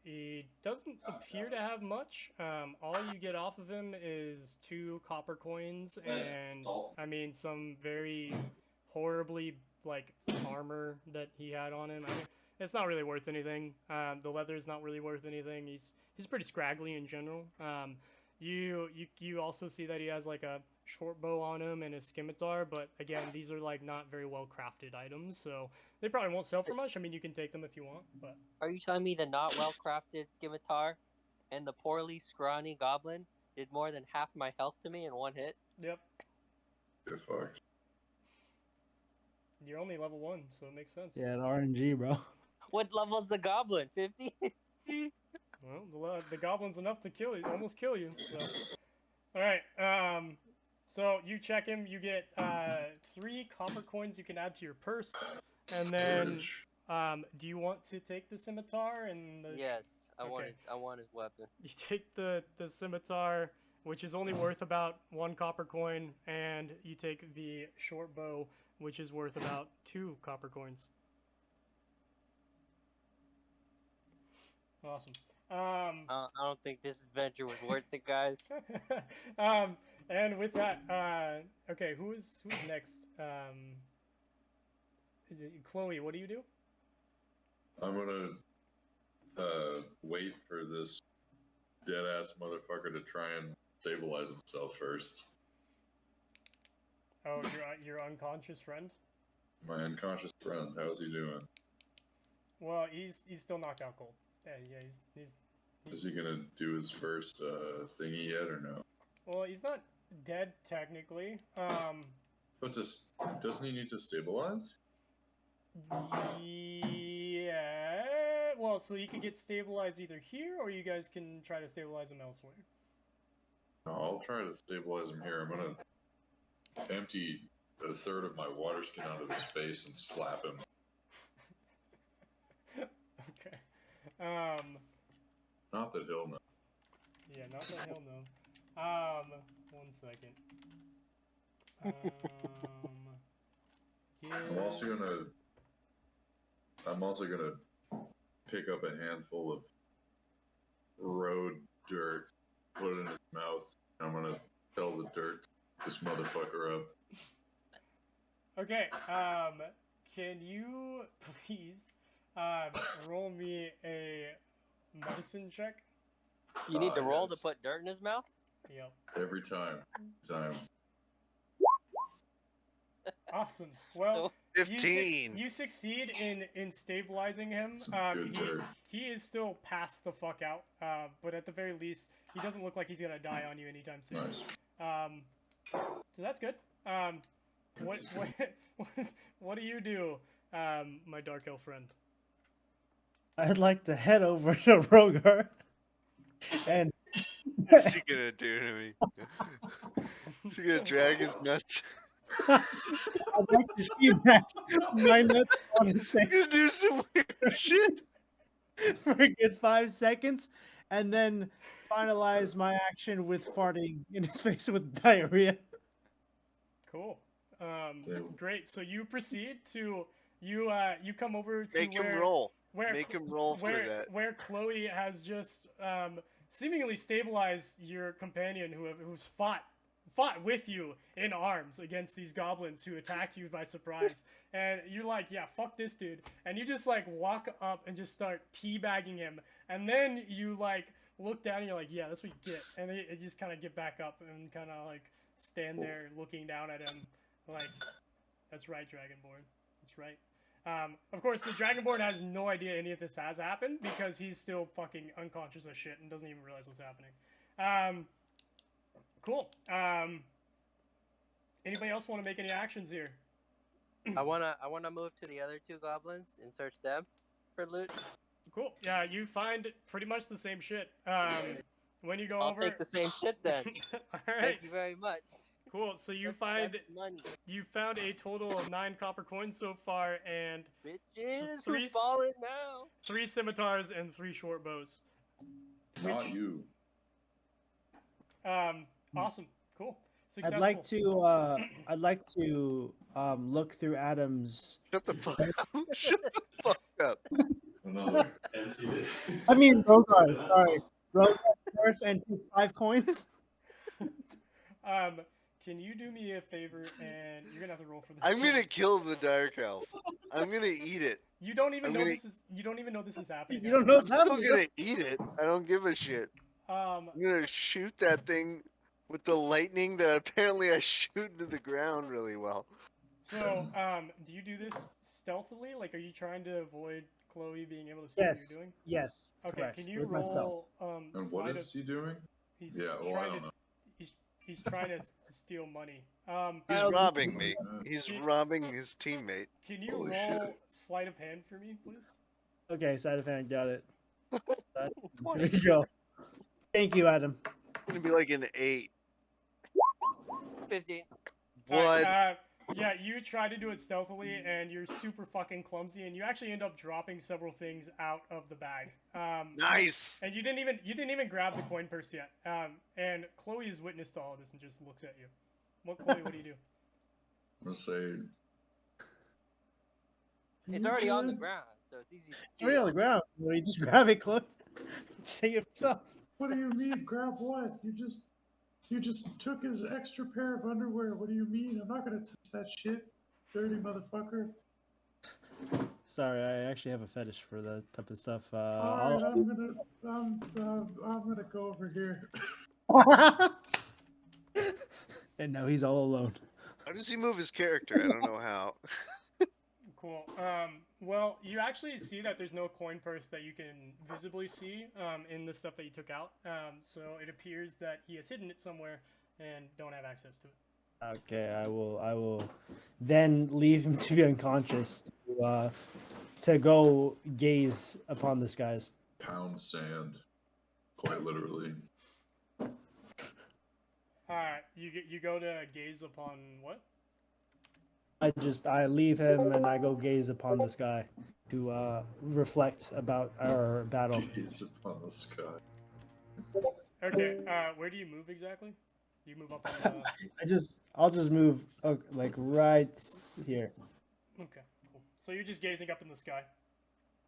He doesn't appear to have much. All you get off of him is 2 copper coins and, I mean, some very horribly, like, armor that he had on him. I mean, it's not really worth anything. The leather's not really worth anything. He's pretty scraggly in general. You also see that he has, like, a short bow on him and a scimitar, but again, these are, like, not very well crafted items, so they probably won't sell for much. I mean, you can take them if you want, but... Are you telling me the not well crafted scimitar and the poorly scrawny goblin did more than half my health to me in one hit? Yep. Get fucked. You're only level 1, so it makes sense. Yeah, the RNG, bro. What level's the goblin? 50? Well, the goblin's enough to kill you, almost kill you. So. All right. So you check him. You get 3 copper coins you can add to your purse, and then Courage. do you want to take the scimitar and the? Yes, I Okay. want his weapon. You take the scimitar, which is only worth about 1 copper coin, and you take the short bow, which is worth about 2 copper coins. Awesome. I don't think this adventure was worth it, guys. And with that, okay, who's next? Is it Chloe? What do you do? I'm gonna wait for this dead ass motherfucker to try and stabilize himself first. Oh, your unconscious friend. My unconscious friend, how's he doing? Well, he's still knocked out cold. Yeah, Is he gonna do his first thingy yet or no? Well, he's not dead technically. But doesn't he need to stabilize? Yes. Well, so you can get stabilized either here, or you guys can try to stabilize him elsewhere. No, I'll try to stabilize him here. I'm gonna empty a third of my water skin onto his face and slap him. Okay. Not that he'll know. Yeah, not that he'll know. 1 second. I'm also gonna pick up a handful of road dirt, put it in his mouth, and I'm gonna tell the dirt to this motherfucker up. Okay, can you please roll me a medicine check? You need to roll yes. to put dirt in his mouth? Yep. Every time. Awesome. Well, So, 15. you succeed in stabilizing him. Some good dirt. He is still passed the fuck out, but at the very least, he doesn't look like he's gonna die on you anytime soon. Nice. So that's good. What do you do, my dark elf friend? I'd like to head over to Rogar and What's he gonna do to me? Is he gonna drag his nuts? I'd like to see that my nuts on his He's face gonna do some weird shit. for a good 5 seconds, and then finalize my action with farting in his face with diarrhea. Cool. Great. So you proceed to you come over to Make where him roll. where Make him roll for that. where Chloe has just seemingly stabilized your companion who's fought with you in arms against these goblins who attacked you by surprise. And you're like, yeah, fuck this dude. And you just like walk up and just start teabagging him. And then you like look down and you're like, yeah, that's what you get. And you just kind of get back up and kind of like stand there looking down at him like, that's right, Dragonborn. That's right. Of course, the Dragonborn has no idea any of this has happened because he's still fucking unconscious as shit and doesn't even realize what's happening. Cool. Anybody else want to make any actions here? I wanna move to the other 2 goblins and search them for loot. Cool. Yeah, you find pretty much the same shit. When you go I'll over, take the same shit then. All right. Thank you very much. Cool. So you That's money. found a total of 9 copper coins so far, and Bitches, Three- who's falling now? 3 scimitars and 3 short bows. Not you. Awesome. Cool. Successful. I'd like to look through Adam's. Shut the fuck up. Shut the fuck up. Another empty. I mean Rogar, sorry. Rogar first and take 5 coins. Can you do me a favor and you're gonna have to roll for this? I'm gonna kill the dark elf. I'm gonna eat it. You don't even I'm know gonna- this is. You don't even know this is happening. You don't know what's I'm still happening. gonna eat it. I don't give a shit. I'm gonna shoot that thing with the lightning that apparently I shoot into the ground really well. So, do you do this stealthily? Like, are you trying to avoid Chloe being able to see what Yes. you're doing? Yes. Okay. Correct. Can you With my stealth. roll? And what is he doing? He's Yeah, well, I trying don't to. know. He's trying to steal money. He's I'll- robbing me. Uh, He's He- robbing his teammate. Can you Holy roll shit. sleight of hand for me, please? Okay, side of hand, got it. Here 20. we go. Thank you, Adam. It's gonna be like an 8. 15. What? Yeah, you try to do it stealthily, and you're super fucking clumsy, and you actually end up dropping several things out of the bag. Nice. And you didn't even grab the coin purse yet. And Chloe is witness to all of this and just looks at you. Chloe, what do you do? I'm gonna say It's already on the ground, so it's easy to It's already on the steal. ground. Well, you just grab it, Chloe. Just take it yourself. What do you mean, grab what? You just took his extra pair of underwear. What do you mean? I'm not gonna touch that shit, dirty motherfucker. Sorry, I actually have a fetish for that type of stuff. Alright, I'm gonna go over here. And now he's all alone. How does he move his character? I don't know how. Cool. Well, you actually see that there's no coin purse that you can visibly see in the stuff that you took out. So it appears that he has hidden it somewhere and don't have access to it. Okay, I will then leave him to be unconscious to go gaze upon the skies. Pound sand, quite literally. You go to gaze upon what? I leave him and I go gaze upon the sky to reflect about our battle. Gaze upon the sky. Okay. Where do you move exactly? You move up on the. I'll just move like right here. Okay. Cool. So you're just gazing up in the sky.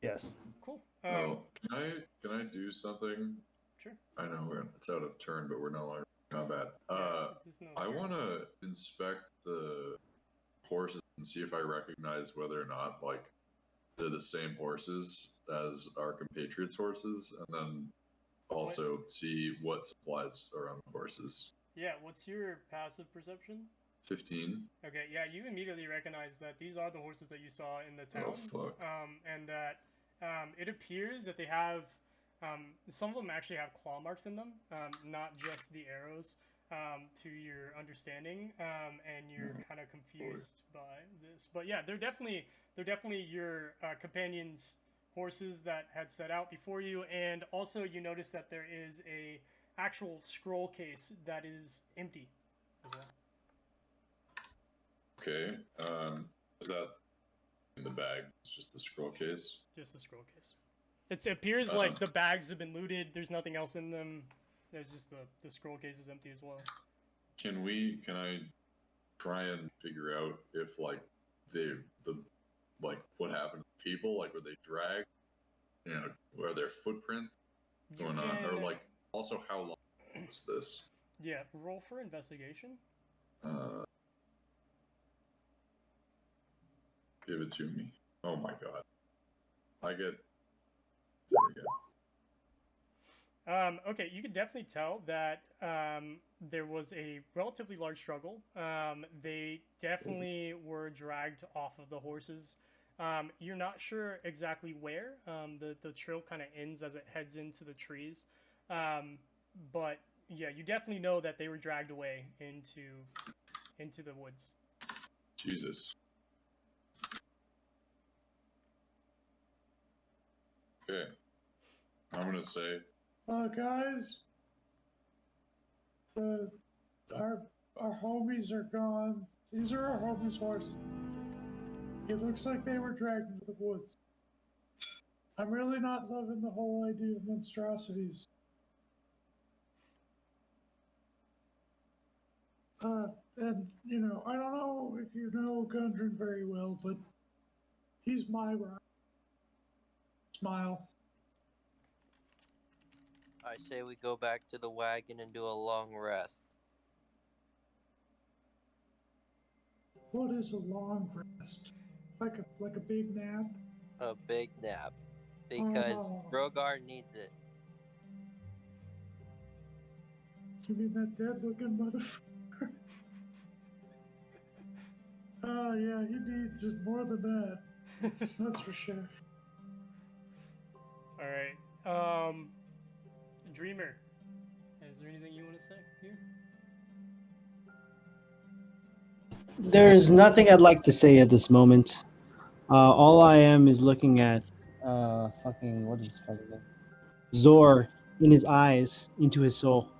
Yes. Cool. Oh, can I do something? Sure. I know it's out of turn, but we're no longer in combat. There's no I turns. want to inspect the horses and see if I recognize whether or not like they're the same horses as our compatriots' horses, and then also see what supplies are on the horses. Yeah. What's your passive perception? 15. Okay. Yeah. You immediately recognize that these are the horses that you saw in the town. Oh fuck. And that it appears that they have. Some of them actually have claw marks in them, not just the arrows. To your understanding, and you're kind of confused by this. But yeah, they're definitely your companions' horses that had set out before you, and also you notice that there is a actual scroll case that is empty as well. Okay. Is that in the bag? It's just the scroll case. Just the scroll case. It appears like the bags have been looted. There's nothing else in them. There's just the scroll case is empty as well. Can I try and figure out if like what happened to people? Like were they dragged? You know, were there footprints going on? Or like also how long was this? Yeah, roll for investigation. Give it to me. Oh my god. I get there we go. Okay, you can definitely tell that there was a relatively large struggle. They definitely were dragged off of the horses. You're not sure exactly where. The trail kind of ends as it heads into the trees. But yeah, you definitely know that they were dragged away into the woods. Jesus. Okay. I'm gonna say Guys, our homies are gone. These are our homies' horses. It looks like they were dragged into the woods. I'm really not loving the whole idea of monstrosities. And you know, I don't know if you know Gundren very well, but he's my rock. Smile. I say we go back to the wagon and do a long rest. What is a long rest? Like a big nap? A big nap. Because Oh. Rogar needs it. You mean that dead-looking motherfucker? Oh yeah, he needs it more than that. That's for sure. All right. Dreamer, is there anything you want to say here? There's nothing I'd like to say at this moment. All I am is looking at fucking what is this fucking name? Zhor in his eyes, into his soul.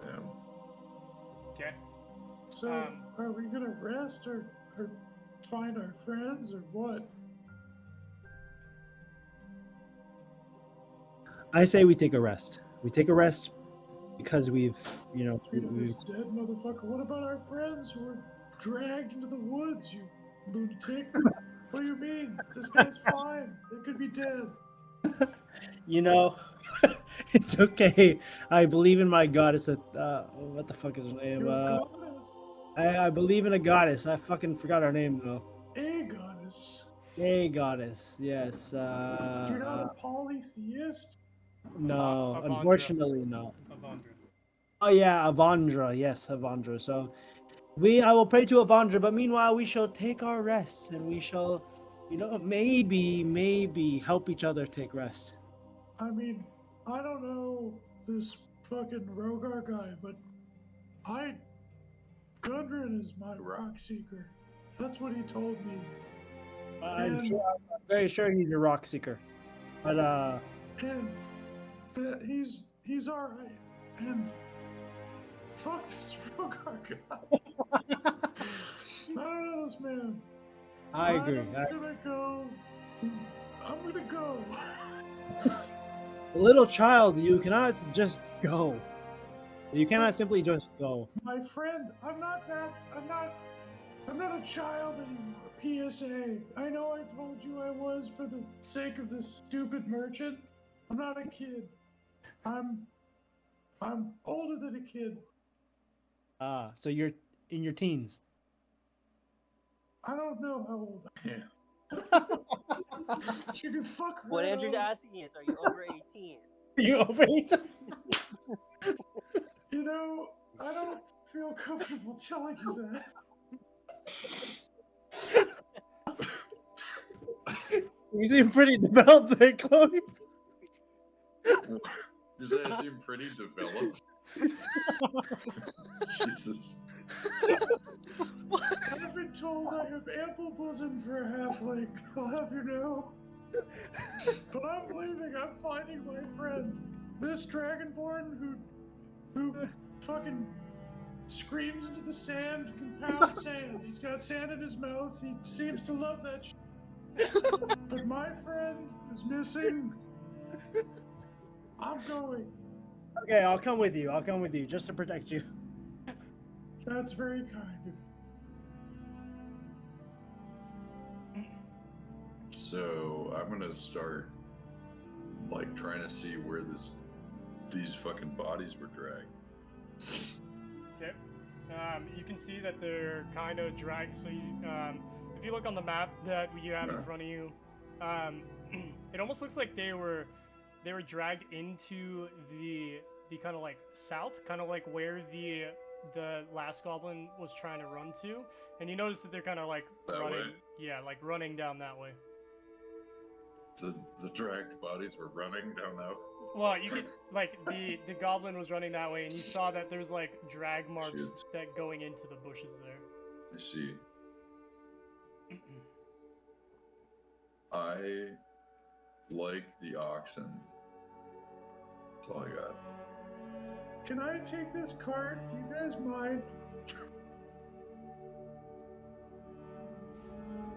damn. Okay. So, are we gonna rest or find our friends or what? I say we take a rest. We take a rest because we've This dead motherfucker. What about our friends who were dragged into the woods, you lunatic? What do you mean? This guy's fine. They could be dead. It's okay. I believe in my goddess. What the fuck is her name? You're a goddess. I believe in a goddess. I fucking forgot her name though. A goddess. A goddess. Yes. You're not a polytheist? No, Avandra. unfortunately no. Avandra. Oh yeah, Avandra. Yes, Avandra. So I will pray to Avandra, but meanwhile we shall take our rest and we shall, maybe help each other take rest. I mean, I don't know this fucking Rogar guy, but Gundren is my Rockseeker. That's what he told me. I'm very sure he's a rock seeker. But and that he's all right. And fuck this Rogar guy. I don't know this man. I agree. I'm gonna go. I'm gonna go. Little child, you cannot just go. You cannot simply just go. My friend, I'm not a child anymore. PSA. I know I told you I was for the sake of this stupid merchant. I'm not a kid. I'm older than a kid. So you're in your teens. I don't know how old I am. You can fuck What right Andrew's off. asking is, are you over 18? You over 18? You know, I don't feel comfortable telling you that. You seem pretty developed there, Chloe. You say I seem pretty developed? Jesus. I've been told I have ample bosom for a halfling. I'll have you know. But I'm leaving. I'm finding my friend. This dragonborn who fucking screams into the sand, can pound sand. He's got sand in his mouth. He seems to love that shit. But my friend is missing. I'm going. Okay, I'll come with you. I'll come with you just to protect you. That's very kind of you. So I'm gonna start like trying to see where these fucking bodies were dragged. Okay. You can see that they're kind of dragged. So if you look on the map that you have in front of you, it almost looks like they were dragged into the kind of like south, kind of like where the last goblin was trying to run to, and you notice that they're kind of like That running, way? yeah, like running down that way. The dragged bodies were running down that. Well, you could like the goblin was running that way, and you saw that there's like drag marks Shit. that going into the bushes there. I see. I like the oxen. That's all I got. Can I take this cart? Do you guys mind?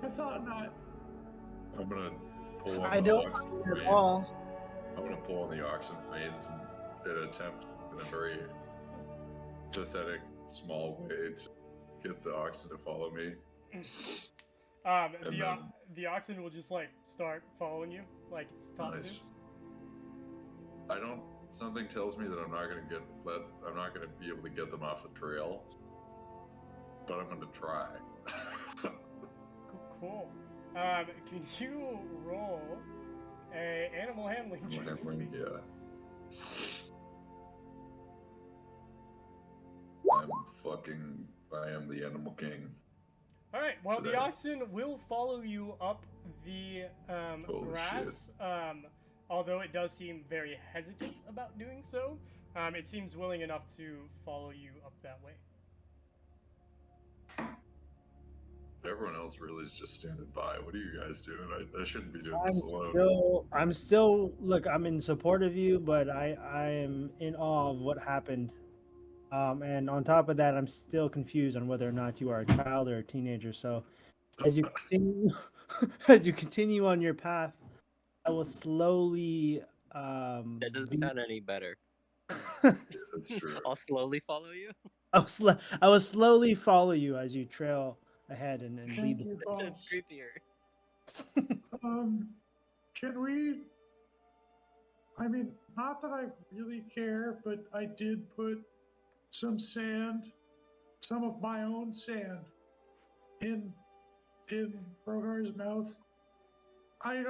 I thought not. I'm gonna pull on I the don't oxen mind at rein. all. I'm gonna pull on the oxen reins and attempt in a very pathetic, small way to get the oxen to follow me. The oxen will just like start following you, like it's taught Nice. to. I don't. Something tells me that I'm not gonna be able to get them off the trail, but I'm gonna try. Cool. Can you roll a animal handling check? Yeah. I am the animal king. All right. Well, the Today. oxen will follow you up the Holy grass. Although it does seem very hesitant about doing so, it seems willing enough to follow you up that way. Everyone else really is just standing by. What are you guys doing? I shouldn't be doing I'm this alone. still look, I'm in support of you, but I am in awe of what happened. And on top of that, I'm still confused on whether or not you are a child or a teenager. So as you continue as you continue on your path, I will slowly That doesn't sound any better. That's true. I'll slowly follow you. I will slowly follow you as you trail ahead and lead. Thank you, That sounds boss. creepier. Can we? I mean, not that I really care, but I did put some of my own sand, in Rogar's mouth. I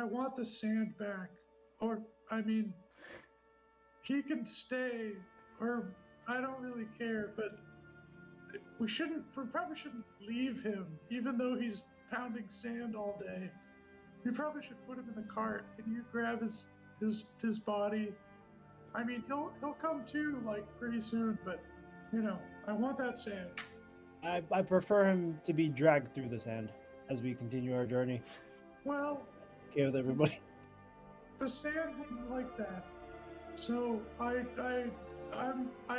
want the sand back, or I mean, he can stay, or I don't really care, but we probably shouldn't leave him, even though he's pounding sand all day. We probably should put him in the cart. Can you grab his body? I mean, he'll come to like pretty soon, but I want that sand. I prefer him to be dragged through the sand. as we continue our journey. Well, Okay with everybody? the sand wouldn't like that. So I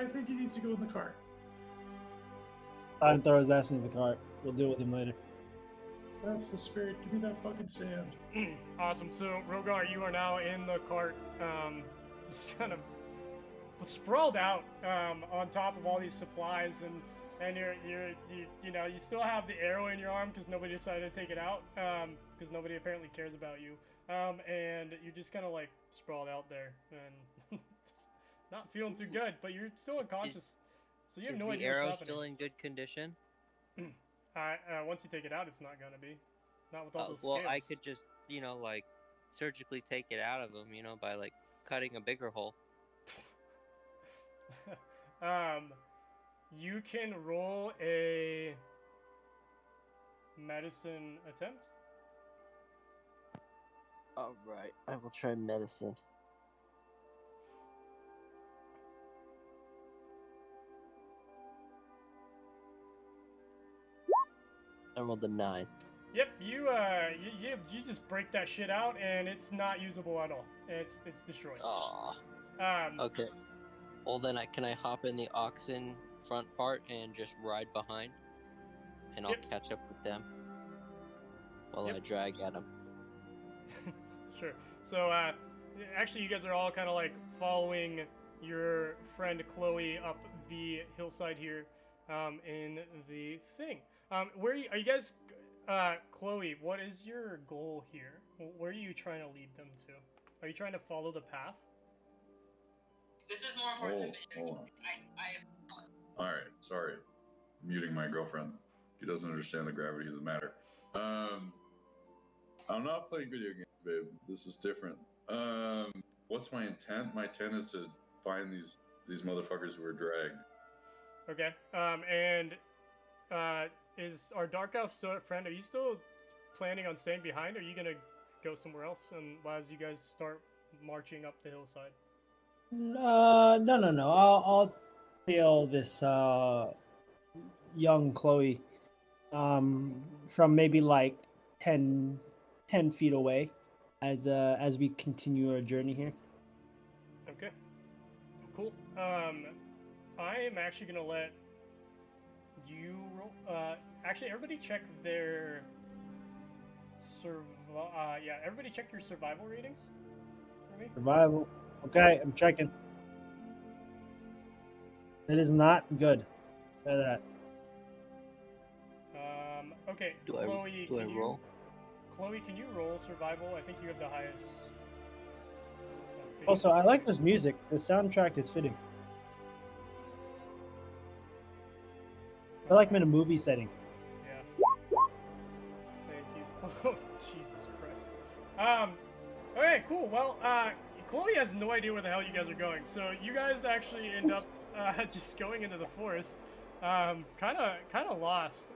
think he needs to go in the cart. Time throw his ass into the cart. We'll deal with him later. That's the spirit. Give me that fucking sand. Awesome. So, Rogar, you are now in the cart, just kind of sprawled out on top of all these supplies, and you still have the arrow in your arm because nobody decided to take it out because nobody apparently cares about you, and you're just kind of like sprawled out there and just not feeling too good, but you're still unconscious, so you have no Is the idea what's arrow happening. still in good condition? Once you take it out, it's not gonna be. Not with all those Well, scales. I could just, like, surgically take it out of him, by, like, cutting a bigger hole. You can roll a medicine attempt. Alright, I will try medicine. I rolled a 9. Yep, you just break that shit out, and it's not usable at all. It's destroyed. Aw. Okay. Well, then can I hop in the oxen front part and just ride behind? And I'll catch up with them while I drag at them. Sure. So, actually, you guys are all kind of like following your friend Chloe up the hillside here, in the thing. Are you guys? Chloe, what is your goal here? Where are you trying to lead them to? Are you trying to follow the path? This is more important than Hold on. Alright, sorry. I'm muting my girlfriend. She doesn't understand the gravity of the matter. I'm not playing video games, babe. This is different. What's my intent? My intent is to find these motherfuckers who are dragged. Okay. Is our Dark Elf friend, are you still planning on staying behind, or are you gonna go somewhere else and as you guys start marching up the hillside? No. I'll tail this young Chloe from maybe like 10 feet away as we continue our journey here. Okay. Cool. I am actually gonna let you roll. Actually, everybody check their everybody check your survival ratings for me. Survival. Okay, I'm checking. It is not good. Say that. Okay, Do Chloe, I roll? Chloe, can you roll survival? I think you have the highest. Also, I efficiency. like this music. The soundtrack is fitting. I feel like I'm in a movie setting. Yeah. Thank you. Jesus Christ. Okay, cool. Well, Chloe has no idea where the hell you guys are going, so you guys actually end up just going into the forest. Kind of lost.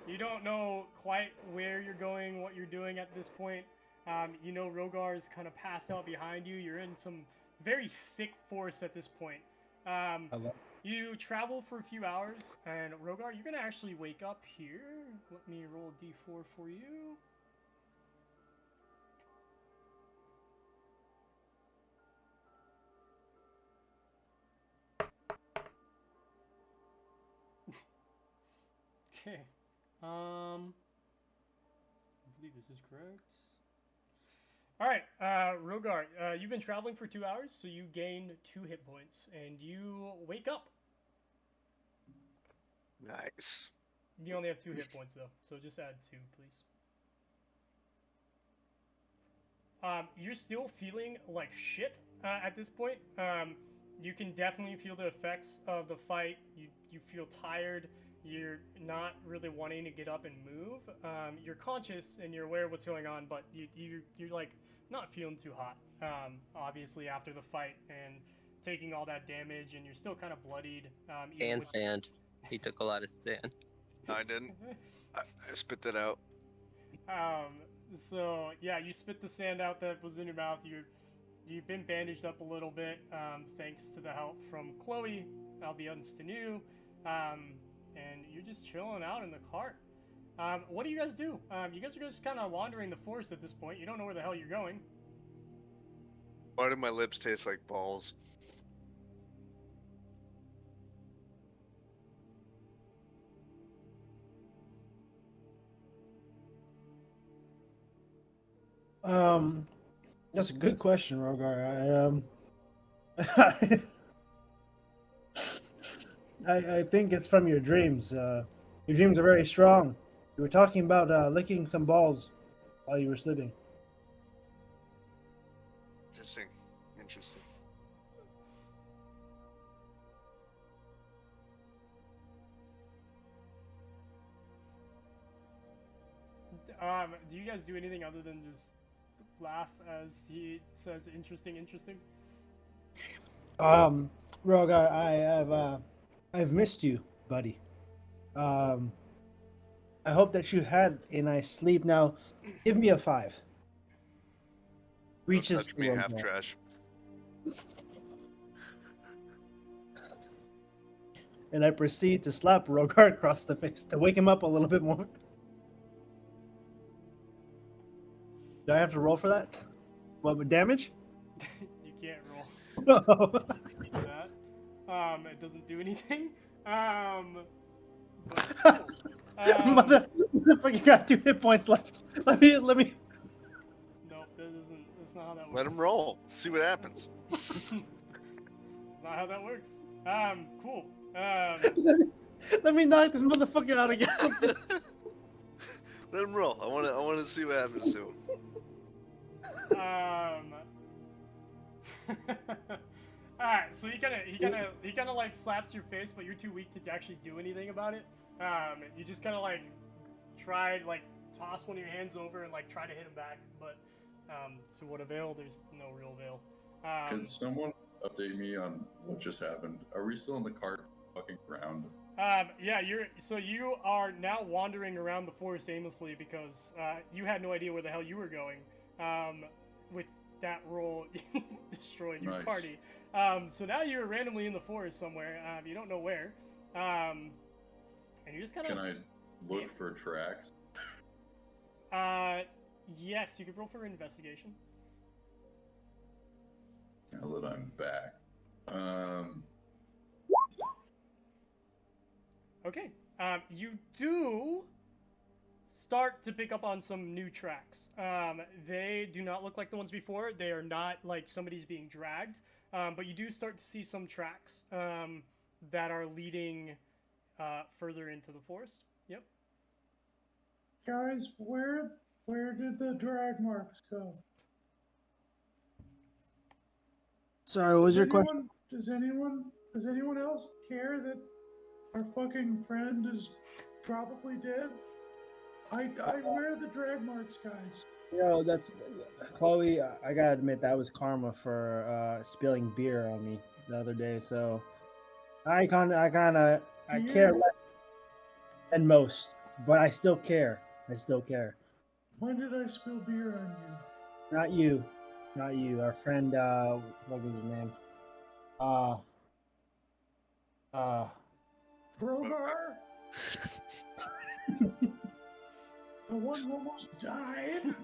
You don't know quite where you're going, what you're doing at this point. Rogar is kind of passed out behind you. You're in some very thick forest at this point. You travel for a few hours, and Rogar, you're gonna actually wake up here. Let me roll a d4 for you. Okay. I believe this is correct. All right, Rogar, you've been traveling for 2 hours, so you gain 2 hit points, and you wake up. Nice. You only have 2 hit points, though, so just add 2, please. You're still feeling like shit at this point. You can definitely feel the effects of the fight. You feel tired. You're not really wanting to get up and move. You're conscious and you're aware of what's going on, but you're like not feeling too hot. Obviously after the fight and taking all that damage, and you're still kind of bloodied. And sand. He took a lot of sand. No, I didn't. I spit that out. So yeah, you spit the sand out that was in your mouth. You've been bandaged up a little bit, thanks to the help from Chloe, albeit to you. And you're just chilling out in the cart. What do you guys do? You guys are just kind of wandering the forest at this point. You don't know where the hell you're going. Why do my lips taste like balls? That's a good question, Rogar. I think it's from your dreams. Your dreams are very strong. You were talking about licking some balls while you were sleeping. Interesting. Interesting. Do you guys do anything other than just laugh as he says interesting, interesting? Rogar, I've missed you, buddy. I hope that you had a nice sleep. Now, give me a 5. Don't Reaches touch me, to half Rogar. trash. And I proceed to slap Rogar across the face to wake him up a little bit more. Do I have to roll for that? What, with damage? You can't roll No. for that. It doesn't do anything. But cool. Motherfucker got 2 hit points left. Let me. Nope, that isn't. That's not how that works. Let him roll. See what happens. That's not how that works. Cool. Let me knock this motherfucker out again. Let him roll. I want to see what happens to him. Alright, so he kind of like slaps your face, but you're too weak to actually do anything about it. You just kind of like try like toss one of your hands over and like try to hit him back, but to what avail? There's no real avail. Can someone update me on what just happened? Are we still in the cart fucking ground? Yeah, you are now wandering around the forest aimlessly because you had no idea where the hell you were going. With that roll, destroyed your Nice. party. So now you're randomly in the forest somewhere. You don't know where. And you just kind of. Can I look for tracks? Yes, you could roll for investigation. Now that I'm back. Okay. You do start to pick up on some new tracks. They do not look like the ones before. They are not like somebody's being dragged. But you do start to see some tracks that are leading further into the forest. Yep. Guys, where did the drag marks go? Sorry, what was your question? Does anyone else care that our fucking friend is probably dead? Where are the drag marks, guys? Yo, that's Chloe. I gotta admit that was karma for spilling beer on me the other day. So I care less than most, but I still care. When did I spill beer on you? Not you. Our friend, what was his name? Rogar? The one who almost died?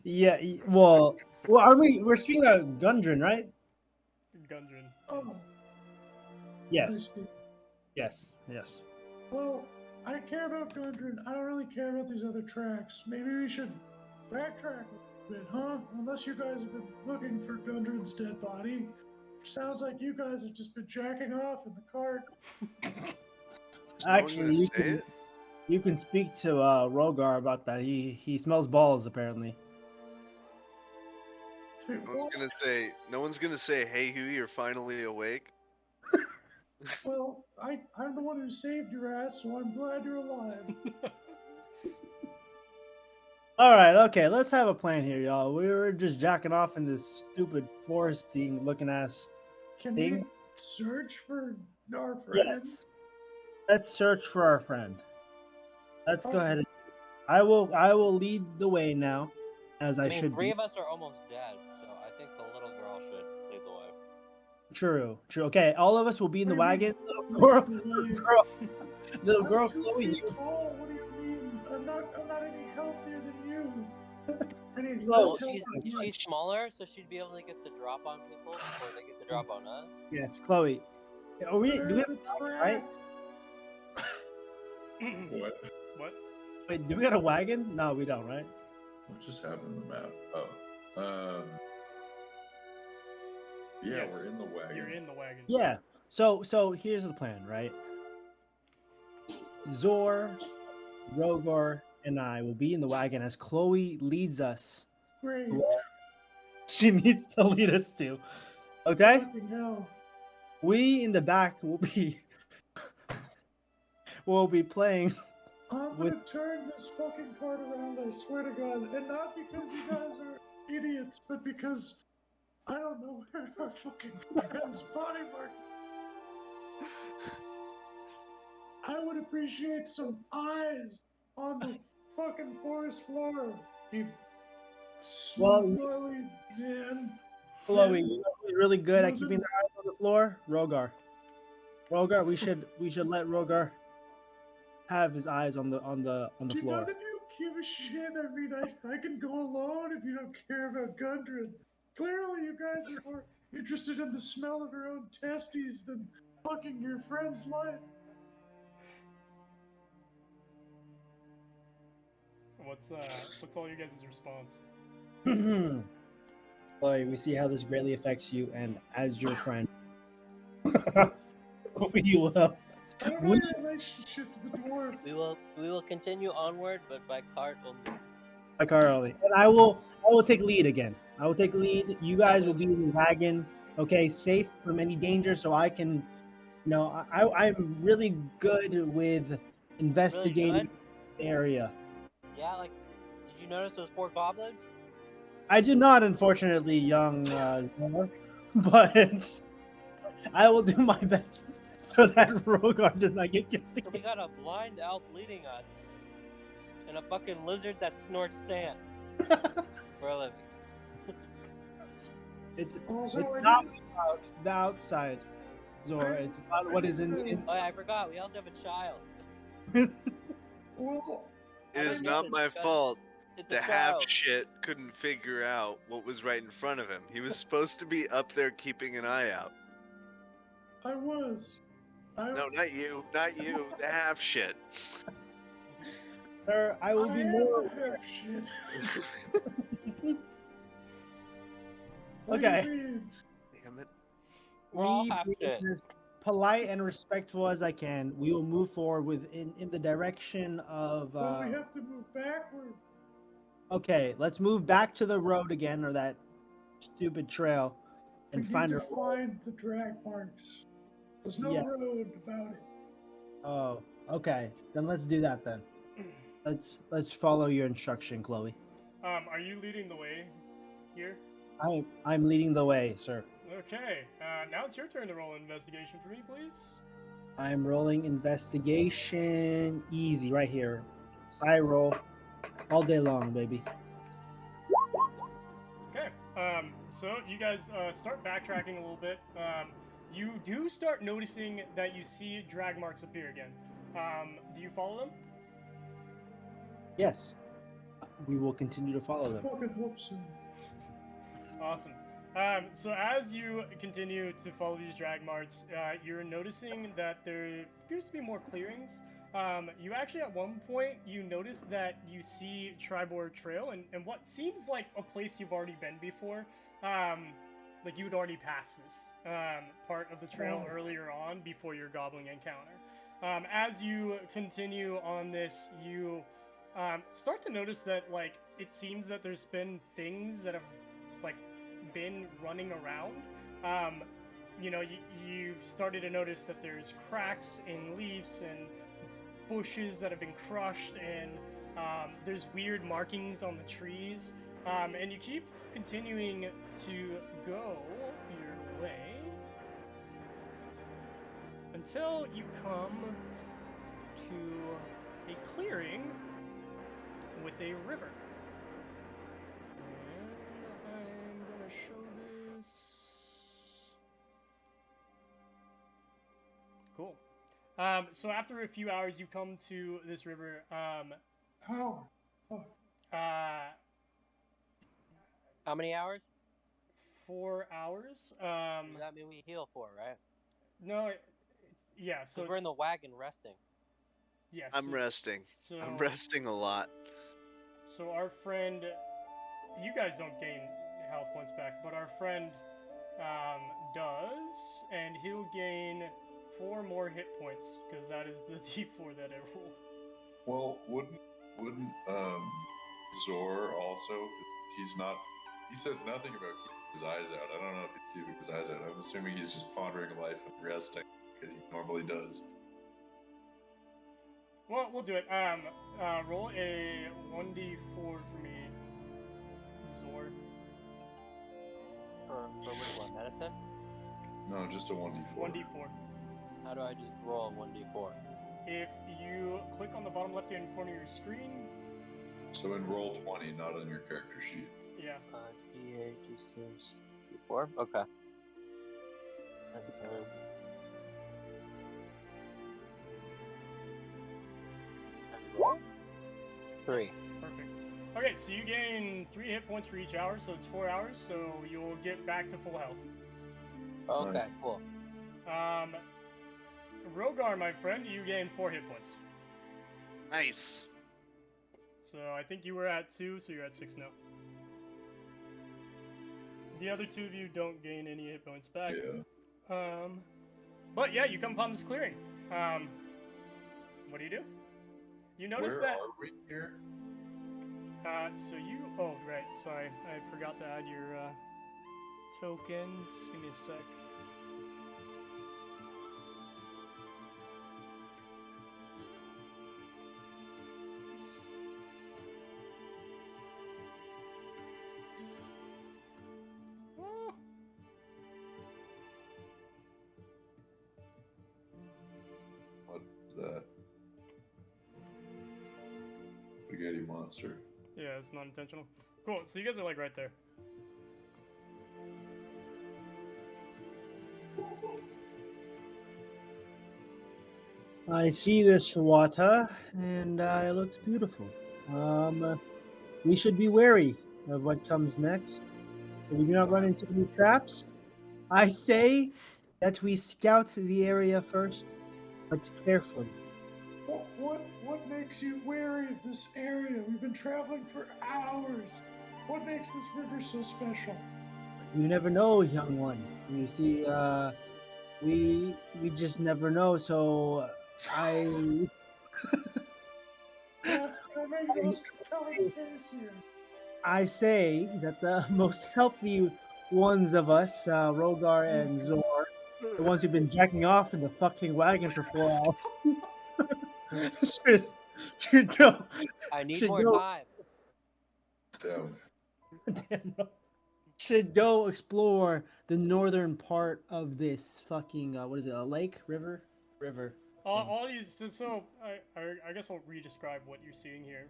Yeah. Well, we're speaking about Gundren, right? Gundren. Oh. Yes. Yes. Well, I care about Gundren. I don't really care about these other tracks. Maybe we should backtrack a bit, huh? Unless you guys have been looking for Gundren's dead body. Sounds like you guys have just been jacking off in the cart. Actually, you can speak to Rogar about that. He smells balls apparently. No one's gonna say, "Hey, Huey, you're finally awake." Well, I'm the one who saved your ass, so I'm glad you're alive. All right, okay, let's have a plan here, y'all. We were just jacking off in this stupid foresty looking ass Can thing. we search for our friend? Yes. Let's search for our friend. Let's go ahead. I will lead the way now, as I should three be. of us are almost dead, so I think the little girl should lead the way. True. Okay, all of us will be in the wagon. Little girl Little I'm girl, 2 Chloe, feet you, tall. What do you mean? I'm not any healthier than you. Any Chloe, less Well, healthy. she's smaller, so she'd be able to get the drop on people before they get the drop on us. yes, Chloe. Do we have Where are a the wagon, right? tracks? What? What? Wait, do we got a wagon? No, we don't, right? What just happened to the map? Oh. Yeah, Yes, we're in the wagon. You're in the wagon. Yeah. So here's the plan, right? Zor, Rogar, and I will be in the wagon as Chloe leads us. Great. She needs to lead us to. Okay? Fucking hell. We in the back will be playing. I'm With- gonna turn this fucking card around, I swear to God. And not because you guys are idiots, but because I don't know where our fucking friend's body mark. I would appreciate some eyes on the fucking forest floor. You Well, smelly man. Chloe, you know who's really good at Well, keeping their eyes on the floor? Rogar. Rogar, we should let Rogar have his eyes on the Do floor. none of you give a shit? I mean, I can go alone if you don't care about Gundren. Clearly, you guys are more interested in the smell of your own testes than fucking your friend's life. What's all you guys' response? Chloe, we see how this greatly affects you, and as your friend, we will. I don't know We- your relationship to the dwarf. We will continue onward, but by cart only. Like early, and I will take lead again. I will take lead. You guys will be in the wagon, okay, safe from any danger, so I can, I'm really good with investigating the area. Yeah, like, did you notice those 4 goblins? I did not, unfortunately, young Zor, but I will do my best so that Rogar does not get killed. So we got a blind elf leading us, and a fucking lizard that snorts sand for a living. It's Also, I not didn't- about the outside, Zor. It's not what is in. Oh yeah, I forgot. We also have a child. Well, It is I not noticed, my guys. fault It's the a half child. shit couldn't figure out what was right in front of him. He was supposed to be up there keeping an eye out. I was. No, not you, the half shit. Sir, I will I be am more. a half shit. What Okay. do you mean? Damn it. We're all Me half being shit. as polite and respectful as I can, we will move forward in the direction of. Well, we have to move backward. Okay, let's move back to the road again, or that stupid trail, We and need find to a. find the drag marks. There's no Yeah. road about it. Oh, okay. Then let's do that then. Let's follow your instruction, Chloe. Are you leading the way here? I'm leading the way, sir. Okay. Now it's your turn to roll an investigation for me, please. I'm rolling investigation easy right here. I roll all day long, baby. Okay. So you guys start backtracking a little bit. You do start noticing that you see drag marks appear again. Do you follow them? Yes, we will continue to follow them. Fucking hope so. Awesome. So as you continue to follow these drag marks, you're noticing that there appears to be more clearings. You actually, at one point, you notice that you see Tribor Trail and what seems like a place you've already been before. Like you'd already passed this part of the trail earlier on before your goblin encounter. As you continue on this, you start to notice that like it seems that there's been things that have like been running around. You've started to notice that there's cracks in leaves and bushes that have been crushed, and there's weird markings on the trees. And you keep continuing to go your way until you come to a clearing with a river. And I'm gonna show this. Cool. So after a few hours, you come to this river. How? Oh, Uh, How many hours? 4 hours. Does that mean we heal for, right? No, yeah. So Because we're in the wagon resting. yes. I'm resting. So I'm resting a lot. So our friend, you guys don't gain health points back, but our friend does, and he'll gain 4 more hit points because that is the D4 that I rolled. Well, wouldn't Zhor also? He's not. He said nothing about keeping his eyes out. I don't know if he's keeping his eyes out. I'm assuming he's just pondering life and resting because he normally does. Well, we'll do it. Roll a 1d4 for me, Zor. For what, medicine? No, just a 1d4. 1d4. How do I just roll 1d4? If you click on the bottom left-hand corner of your screen, So in roll 20, not on your character sheet. yeah. D8, D6, D4? Okay. That's 3. Perfect. Okay, so you gain 3 hit points for each hour, so it's 4 hours, so you'll get back to full health. Okay, Nice. cool. Rogar, my friend, you gain 4 hit points. Nice. So I think you were at 2, so you're at 6 now. The other 2 of you don't gain any hit points back. Yeah. But yeah, you come upon this clearing. What do? You notice Where that. are we here? So you. Oh, right. Sorry, I forgot to add your tokens. Give me a sec. Oh. What's that? Spaghetti monster. Yeah, it's not intentional. Cool. So you guys are like right there. I see this water, and it looks beautiful. We should be wary of what comes next, so we do not run into any traps. I say that we scout the area first, but carefully. What makes you wary of this area? We've been traveling for hours. What makes this river so special? You never know, young one. You see, we just never know. So I Yeah, I make the most compelling case here. I say that the most healthy ones of us, Rogar and Zor, the ones who've been jacking off in the fucking wagon for 4 hours, should go. I need Should more go. time. Damn. Should go explore the northern part of this fucking what is it? A lake, river. All you so I guess I'll re-describe what you're seeing here.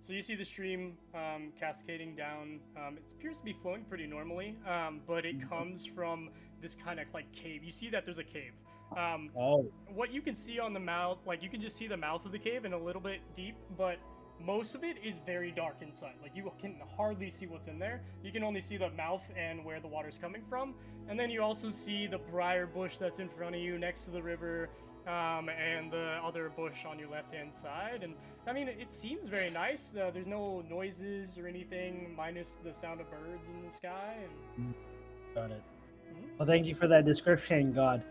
So you see the stream cascading down. It appears to be flowing pretty normally, but it comes from this kind of like cave. You see that there's a cave. What you can see on the mouth, like you can just see the mouth of the cave and a little bit deep, but most of it is very dark inside. Like you can hardly see what's in there. You can only see the mouth and where the water's coming from. And then you also see the briar bush that's in front of you next to the river, and the other bush on your left-hand side. And I mean, it seems very nice. There's no noises or anything, minus the sound of birds in the sky. And... Got it. Well, thank you for that description, God.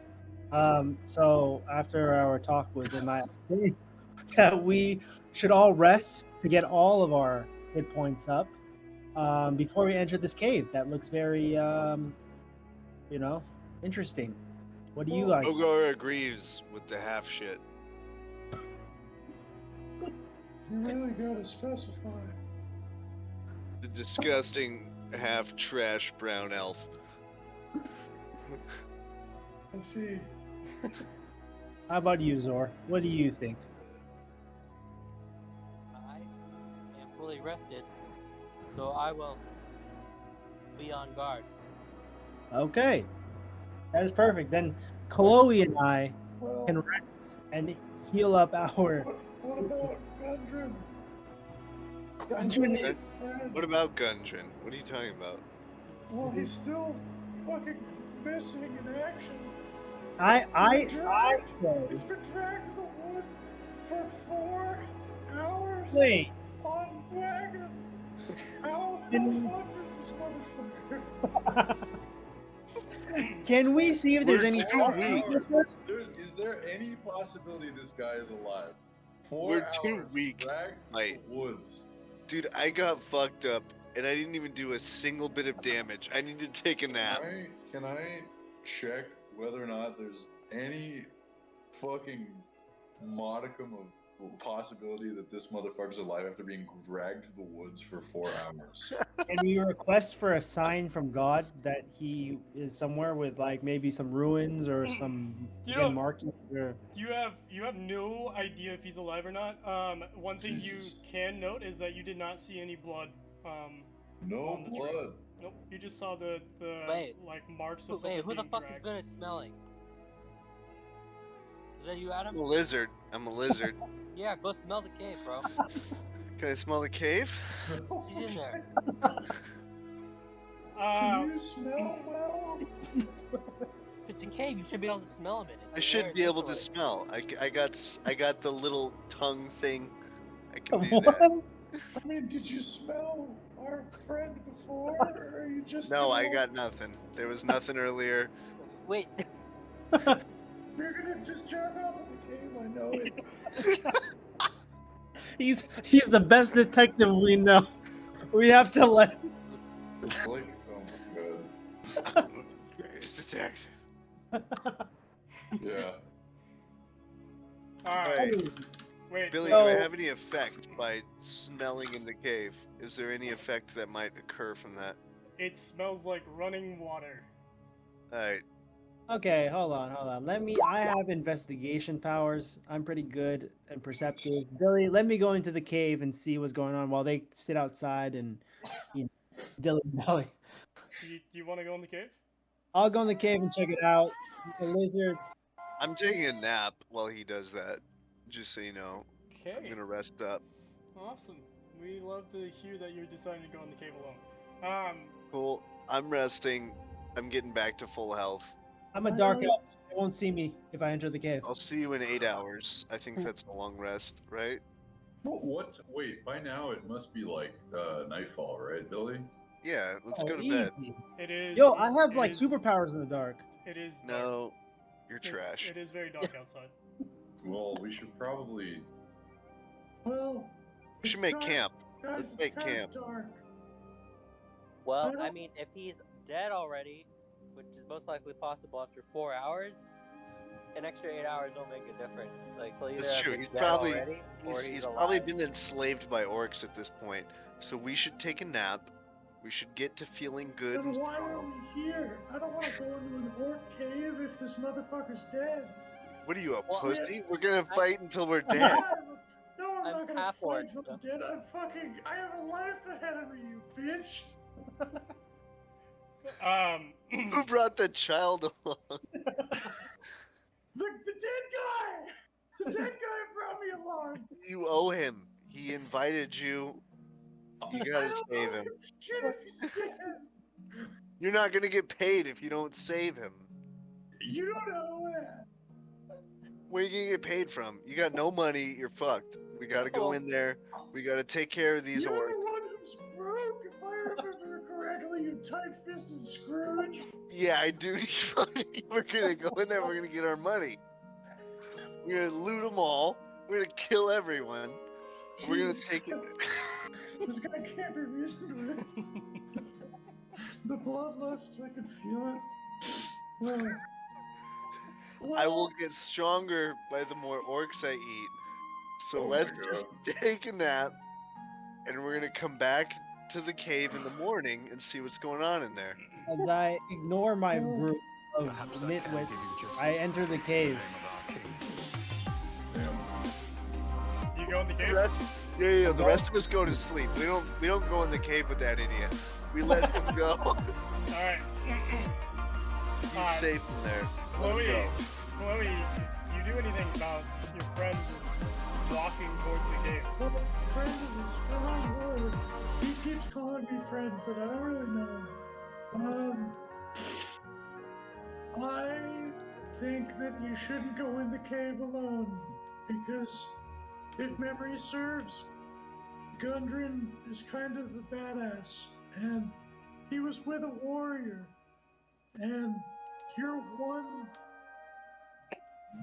So after our talk with him, I think that we should all rest to get all of our hit points up before we enter this cave. That looks very, interesting. What do you guys? Rogar agrees with the half shit. You really gotta specify. The disgusting half trash brown elf. I see. How about you, Zor? What do you think? I am fully rested, so I will be on guard. Okay, that is perfect. Then Chloe and I Well, can rest and heal up our. What about Gundren? Gundren is friend. What about Gundren? What are you talking about? Well, he's still fucking missing in action. I say. He's been dragged to the woods for 4 hours Wait. on wagon. How the fuck is this motherfucker? Can we see if there's We're any? 2 weeks. Is there any possibility this guy is alive? 4 We're hours 2 weeks. dragged to Like, the woods. dude, I got fucked up and I didn't even do a single bit of damage. I need to take a nap. Can I check whether or not there's any fucking modicum of possibility that this motherfucker's alive after being dragged to the woods for 4 hours? Can we request for a sign from God that he is somewhere with like maybe some ruins or some Yeah. markings or? You have no idea if he's alive or not. One thing Jesus. you can note is that you did not see any blood. No On the trail. blood. Nope. You just saw the Wait. like marks of Wait, something who the being fuck is dragged. good at smelling? Is that you, Adam? I'm a lizard. I'm a lizard. Yeah, go smell the cave, bro. Can I smell the cave? He's in there. Can you smell well? If it's a cave, you should be able to smell him in it. I The should air be able to circulates. smell. I got the little tongue thing. I can do What? that. I mean, did you smell our friend before, or are you just? No, I got nothing. There was nothing earlier. Wait, We're gonna just jerk off in the cave. I know it. He's the best detective we know. We have to let. It's like, oh my god. Greatest detective. Yeah. Alright. Alright. Wait. Billy, so do I have any effect by smelling in the cave? Is there any effect that might occur from that? it smells like running water. Alright. Okay, hold on. I have investigation powers. I'm pretty good and perceptive. Billy, let me go into the cave and see what's going on while they sit outside and, dilly-dally. Do you want to go in the cave? I'll go in the cave and check it out. The lizard. I'm taking a nap while he does that. Just so you know. I'm Okay. gonna rest up. Awesome. We love to hear that you're deciding to go in the cave alone. Cool. I'm resting. I'm getting back to full health. I'm a dark elf. They won't see me if I enter the cave. I'll see you in 8 hours. I think that's a long rest, right? What? Wait, by now it must be like nightfall, right, Billy? Yeah, let's go to easy. bed. It is. Yo, I have it like is- superpowers in the dark. It is. dark. No, you're It- trash. It is very dark outside. Well, we should probably. Well, We should it's make dark, camp. Guys, Let's it's make kinda camp. Dark. well, I I don't- mean, if he's dead already, which is most likely possible after 4 hours, an extra 8 hours won't make a difference. Like, he'll either That's have true. been He's dead probably already, or he's alive. probably been enslaved by orcs at this point. So we should take a nap. We should get to feeling good. Then And why are strong. we here? I don't want to go into an orc cave if this motherfucker's dead. What are you, a Well, pussy? We're gonna I- fight until we're dead. No, I'm I'm not gonna half fight orc, till so- I'm dead. I have a life ahead of me, you bitch. Who brought the child along? The dead guy! The dead guy brought me along. You owe him. He invited you. You I gotta don't save know him. Shit, if he's dead. You're not gonna get paid if you don't save him. You don't know that. Where you gonna get paid from? You got no money. You're fucked. We gotta go in there. We gotta take care of these You're orcs. the one who's broke. If I remember correctly, you tight-fisted Scrooge. Yeah, I do need money. We're gonna go in there. We're gonna get our money. We're gonna loot them all. We're gonna kill everyone. We're gonna Jesus take it. This guy can't be reasoned with. The bloodlust, I can feel it. I will get stronger by the more orcs I eat. So Oh my let's just take a nap, and we're gonna come back to the cave in the morning and see what's going on in there. As I ignore my group of Perhaps I can give nitwits, you justice I enter the in cave. the name of our king. Damn. You go in the The cave? rest, yeah. The rest of us go to sleep. We don't go in the cave with that idiot. We let him go. Alright. He's safe in there. Let him Chloe, go. Chloe, you do anything about your friend just walking towards the cave? Well, friend is a strong word. He keeps calling me friend, but I don't really know him. I think that you shouldn't go in the cave alone, because if memory serves, Gundren is kind of a badass, and he was with a warrior, and you're one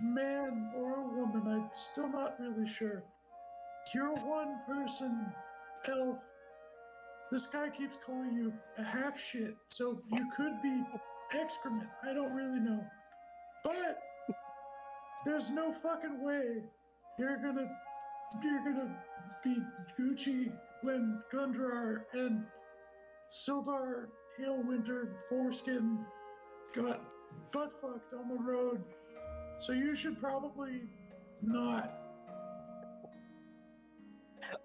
man or a woman, I'm still not really sure. You're one person, elf. This guy keeps calling you a half shit, so you could be excrement. I don't really know. But there's no fucking way you're gonna be Gucci when Gundrar and Sildar Hailwinter Foreskin got butt fucked on the road. So you should probably not.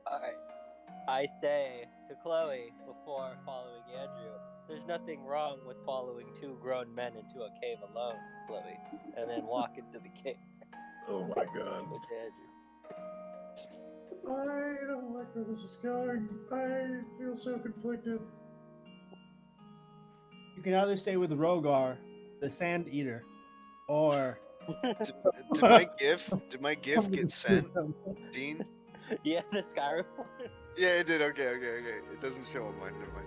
Alright. I say to Chloe before following Andrew, there's nothing wrong with following two grown men into a cave alone, Chloe, and then walk into the cave Oh my god. with Andrew. I don't like where this is going. I feel so conflicted. You can either stay with Rogar, the Sand Eater, or Did my gift get sent, Dean? Yeah, the Skyrim one. Yeah, it did. Okay. It doesn't show on mine. Never mind.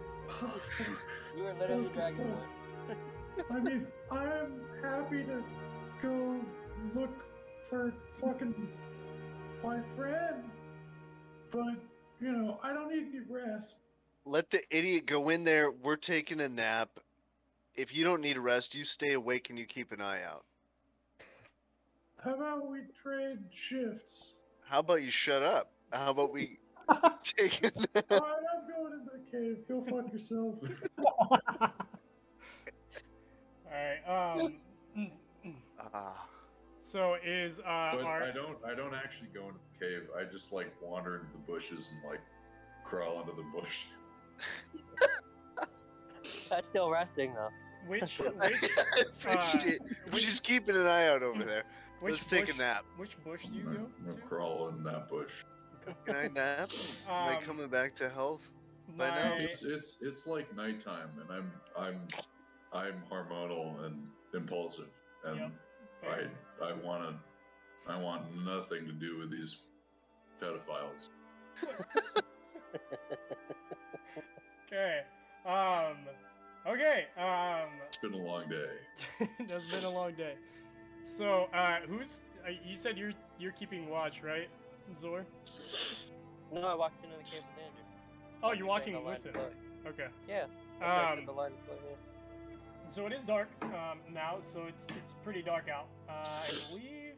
You were literally Dragonborn. I mean, I'm happy to go look for fucking my friend, but, you know, I don't need any rest. Let the idiot go in there. We're taking a nap. If you don't need a rest, you stay awake and you keep an eye out. How about we trade shifts? How about you shut up? How about we take a nap? Alright, I'm going into the cave. Go fuck yourself. Alright, Ah. so is, But our... I don't actually go into the cave. I just like wander into the bushes and like crawl under the bush. That's still resting though. Which Appreciate- She's keeping an eye out over there. Let's take a bush- nap. Which bush do you I'm go gonna to? crawl in that bush. Can I nap? Am I Um, coming back to health by now? my- It's like nighttime, and I'm hormonal and impulsive, and Yep, fair. I want nothing to do with these pedophiles. Okay. It's been a long day. That's been a long day. So, who's? You said you're keeping watch, right, Zor? No, I walked into the cave with Andrew. Oh, you're Saying walking the line with him. before. Okay. Yeah. I said the Um, line before, yeah. so it is dark now, so it's pretty dark out. I believe,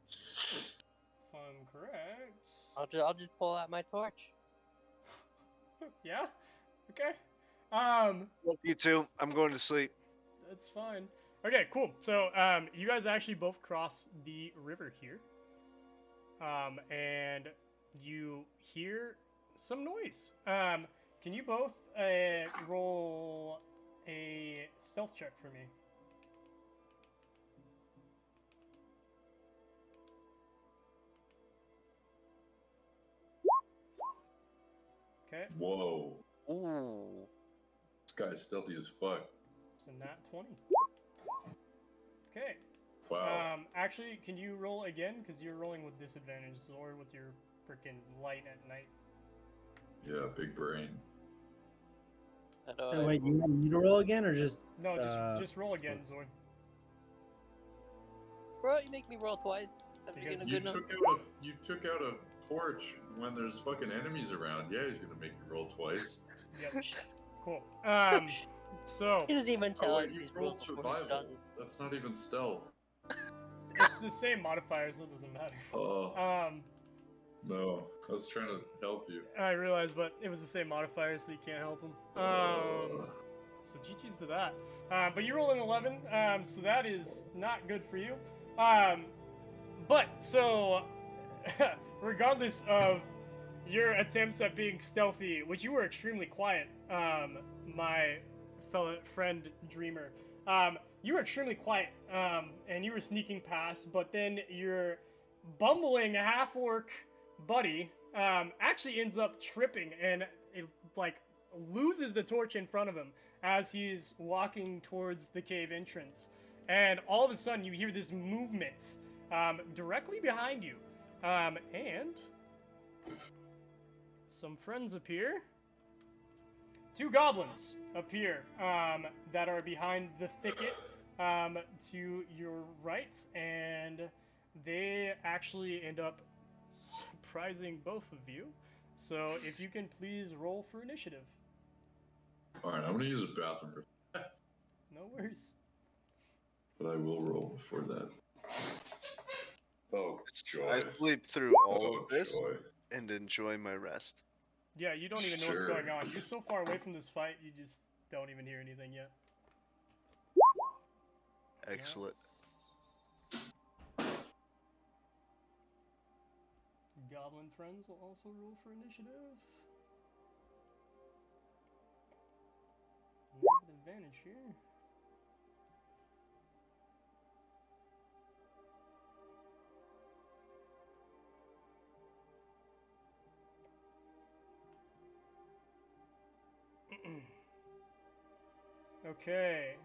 if I'm correct. I'll just pull out my torch. Yeah. Okay. Love you too. I'm going to sleep. That's fine. Okay, cool. So, you guys actually both cross the river here. And you hear some noise. Can you both roll a stealth check for me? Okay, Whoa, Ooh. this guy's stealthy as fuck. it's a nat 20. Okay. Wow. Actually, can you roll again? Because you're rolling with disadvantage, or with your freaking light at night. Yeah, big brain. So wait, you want me to roll again or just? No, just roll again, Zord. Bro, you make me roll twice. That's Because getting a You good enough. took out a torch when there's fucking enemies around. Yeah, he's gonna make you roll twice. Yep. Cool. So He doesn't even tell Oh us wait, you he's rolled rolled before he survival. does it. That's not even stealth. it's the same modifier, so it doesn't matter. Oh no, I was trying to help you. I realized, but it was the same modifier, so you can't help him. So GG's to that. But you roll an 11, so that is not good for you. But so, regardless of your attempts at being stealthy, which you were extremely quiet, my fellow friend Dreamer, you were extremely quiet, and you were sneaking past, but then your bumbling half-orc buddy actually ends up tripping and it, like, loses the torch in front of him as he's walking towards the cave entrance. And all of a sudden, you hear this movement directly behind you. And some friends appear. 2 goblins appear that are behind the thicket to your right, and they actually end up surprising both of you. So if you can please roll for initiative. Alright, I'm gonna use a bathroom. No worries. But I will roll before that. Oh, joy. I sleep through all of this Joy. and enjoy my rest. Yeah, you don't even know what's Sure. going on. You're so far away from this fight, you just don't even hear anything yet. Excellent. Goblin friends will also roll for initiative. You have an advantage here. Okay.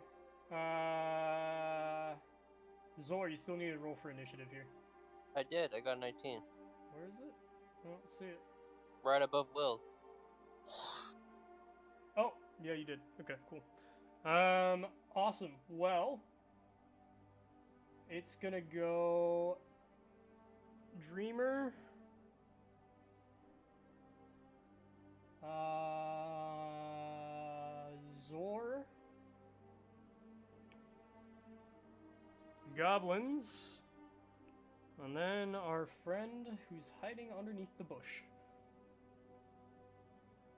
Zhor, you still need to roll for initiative here. I did. I got 19. Where is it? I don't see it. Right above Will's. Oh, yeah, you did. Okay, cool. Awesome. Well, it's gonna go Dreamer. Zhor. Goblins. And then our friend who's hiding underneath the bush.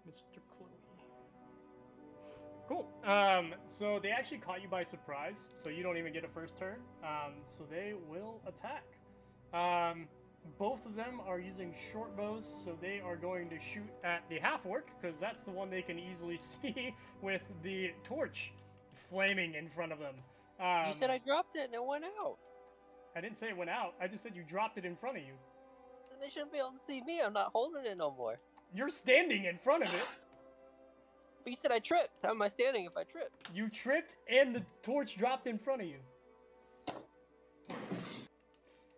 Mr. Chloe. Cool. So they actually caught you by surprise, so you don't even get a first turn. So they will attack. Both of them are using short bows, so they are going to shoot at the half-orc, because that's the one they can easily see with the torch flaming in front of them. You said I dropped it and it went out. I didn't say it went out. I just said you dropped it in front of you. Then they shouldn't be able to see me. I'm not holding it no more. You're standing in front of it. But you said I tripped. How am I standing if I trip? You tripped and the torch dropped in front of you.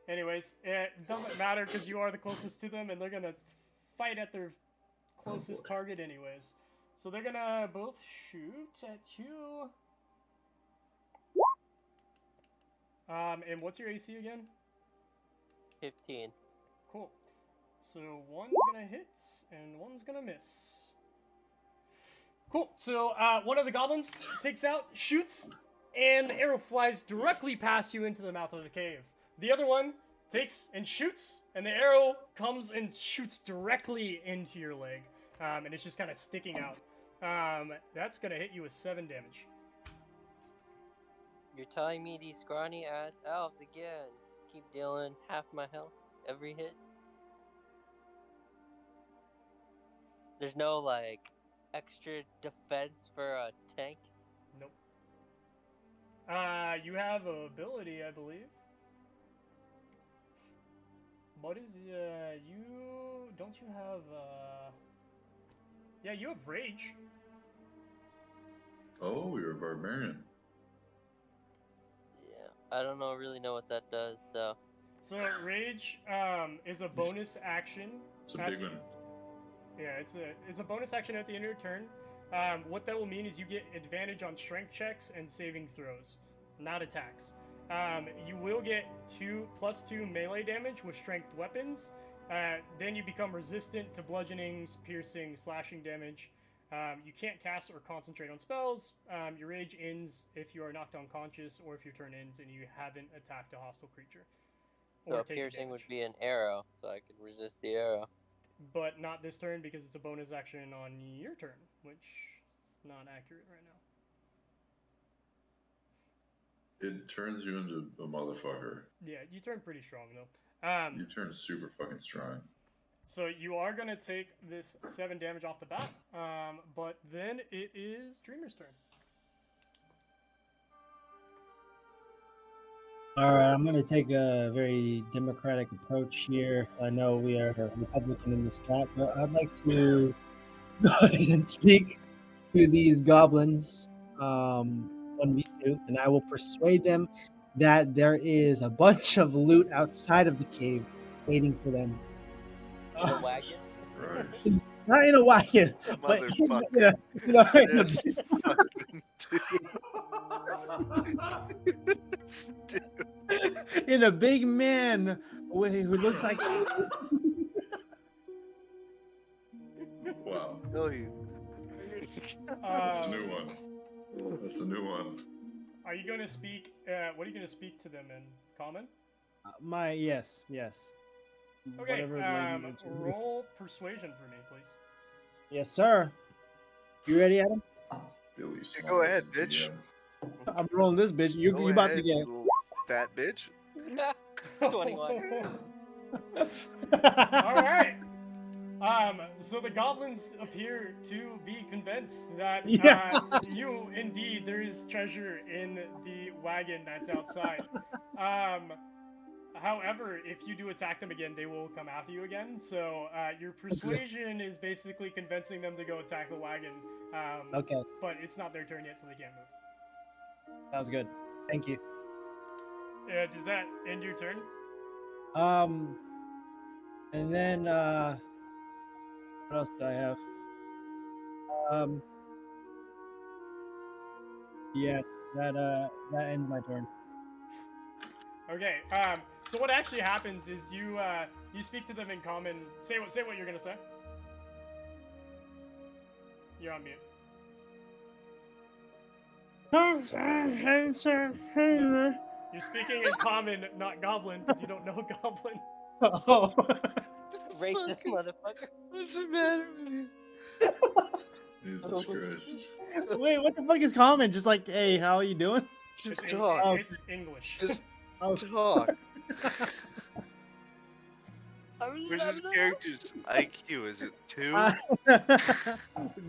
Anyways, it doesn't matter because you are the closest to them and they're going to fight at their closest target anyways. So they're going to both shoot at you. And what's your AC again? 15. Cool. So one's gonna hit and one's gonna miss. Cool. So one of the goblins takes out, shoots, and the arrow flies directly past you into the mouth of the cave. The other one takes and shoots, and the arrow comes and shoots directly into your leg. And it's just kind of sticking out. That's gonna hit you with 7 damage. You're telling me these scrawny ass elves again keep dealing half my health every hit? There's no, like, extra defense for a tank? Nope. You have a ability, I believe. What is, don't you have, yeah, you have Rage. Oh, you're a barbarian. I don't really know what that does, so... So, Rage, is a bonus action. It's a big one. Yeah, it's a bonus action at the end of your turn. What that will mean is you get advantage on strength checks and saving throws, not attacks. You will get +2 melee damage with strength weapons. Then you become resistant to bludgeoning, piercing, slashing damage. You can't cast or concentrate on spells. Your rage ends if you are knocked unconscious or if your turn ends and you haven't attacked a hostile creature. So piercing would be an arrow, so I could resist the arrow. But not this turn because it's a bonus action on your turn, which is not accurate right now. It turns you into a motherfucker. Yeah, you turn pretty strong though. You turn super fucking strong. So you are going to take this 7 damage off the bat, but then it is Dreamer's turn. All right, I'm going to take a very democratic approach here. I know we are a Republican in this chat, but I'd like to go ahead and speak to these goblins 1v2, and I will persuade them that there is a bunch of loot outside of the cave waiting for them. In a wagon. Christ. Not in a wagon, but Motherfucker. in a This fucking dude. in a big man who looks like Wow. Oh, you. That's a Um, new one. That's a new one. Are you going to speak? What are you going to speak to them in common? my yes. Okay. Whatever language. Roll persuasion for me, please. Yes, sir. You ready, Adam? Billy Yeah, go ahead, Smalls, bitch. DM. I'm rolling this bitch. You Go about to ahead, get you little fat bitch. 21. All right. So the goblins appear to be convinced that Yeah. you indeed there is treasure in the wagon that's outside. However, if you do attack them again, they will come after you again. So your persuasion is basically convincing them to go attack the wagon. Okay, But it's not their turn yet, so they can't move. that was good. Thank you. Does that end your turn? And then what else do I have? Yes, that ends my turn. Okay. So what actually happens is you speak to them in common. Say what you're gonna say. You're on mute. You're speaking in common, not goblin, because you don't know goblin. Oh. Racist motherfucker. What's the matter with you? Jesus Christ. Wait, what the fuck is common? Just like, hey, how are you doing? Just It's, talk. it's English. Just Oh. talk. Where's this character's IQ? Is it 2?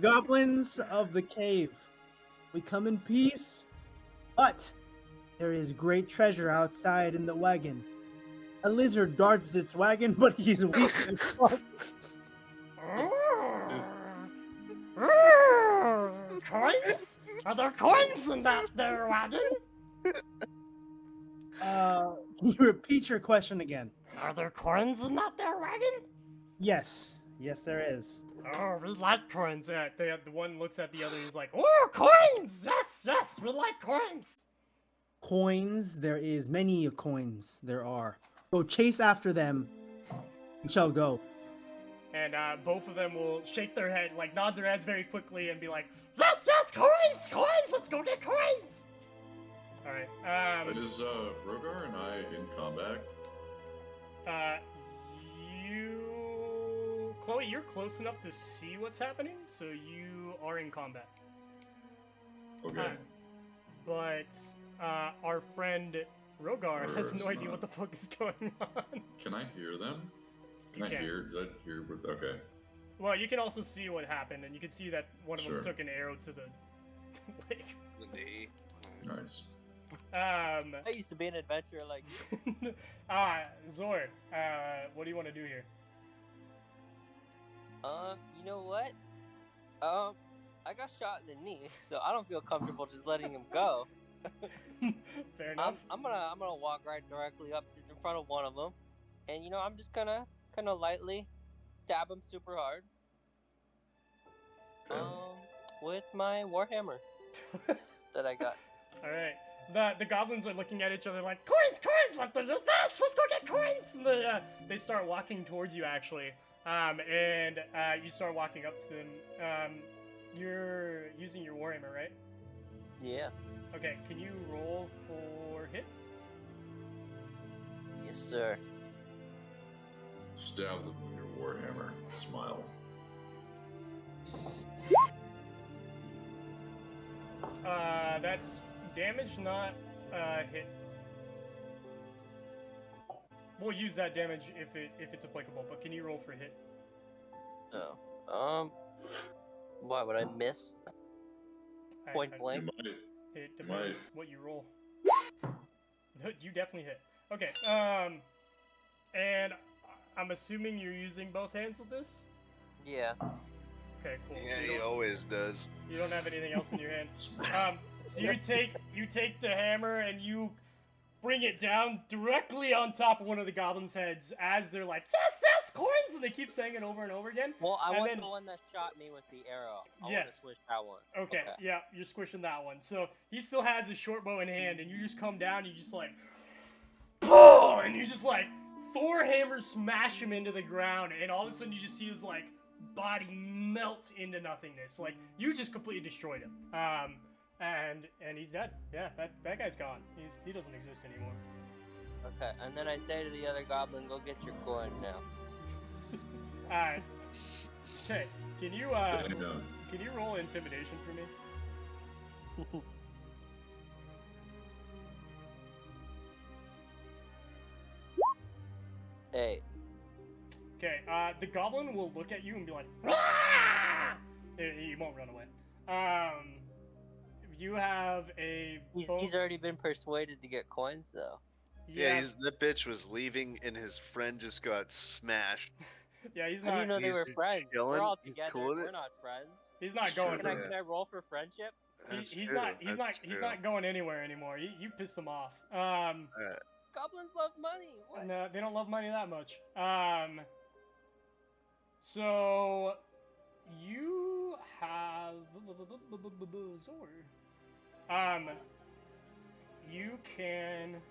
Goblins of the cave. We come in peace, but there is great treasure outside in the wagon. A lizard guards its wagon, but he's weak as fuck. Coins? Are there coins in that there wagon? Can you repeat your question again? Are there coins in that there wagon? Yes, there is. Oh, we like coins. Yeah, the one looks at the other. He's like, "Oh, coins! Yes, we like coins." Coins, there is many coins. There are. Go chase after them. You shall go. And both of them will shake their head, like nod their heads very quickly, and be like, "Yes, coins! Let's go get coins!" All right. Is Rogar and I in combat? Chloe, you're close enough to see what's happening, so you are in combat. Okay. But our friend Rogar has no idea not. what the fuck is going on. Can I hear them? You can. Did I hear what? Okay. Well, you can also see what happened, and you can see that one of them Sure. took an arrow to the leg. The knee. Nice. I used to be an adventurer like Zhor, what do you want to do here? you know what? I got shot in the knee, so I don't feel comfortable just letting him go. Fair enough. I'm gonna walk right directly up in front of one of them, and I'm just gonna kind of lightly stab him super hard. Okay. With my warhammer that I got. All right. The goblins are looking at each other like, coins! Like, they're just this! Let's go get coins! And they start walking towards you, actually. And you start walking up to them. You're using your warhammer, right? Yeah. Okay, can you roll for hit? Yes, sir. Stab with your warhammer. Smile. That's damage, not hit. We'll use that damage if it's applicable, but can you roll for hit? Oh. Why would I miss? Point blank. You might. It depends what you roll. You definitely hit. Okay. And I'm assuming you're using both hands with this. Yeah. Okay, cool. Yeah, So he always does. you don't have anything else in your hand. So you take the hammer and you bring it down directly on top of one of the goblins' heads as they're like, yes, coins, and they keep saying it over and over again. Well, I And want then- the one that shot me with the arrow. I want Yes. to switch that one. Okay, yeah, you're squishing that one. So he still has his short bow in hand, and you just come down, and you just like, boom, and you just like Thor hammer smash him into the ground, and all of a sudden you just see his like body melt into nothingness. Like you just completely destroyed him. And he's dead. Yeah, that guy's gone. He doesn't exist anymore. Okay, and then I say to the other goblin, go get your coin now. Alright. Okay, can you roll intimidation for me? Hey. Okay, the goblin will look at you and be like, "Rah!" He won't run away. You have a He's already been persuaded to get coins, though. Yeah, that bitch was leaving and his friend just got smashed. Yeah, he's How do you not. know they were friends? We're chilling, all he's together. cool with it. We're not friends. He's not going. Sure, Can I roll for friendship? That's He's true, not. He's that's not true. going anywhere anymore. You pissed him off. Goblins love money. What? No, they don't love money that much. So you have Zhor. You can.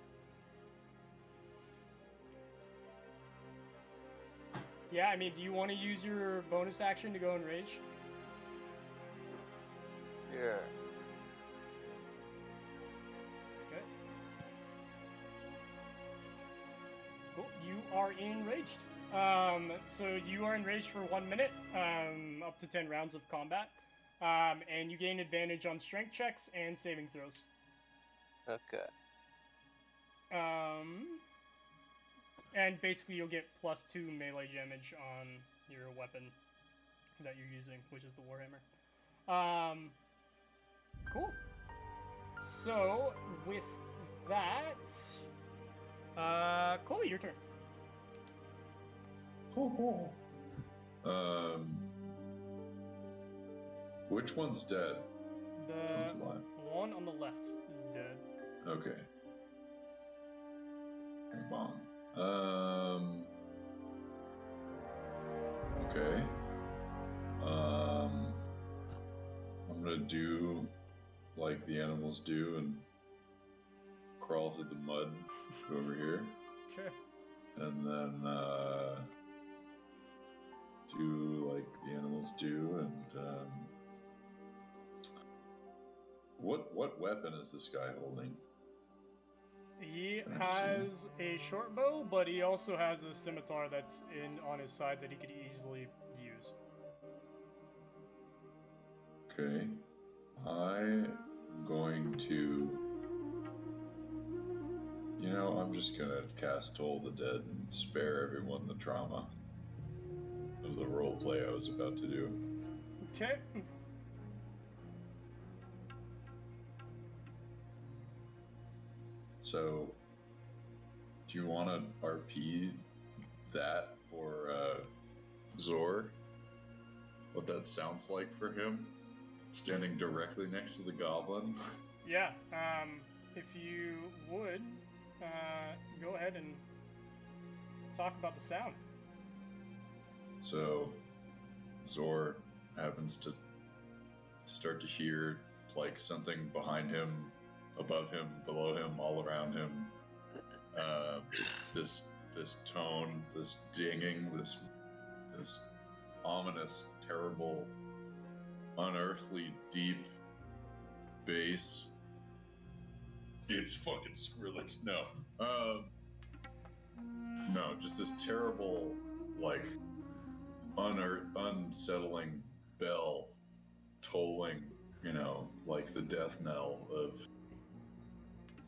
Yeah, I mean, do you want to use your bonus action to go and rage? Sure. Okay. Cool. You are enraged. So you are enraged for 1 minute, up to 10 rounds of combat, and you gain advantage on strength checks and saving throws. Okay. And basically you'll get +2 melee damage on your weapon that you're using, which is the Warhammer. Cool. So, with that, Chloe, your turn. Cool. Which one's dead? Which one's The alive? one on the left is dead. Okay. Come on. Okay. I'm gonna do like the animals do and crawl through the mud over here, Sure. and then do like the animals do, and what weapon is this guy holding? He Let's see. has a short bow, but he also has a scimitar that's on his side that he could easily use. Okay. I'm going to. I'm just gonna cast Toll the Dead and spare everyone the trauma of the roleplay I was about to do. Okay. So, do you want to RP that for Zhor? What that sounds like for him? Standing directly next to the goblin? Yeah. If you would, go ahead and talk about the sound. So, Zhor happens to start to hear like something behind him, above him, below him, all around him. This tone, this dinging, this ominous, terrible, unearthly, deep bass. It's fucking Skrillex. No. No, just this terrible, like, unsettling bell tolling, like the death knell of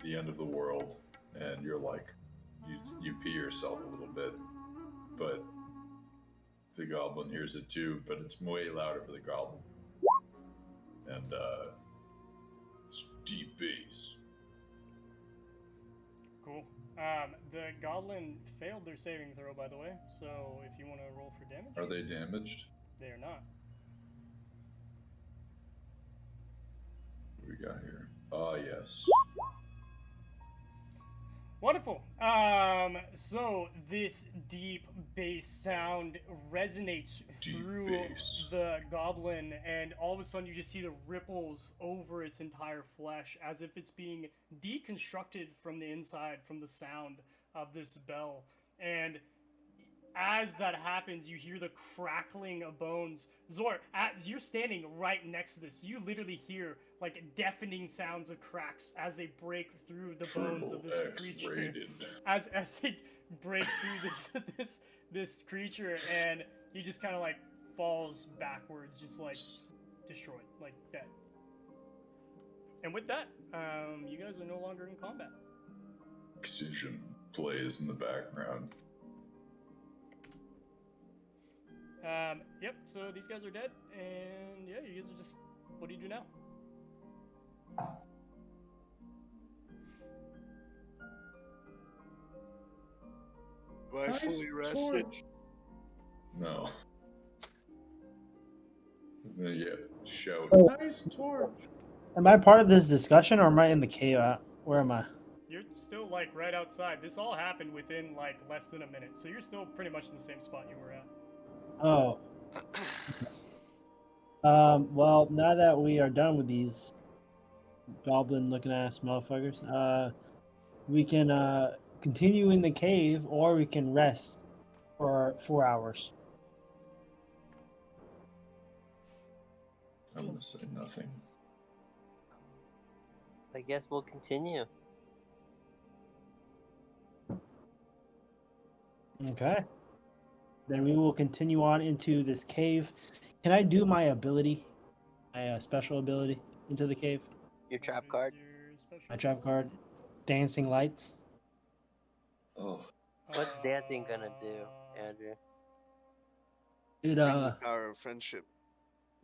the end of the world. And you're like, you pee yourself a little bit, but the goblin hears it too, but it's way louder for the goblin. And, it's deep bass. The goblin failed their saving throw, by the way. So if you want to roll for damage, Are they damaged? they are not. What do we got here? Ah, yes. Wonderful. So this deep bass sound resonates Deep through bass. the goblin, and all of a sudden you just see the ripples over its entire flesh, as if it's being deconstructed from the inside from the sound of this bell. And as that happens, you hear the crackling of bones. Zhor, as you're standing right next to this, you literally hear like deafening sounds of cracks as they break through the bones of Triple this X creature. rated. As they break through this creature, and he just kind of like falls backwards, just like destroyed, like dead. And with that, you guys are no longer in combat. Excision plays in the background. Yep, so these guys are dead, and yeah, you guys are just, what do you do now? Am I Nice fully rested? torch. No. Yeah, shout. Oh. Nice torch. Am I part of this discussion, or am I in the cave? Where am I? You're still like right outside. This all happened within like less than a minute, so you're still pretty much in the same spot you were at. Oh. Well, now that we are done with these goblin-looking ass motherfuckers, we can continue in the cave, or we can rest for 4 hours. I'm gonna say nothing. I guess we'll continue. Okay. Then we will continue on into this cave. Can I do my ability, my special ability, into the cave? Your trap What is card. your special My trap card, dancing lights. Oh, What's dancing gonna do, Andrew? It Bring the power of friendship.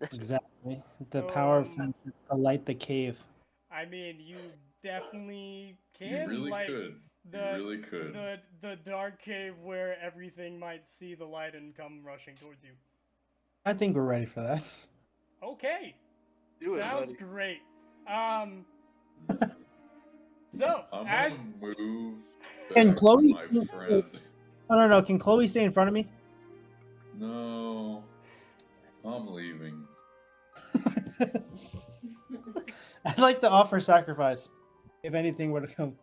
exactly the power of Um, friendship to light the cave. I mean, you definitely you can really light could. the You really could. the dark cave where everything might see the light and come rushing towards you. I think we're ready for that. Okay, Do it, sounds buddy. great. So I'm as gonna move Can back, Chloe- my friend. No. Can Chloe stay in front of me? No, I'm leaving. I'd like to offer sacrifice, if anything were to come.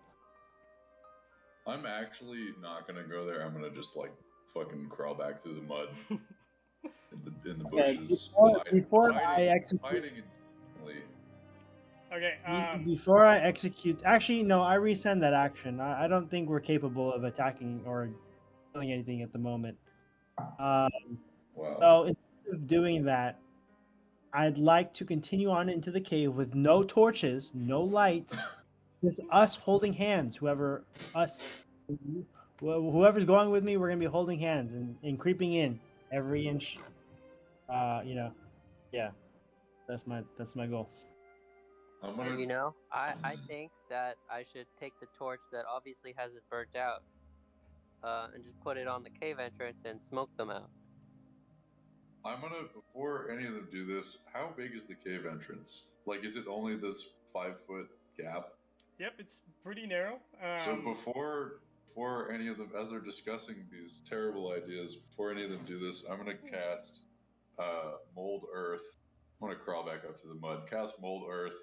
I'm actually not gonna go there. I'm gonna just like fucking crawl back through the mud in the Okay, bushes. before I hiding execute, intentionally. okay, before I execute, actually no, I resend that action. I don't think we're capable of attacking or killing anything at the moment. Wow. So instead of doing that, I'd like to continue on into the cave with no torches, no light, just us holding hands. Whoever's going with me, we're gonna be holding hands and creeping in every inch. Yeah, that's my goal. I'm gonna. You know, I think that I should take the torch that obviously hasn't burnt out, and just put it on the cave entrance and smoke them out. Before any of them do this, how big is the cave entrance? Like, is it only this 5-foot gap? yep, it's pretty narrow. So before any of them, as they're discussing these terrible ideas, before any of them do this, I'm gonna cast Mold Earth. I'm gonna crawl back up to the mud, cast Mold Earth,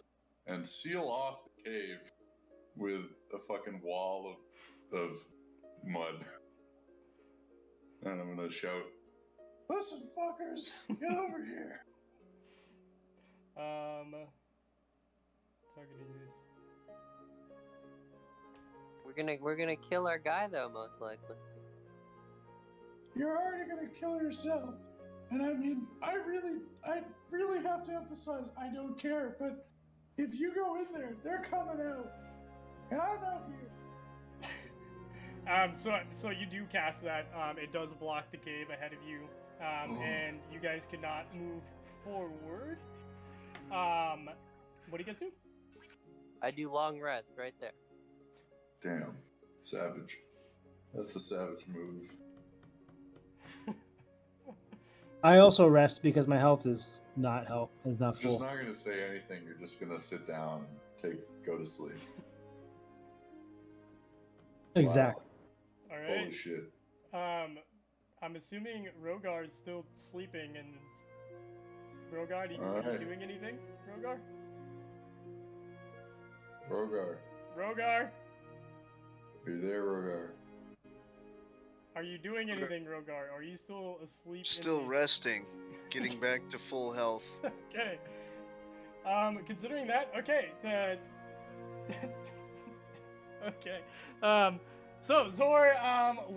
and seal off the cave with a fucking wall of mud. And I'm gonna shout, "Listen, fuckers, get over here!" Targeting this. We're gonna kill our guy though, most likely. You're already gonna kill yourself. And I mean, I really have to emphasize, I don't care, but if you go in there, they're coming out. And I'm out here. So you do cast that. It does block the cave ahead of you, and you guys cannot move forward. What do you guys do? I do long rest right there. Damn. Savage. That's a savage move. I also rest because my health is not I'm full. just not gonna say anything. You're just gonna sit down and go to sleep. Exactly. All Wow. right. Holy shit. I'm assuming Rhogar is still sleeping, and Rhogar, are you Alright. doing anything? Rhogar? Rogar. Rhogar? Are you there, Rogar? Are you doing anything, Rhogar? Are you still asleep? Still resting, getting back to full health. Okay. Considering that, okay. Okay. So Zhor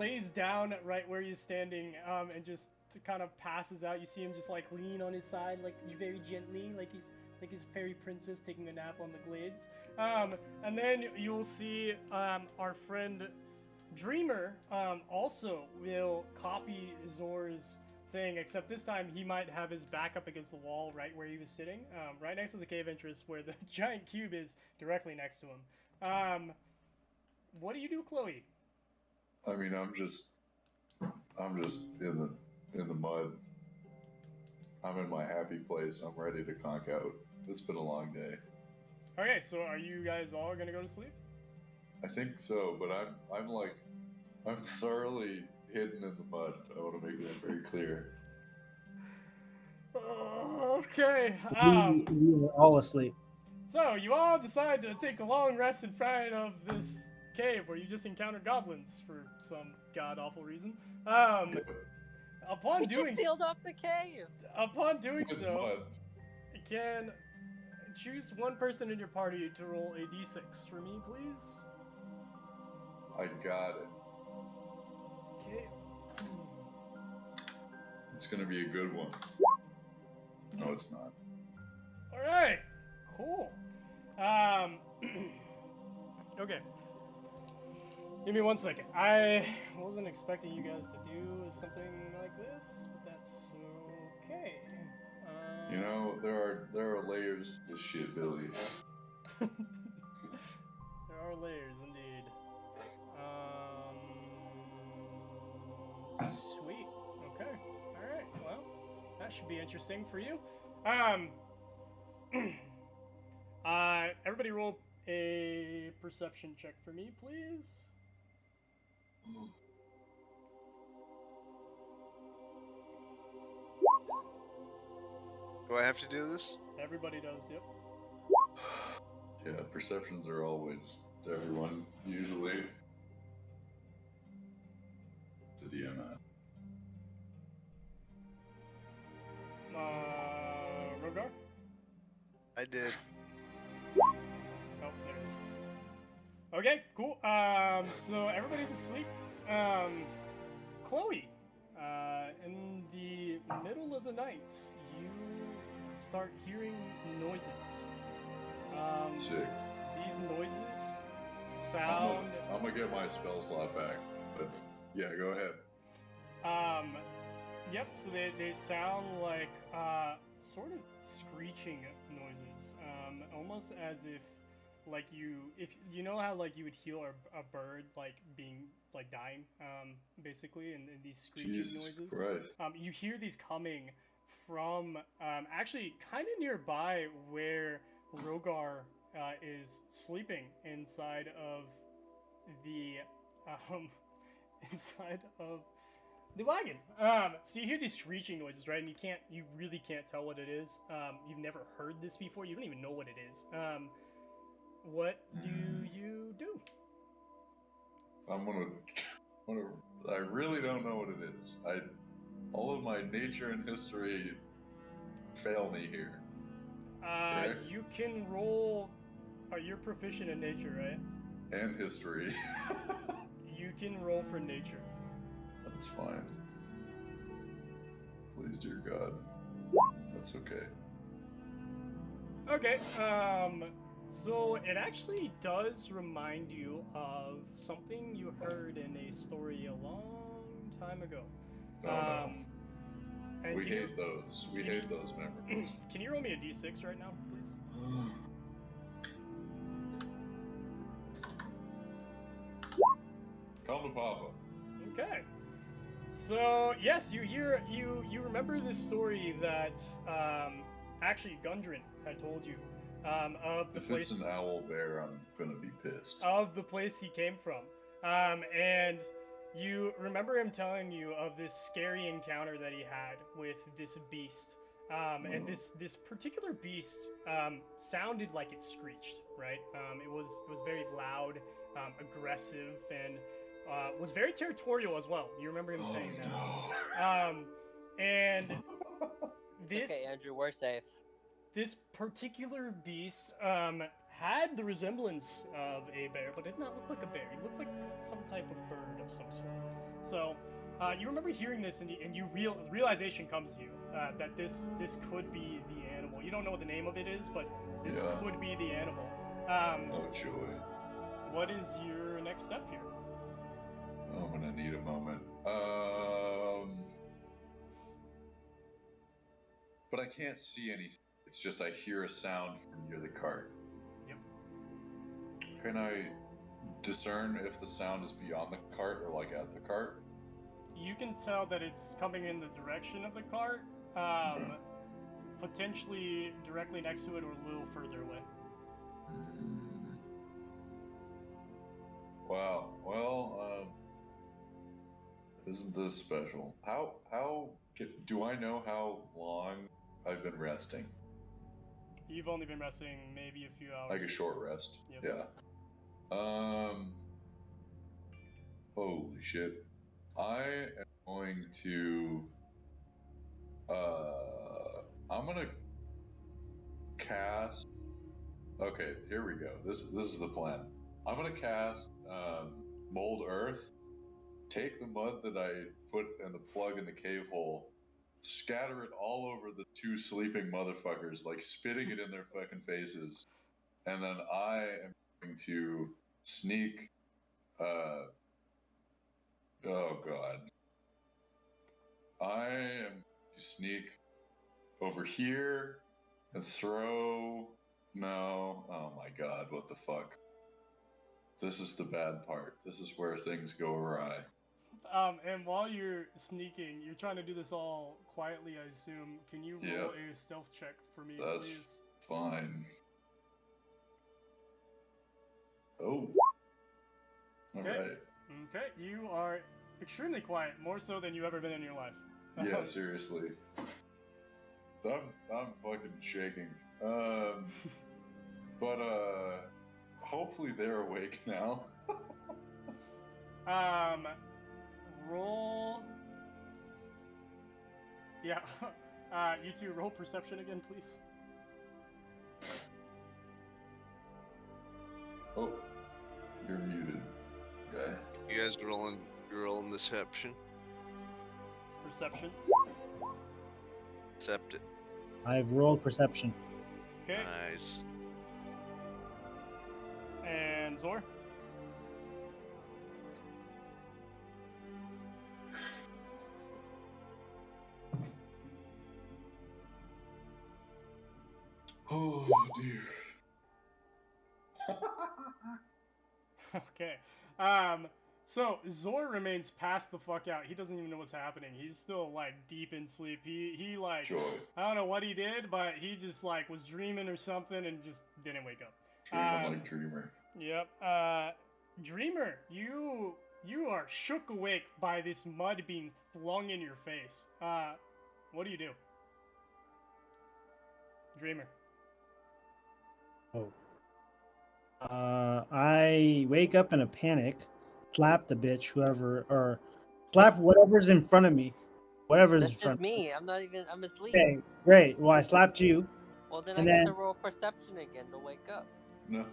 he's down right where he's standing, and just kind of passes out. You see him just like lean on his side, like very gently, like he's a fairy princess taking a nap on the glades. And then you'll see our friend Dreamer also will copy Zhor's thing, except this time he might have his back up against the wall right where he was sitting, right next to the cave entrance where the giant cube is directly next to him. What do you do, Chloe? I mean, I'm just in the mud. I'm in my happy place. I'm ready to conk out. It's been a long day. Okay, so are you guys all gonna go to sleep? I think so, but I'm thoroughly hidden in the mud. I want to make that very clear. Okay. We were all asleep. So you all decide to take a long rest in front of this cave where you just encountered goblins for some god awful reason. Yep. Upon We doing just sealed off the cave. upon doing With so, mud. you can choose one person in your party to roll a d6 for me, please. I got it. Okay. It's gonna be a good one. No, it's not. All right. Cool. Okay. Give me 1 second. I wasn't expecting you guys to do something like this, but that's okay. You know, there are layers to this shit, Billy. There are layers indeed. Sweet. Okay. All right. Well, that should be interesting for you. Everybody roll a perception check for me, please. Do I have to do this? Everybody does. Yep. Yeah, perceptions are always to everyone, usually. The DM. Rogar? I did. Oh, there it is. Okay, cool. So everybody's asleep. Chloe, in the middle of the night, you start hearing noises. Sick. These noises sound. I'm gonna get my spell slot back, but yeah, go ahead. Yep. So they sound like sort of screeching noises, almost as if if you know how like you would hear a bird like being like dying, basically, and these screeching Jesus noises. Christ. You hear these coming from actually kind of nearby where Rogar is sleeping inside of the inside of the wagon. So you hear these screeching noises, right? And you really can't tell what it is. You've never heard this before. You don't even know what it is. What do you do? I really don't know what it is. All of my nature and history fail me here. Correct? You can roll. You're proficient in nature, right? And history. You can roll for nature. That's fine. Please, dear God. That's okay. Okay. So it actually does remind you of something you heard in a story a long time ago. Oh, no. And We hate those. We hate those memories. Can you roll me a d6 right now, please? Come to Papa. Okay. So yes, you remember this story that actually Gundren had told you of the If place it's an owl bear, I'm gonna be pissed. of the place he came from, and you remember him telling you of this scary encounter that he had with this beast. And this particular beast sounded like it screeched, right? It was very loud, aggressive, and was very territorial as well. You remember him saying that. No. And this Okay, Andrew, we're safe. this particular beast had the resemblance of a bear, but did not look like a bear. He looked like some type of bird of some sort. So you remember hearing this, and realization comes to you that this could be the animal. You don't know what the name of it is, but this could be the animal. Oh joy. What is your next step here? I'm gonna need a moment. But I can't see anything. It's just I hear a sound from near the cart. Yep. Can I discern if the sound is beyond the cart or like at the cart? You can tell that it's coming in the direction of the cart, potentially directly next to it or a little further away. Wow. Well, isn't this special? Do I know how long I've been resting? You've only been resting maybe a few hours. Like a short rest. Yep. Yeah. Holy shit. I am going to I'm gonna cast. Okay, here we go. This is the plan. I'm gonna cast Mold Earth, take the mud that I put in the plug in the cave hole, scatter it all over the two sleeping motherfuckers, like spitting it in their fucking faces, and then I am going to sneak. Oh god. I am to sneak over here and throw. No. Oh my god, what the fuck? This is the bad part. This is where things go awry. And while you're sneaking, you're trying to do this all quietly, I assume. Can you roll a stealth check for me, That's please? fine. Oh. All Okay. right. Okay, you are extremely quiet, more so than you've ever been in your life. Yeah, seriously. I'm fucking shaking. But hopefully they're awake now. Roll. Yeah. You two roll perception again, please. Oh, you're muted. Okay. You guys rolling deception? Perception. Accept it. I've rolled perception. Okay. Nice. And Zor. Oh dear. Okay. So Zor remains passed the fuck out. He doesn't even know what's happening. He's still like deep in sleep. He like Joy. I don't know what he did, but he just like was dreaming or something and just didn't wake up. Dreaming like Dreamer. Yep. Dreamer, you are shook awake by this mud being flung in your face. What do? Dreamer. Oh. I wake up in a panic, slap the bitch, or slap whatever's in front of me. Whatever's That's in front just me. I'm asleep. Okay, great. Well, I slapped you. Well, then And I get then- to roll perception again to wake up. No.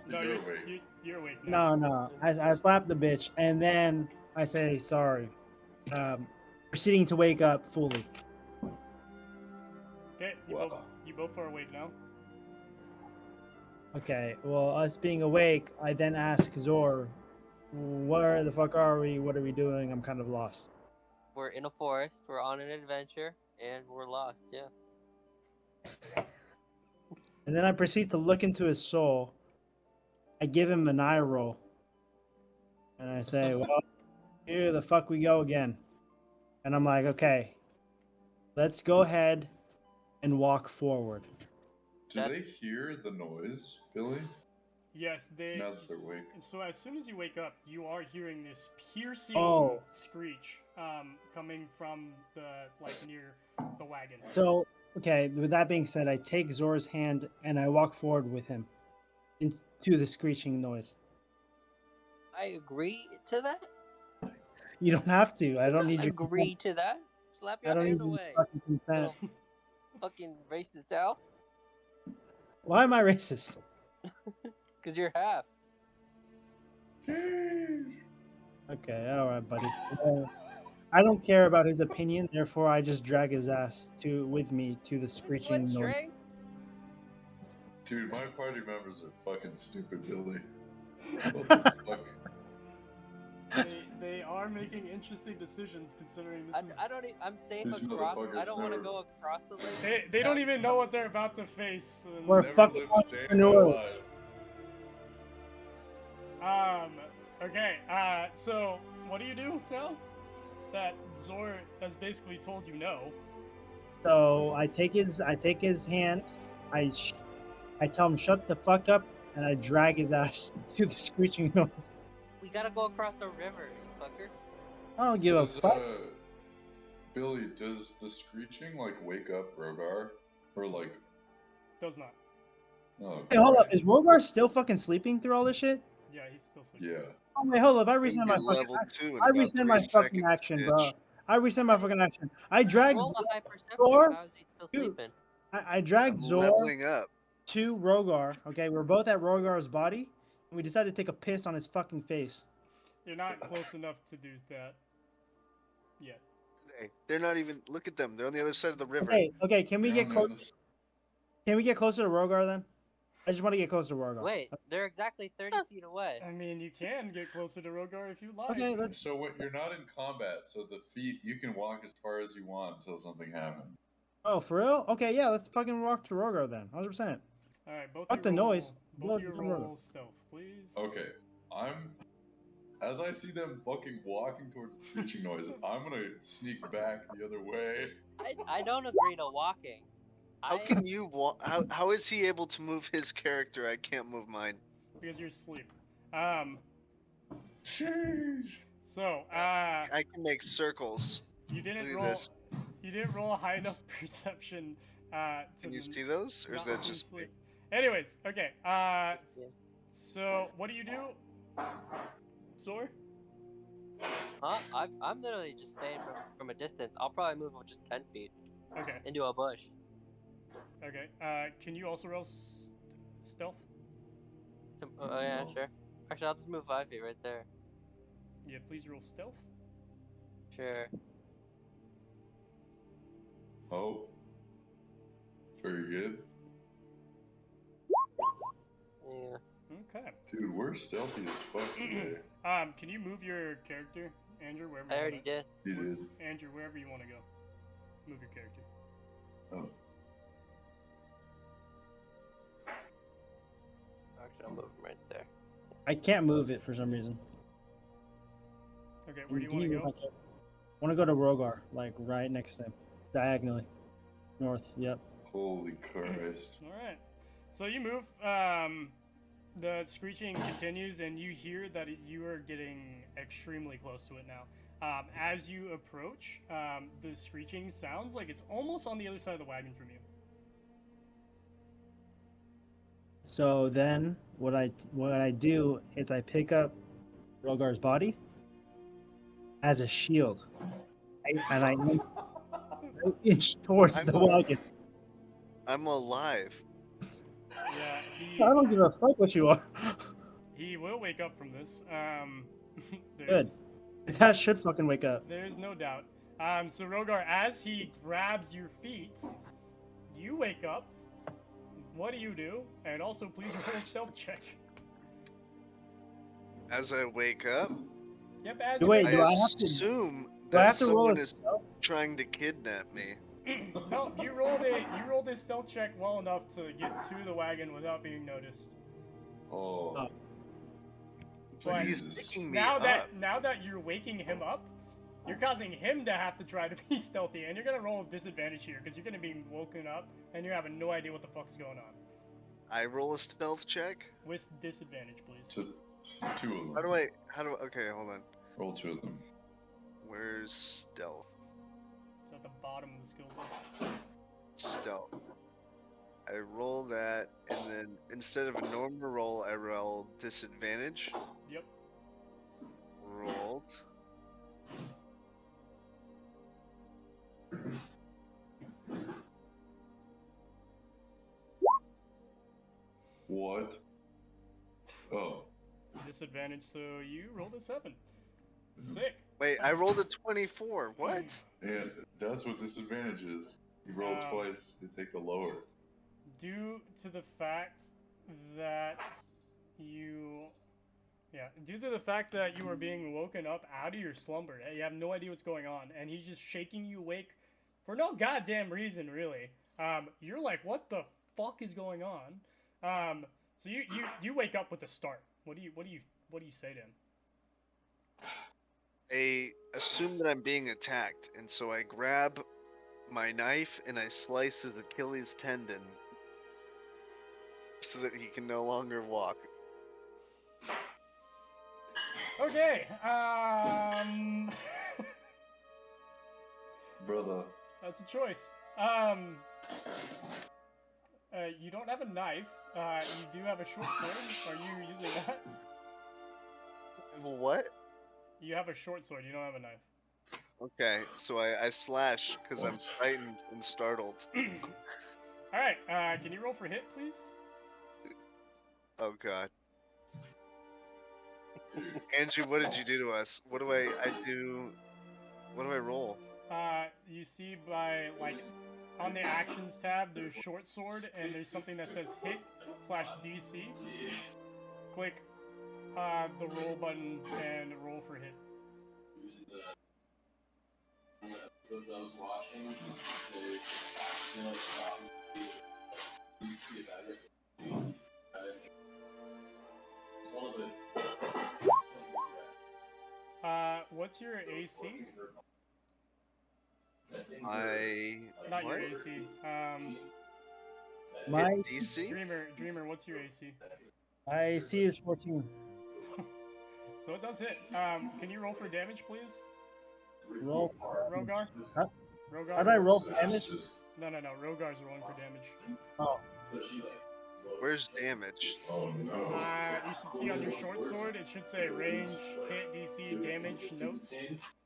No, You're you're awake. you're awake now. No. I slapped the bitch, and then I say sorry. Proceeding to wake up fully. Okay, Wow. you both are awake now. Okay, well, us being awake, I then ask Zor, where the fuck are we? What are we doing? I'm kind of lost. We're in a forest. We're on an adventure, and we're lost. Yeah. And then I proceed to look into his soul. I give him an eye roll. And I say, well, here the fuck we go again. And I'm like, okay, let's go ahead and walk forward. Do they That's- hear the noise, Billy? Yes, they. Now that they're awake. So as soon as you wake up, you are hearing this piercing Oh. screech coming from the near the wagon. So, okay, with that being said, I take Zhor's hand and I walk forward with him into the screeching noise. I agree to that. You don't have to. I don't need your Agree to that. Slap I your don't hand need your away. fucking consent. Little fucking racist owl. Why am I racist? Cause you're half. Okay, all right, buddy. I don't care about his opinion, therefore I just drag his ass with me to the What screeching noise. strength? Dude, my party members are fucking stupid, Billy. What the fuck? They are making interesting decisions considering this is. I'm safe These across. I motherfuckers don't want to never- go across the lake. They don't even know what they're about to face. and- We're Never fucking lived a day in my entrepreneurs. life. Okay. So what do you do now? That Zhor has basically told you no. So I take his hand, I tell him shut the fuck up, and I drag his ass to the screeching noise. We gotta go across the river, you fucker. I don't give a Does, fuck. Billy, does the screeching like wake up Rogar? Or like, Does not. oh, Hey, hold up, is Rogar still fucking sleeping through all this shit? Yeah, he's still sleeping. yeah. Oh wait, hold up, I Can resend be my fucking level 2 in I about resend 3 my fucking seconds, action, bitch. bro. I resend my fucking action. I drag Roll a high perception. Zhor? How is he still Dude. sleeping? I drag I'm Zhor leveling up. to Rogar. Okay, we're both at Rogar's body, and we decided to take a piss on his fucking face. You're not close enough to do that yet. Hey, they're not even. Look at them. They're on the other side of the river. Okay, can we You're get on the close? other s- Can we get closer to Rogar then? I just want to get closer to Rogar. Wait, they're exactly 30 feet away. I mean, you can get closer to Rogar if you like. Okay, let's. So what? You're not in combat, so the feet you can walk as far as you want until something happens. Oh, for real? Okay, yeah, let's fucking walk to Rogar then. 100%. All right, both Fuck of the you roll, noise. Both Blow of you the road. roll stealth, please. Okay, as I see them fucking walking towards the screeching noise, I'm gonna sneak back the other way. I don't agree to walking. How can you walk? How is he able to move his character? I can't move mine. Because you're asleep. Sheesh. So, I can make circles. you didn't Look at roll. this. You didn't roll a high enough perception. To Can you n- see those, or is not that be just me? asleep. Anyways, okay. So what do you do, Zhor? Huh? I'm literally just staying from a distance. I'll probably move just 10 feet Okay. into a bush. Okay. Can you also roll stealth? Oh, yeah, sure. Actually, I'll just move 5 feet right there. Yeah, please roll stealth. Sure. Oh. Very good. Yeah. Okay. Dude, we're stealthy as fuck today. Can you move your character, Andrew? Wherever I you already wanna- did. You did. Andrew, wherever you want to go. Move your character. Oh. Actually, I'll move him right there. I can't move it for some reason. Okay, where do you want to go? I want to go to Rogar, like right next to him, diagonally, north. Yep. Holy Christ. All right. So you move. The screeching continues, and you hear that you are getting extremely close to it now. As you approach, the screeching sounds like it's almost on the other side of the wagon from you. So then, what I do is I pick up Rogar's body as a shield, and I inch towards the wagon. I'm alive. Yeah, I don't give a fuck what you are. he will wake up from this. Good. That should fucking wake up. There's no doubt. So Rogar, as he grabs your feet, you wake up. What do you do? And also, please roll a stealth check. As I wake up, Yep, as Do you wait, wake do up. I have to? assume Do I that have to roll someone a is stealth? trying to kidnap me. No, you rolled a stealth check well enough to get to the wagon without being noticed. Oh. But He's Jesus. picking me now up. that you're waking him up, you're causing him to have to try to be stealthy, and you're gonna roll with disadvantage here because you're gonna be woken up and you're having no idea what the fuck's going on. I roll a stealth check. With disadvantage, please. Two of them. Okay, hold on. Roll 2 of them. Where's stealth? It's at the bottom of the skills list. Stealth. I roll that, and then instead of a normal roll, I roll disadvantage. Yep. Rolled. What? Oh. Disadvantage, so you rolled a 7. Sick. Wait, I rolled a 24. What? And that's what disadvantage is. You roll twice, you take the lower. Due to the fact that you are being woken up out of your slumber, you have no idea what's going on, and he's just shaking you awake for no goddamn reason, really. You're like, what the fuck is going on? So you wake up with a start. What do you say to him? I assume that I'm being attacked, and so I grab my knife and I slice his Achilles tendon so that he can no longer walk. Okay. Brother. That's a choice. You don't have a knife. You do have a short sword. Are you using that? What? You have a short sword. You don't have a knife. Okay, so I slash because I'm frightened and startled. All right. Can you roll for hit, please? Oh god. Andrew, what did you do to us? What do I do? What do I roll? You see by like on the actions tab, there's short sword, and there's something that says hit/DC. Click the roll button and roll for hit. Since I was watching, they accidentally stopped. You see that? It's one of the. What's your AC? What? Not your AC. My DC? Dreamer, what's your AC? my AC is 14. So it does hit. Can you roll for damage, please? Roll for Rogar? Huh? Rogar? How do I roll for damage? No. Rogar's rolling for damage. Oh, Where's damage? Oh no. You should see on your short sword, it should say range, hit, DC, damage, notes.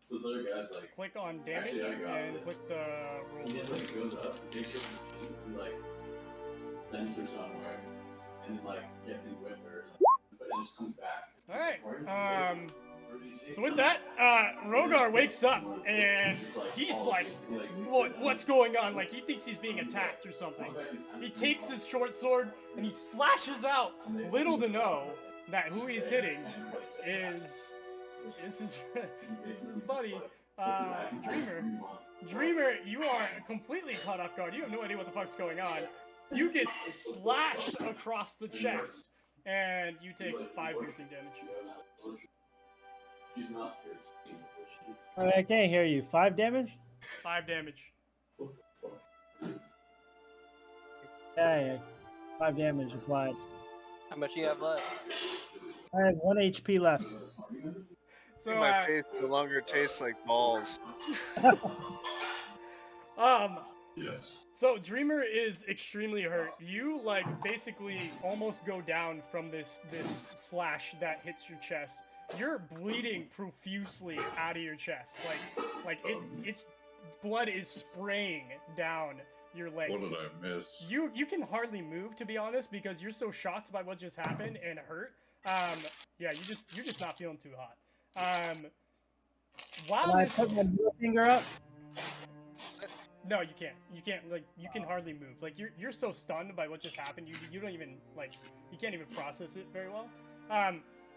So those other guys like Click on damage Actually, I got and this. click the roll he just button. like goes up, takes her, and, like sends her somewhere, and like gets in with her, but it just comes back. Alright, so with that, Rogar wakes up, and he's like, what's going on? Like, he thinks he's being attacked or something. He takes his short sword, and he slashes out, little to know that who he's hitting is his buddy, Dreamer. Dreamer, you are completely caught off guard. You have no idea what the fuck's going on. You get slashed across the chest, and you take 5 piercing damage. I can't hear you. 5 damage? 5 damage. Yeah. 5 damage applied. How much do you have left? I have 1 HP left. So, My face no longer tastes like balls. Yes. So Dreamer is extremely hurt. You like basically almost go down from this slash that hits your chest. You're bleeding profusely out of your chest. It's blood is spraying down your leg. What did I miss? You can hardly move, to be honest, because you're so shocked by what just happened and hurt. Yeah, you're just not feeling too hot. While Can I this put my middle finger up? No, you can't. You can't, like, you can hardly move. Like, you're so stunned by what just happened, you don't even, like, you can't even process it very well.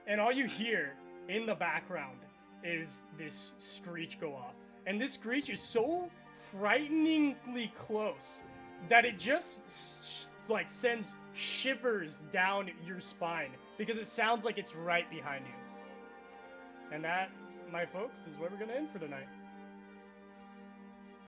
And all you hear in the background is this screech go off. And this screech is so frighteningly close that it just, like, sends shivers down your spine because it sounds like it's right behind you. And that, my folks, is where we're going to end for the night.